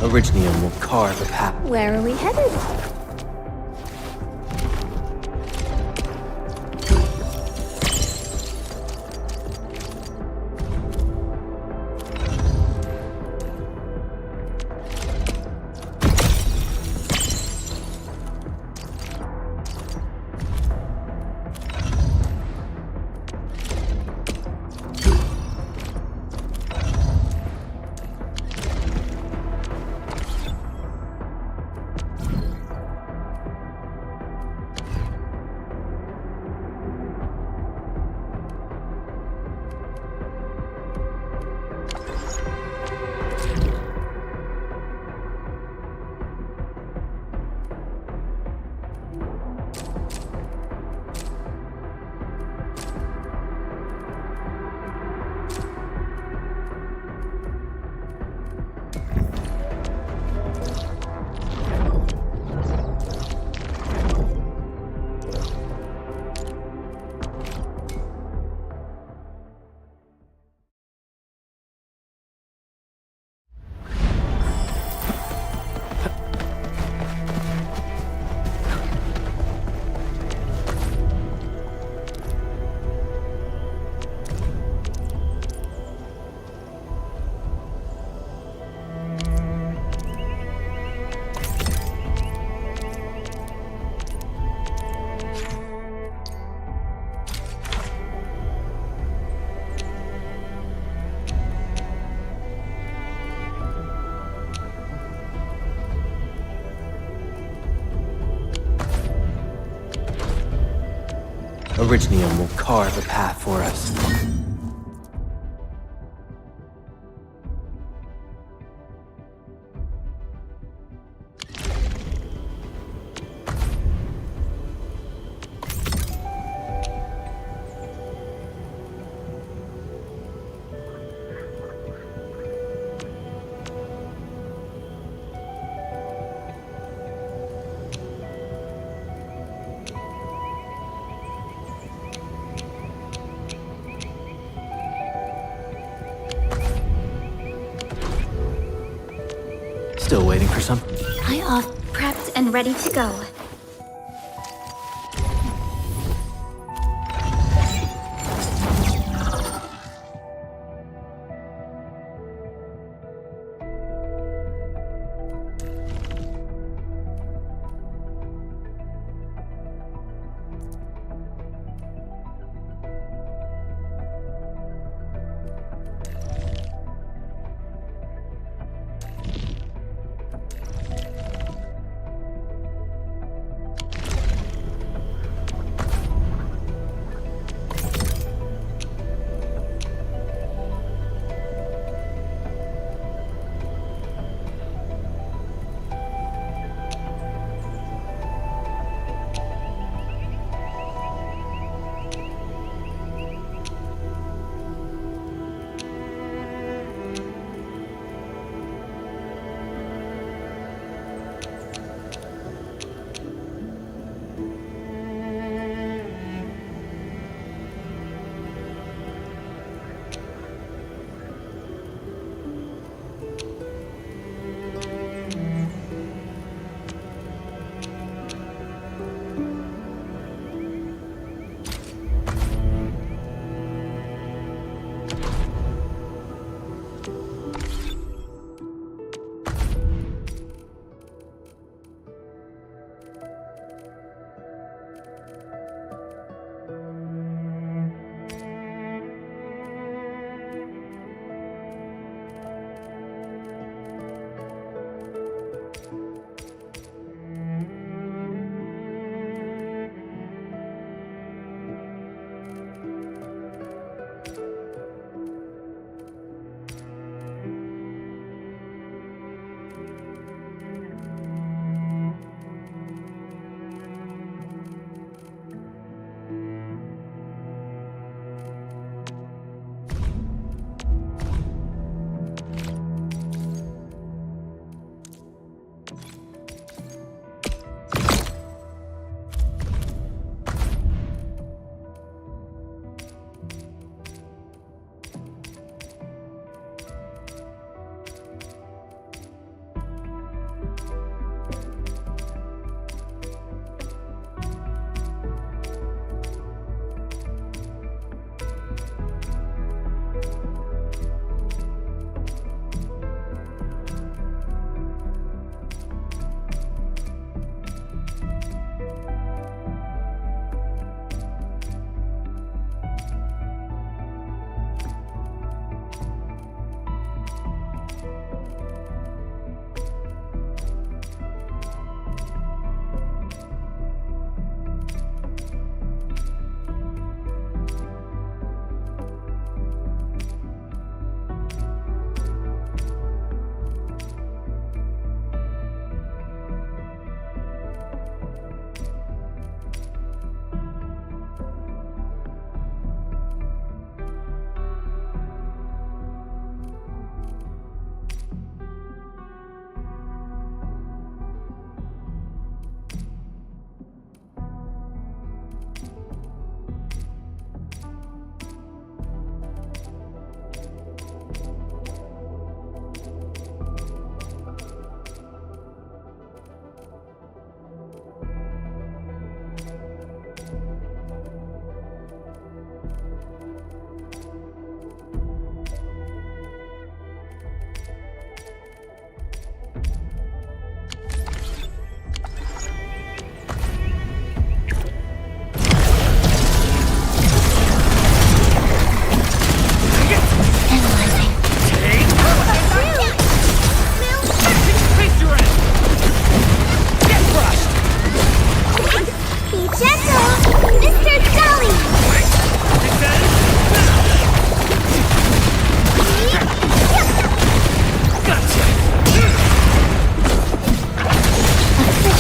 Originium will carve a path. Where are we headed? Originium will carve a path for us. Still waiting for some? I all prepped and ready to go.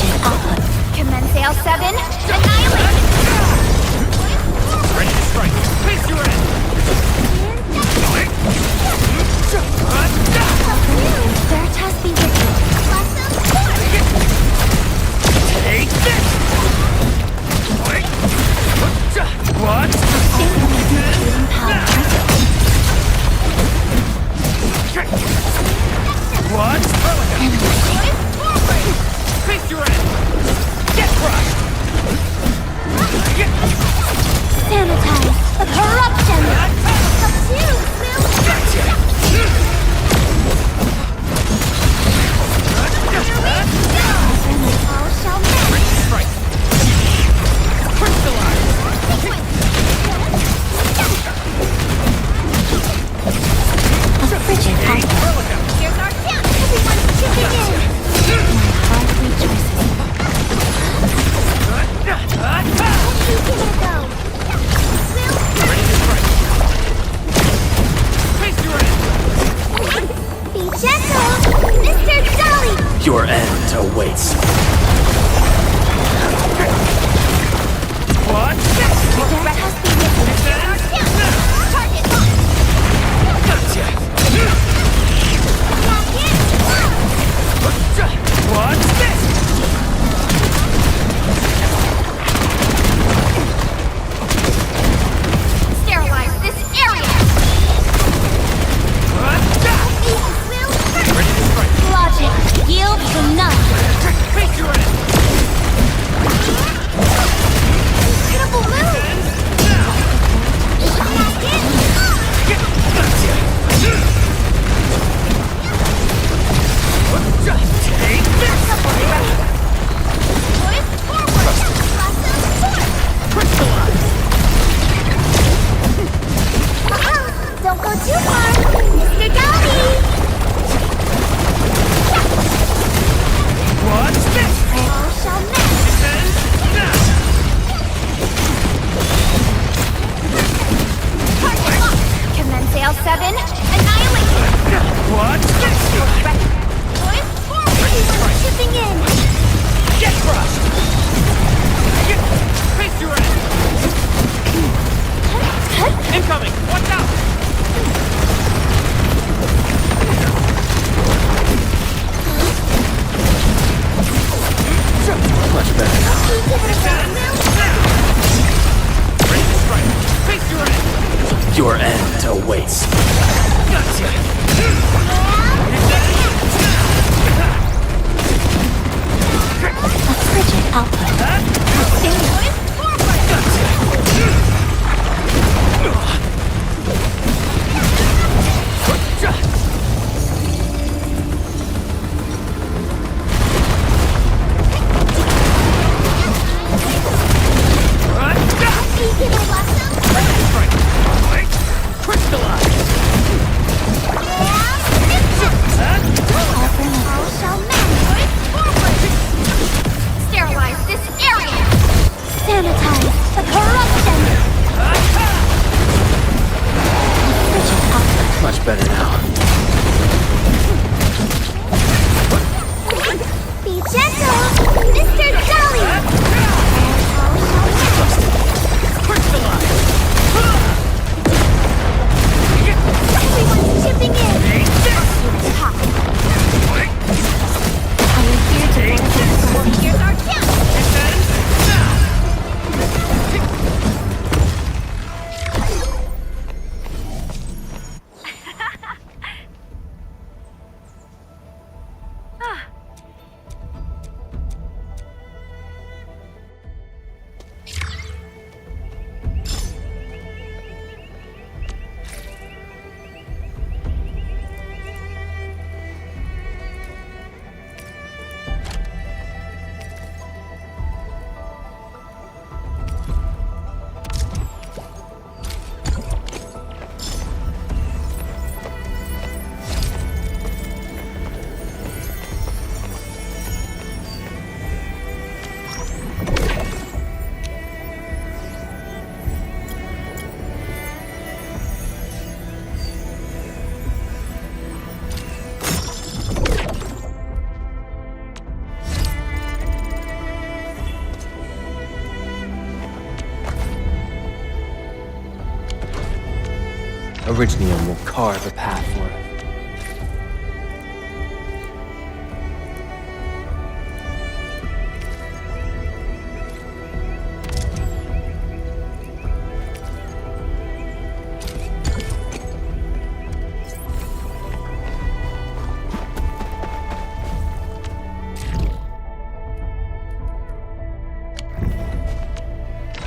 frigid output. Commence AL7, annihilate! Ready to strike. Face your end. Veritas be with you. Take this. What? Indicating power. What? Face your end. Get crushed. Sanitize the corruption. All shall melt. Strike. Crystallize. A frigid output. Here's our chance! Everyone's chipping in. My heart rejoices. You give it a go. Ready to strike. Face your end. Be gentle, Mr. Jolly. Your end awaits. What? Veritas be with you. Target Gotcha. What's this? Sterilize this area! Ready to strike. Logic yields the none. Face your end. Incredible move. Take this. Crystallize. Don't go too far, Mr. Jolly. What's this? All shall melt. Commence AL7, annihilate! What's this? Everyone's chipping in. Get crushed. Face your end. Incoming. Watch out. Much better now. Ready to strike. Face your end. Your end awaits. Gotcha. A frigid output. Crystallize. Originium will carve a path for us.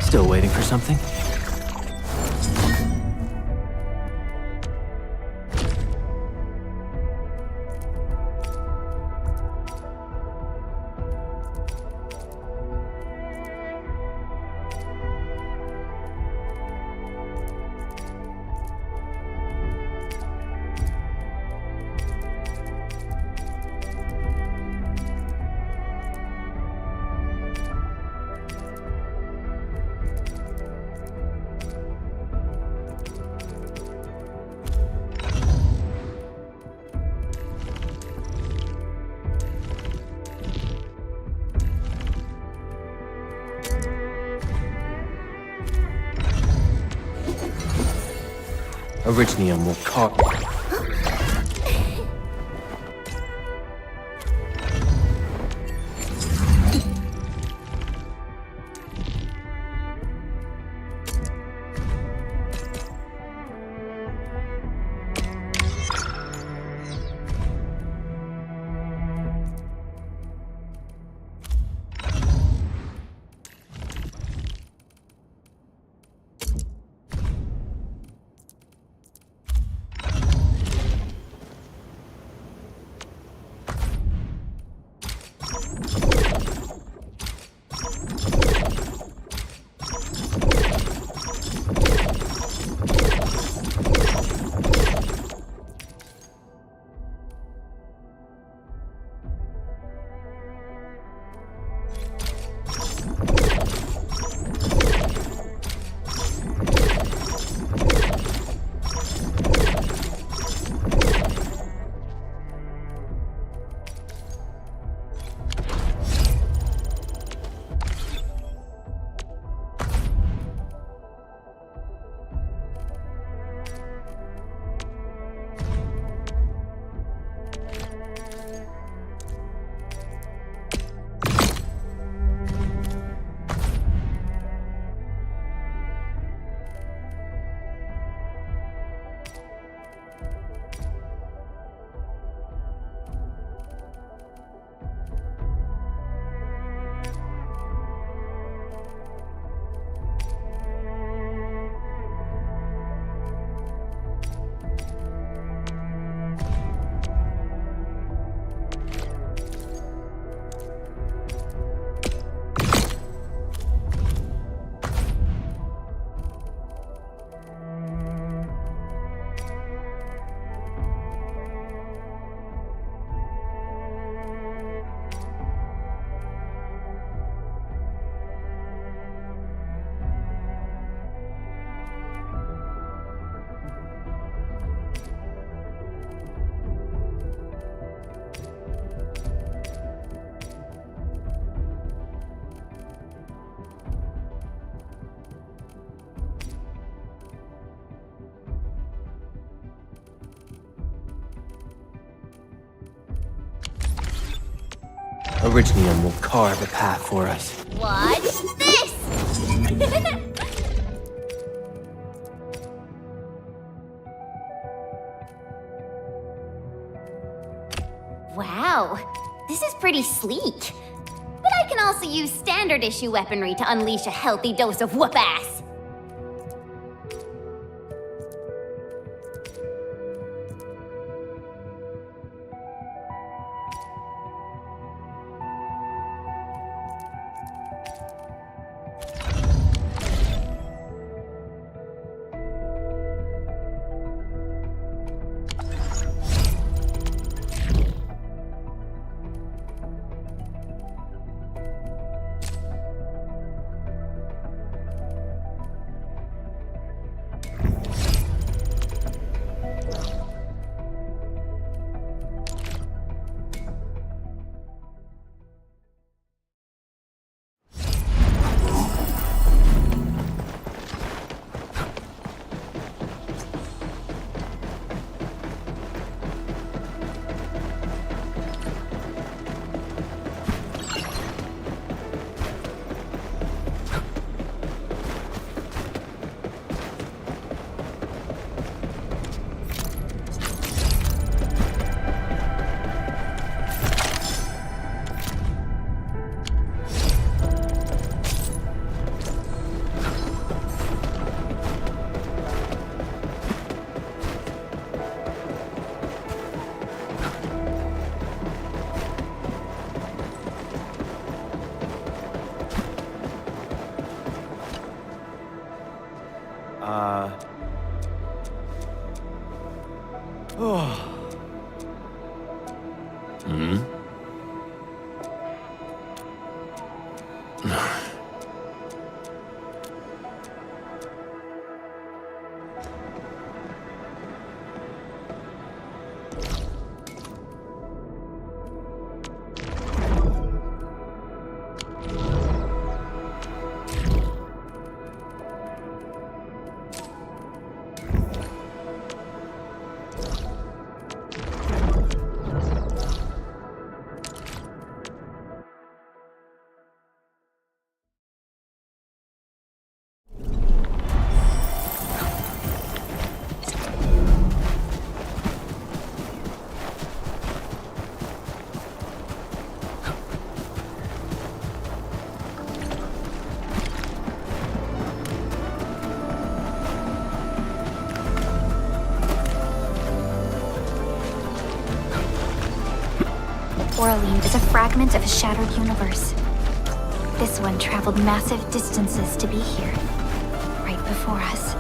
Still waiting for something? Originium will carve. Originium will carve a path for us. Watch this! Wow, this is pretty sleek. But I can also use standard issue weaponry to unleash a healthy dose of whoop-ass. Oraline is a fragment of a shattered universe. This one traveled massive distances to be here, right before us.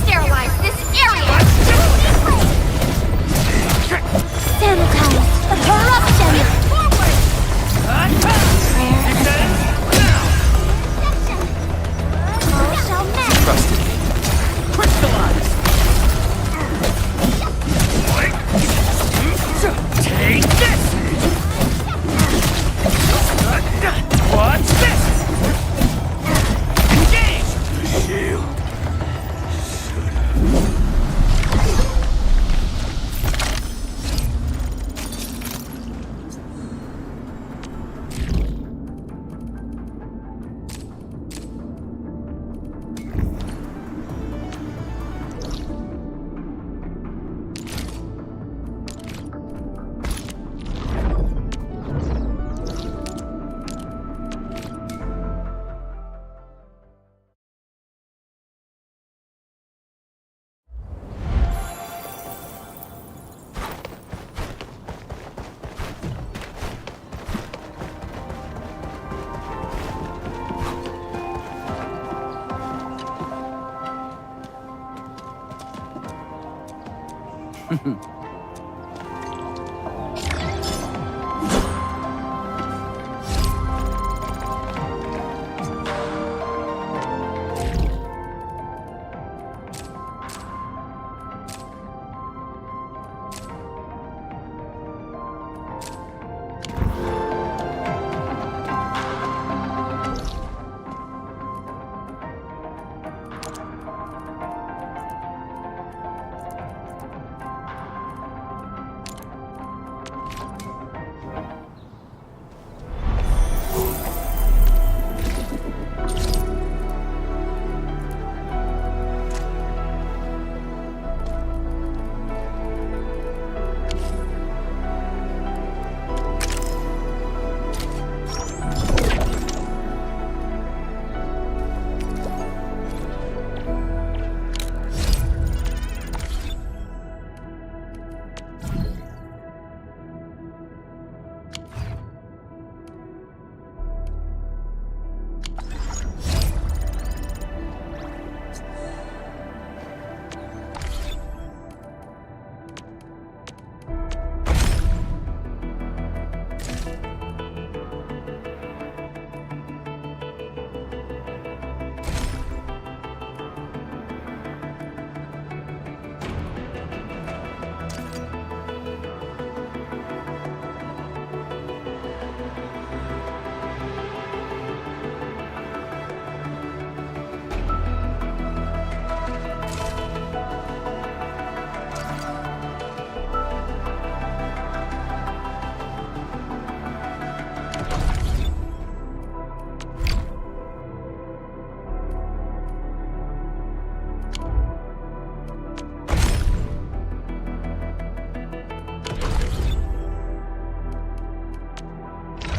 Sterilize this area!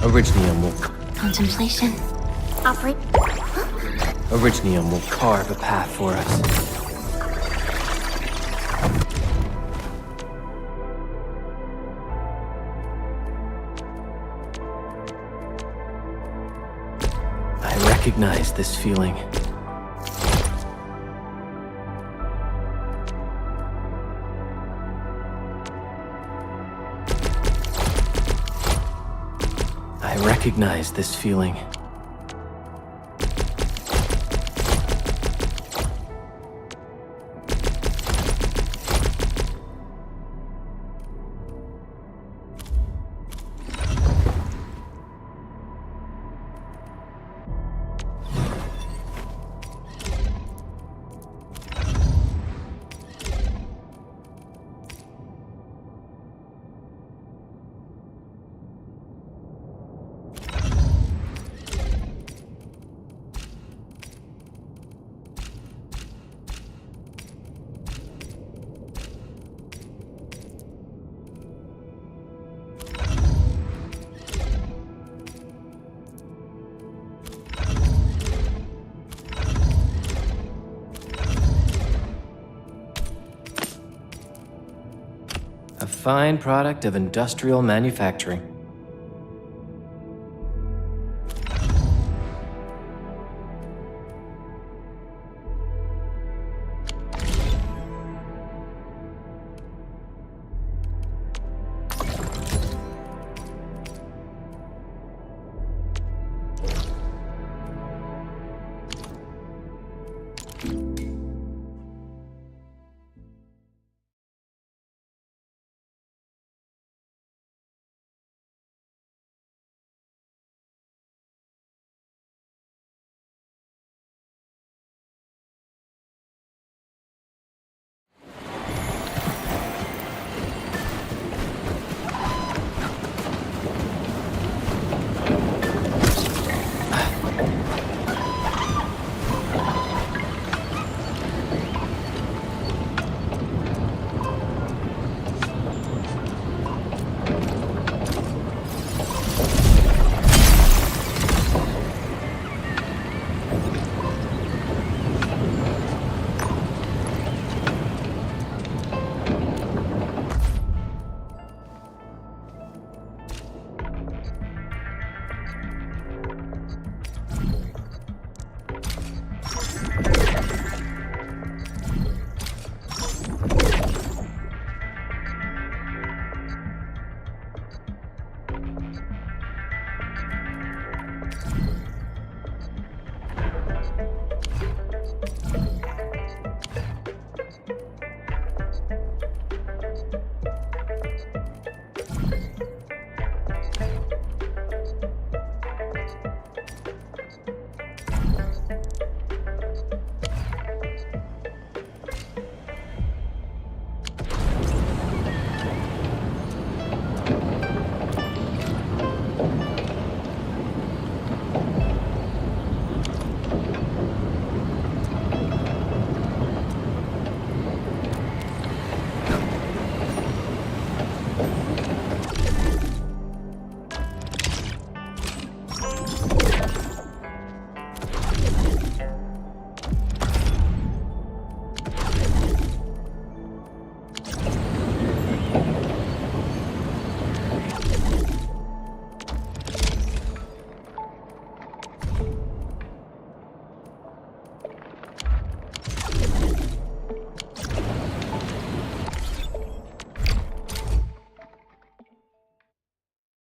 Originium will... Contemplation. Operate. Originium will carve a path for us. I recognize this feeling. I recognize this feeling. A fine product of industrial manufacturing.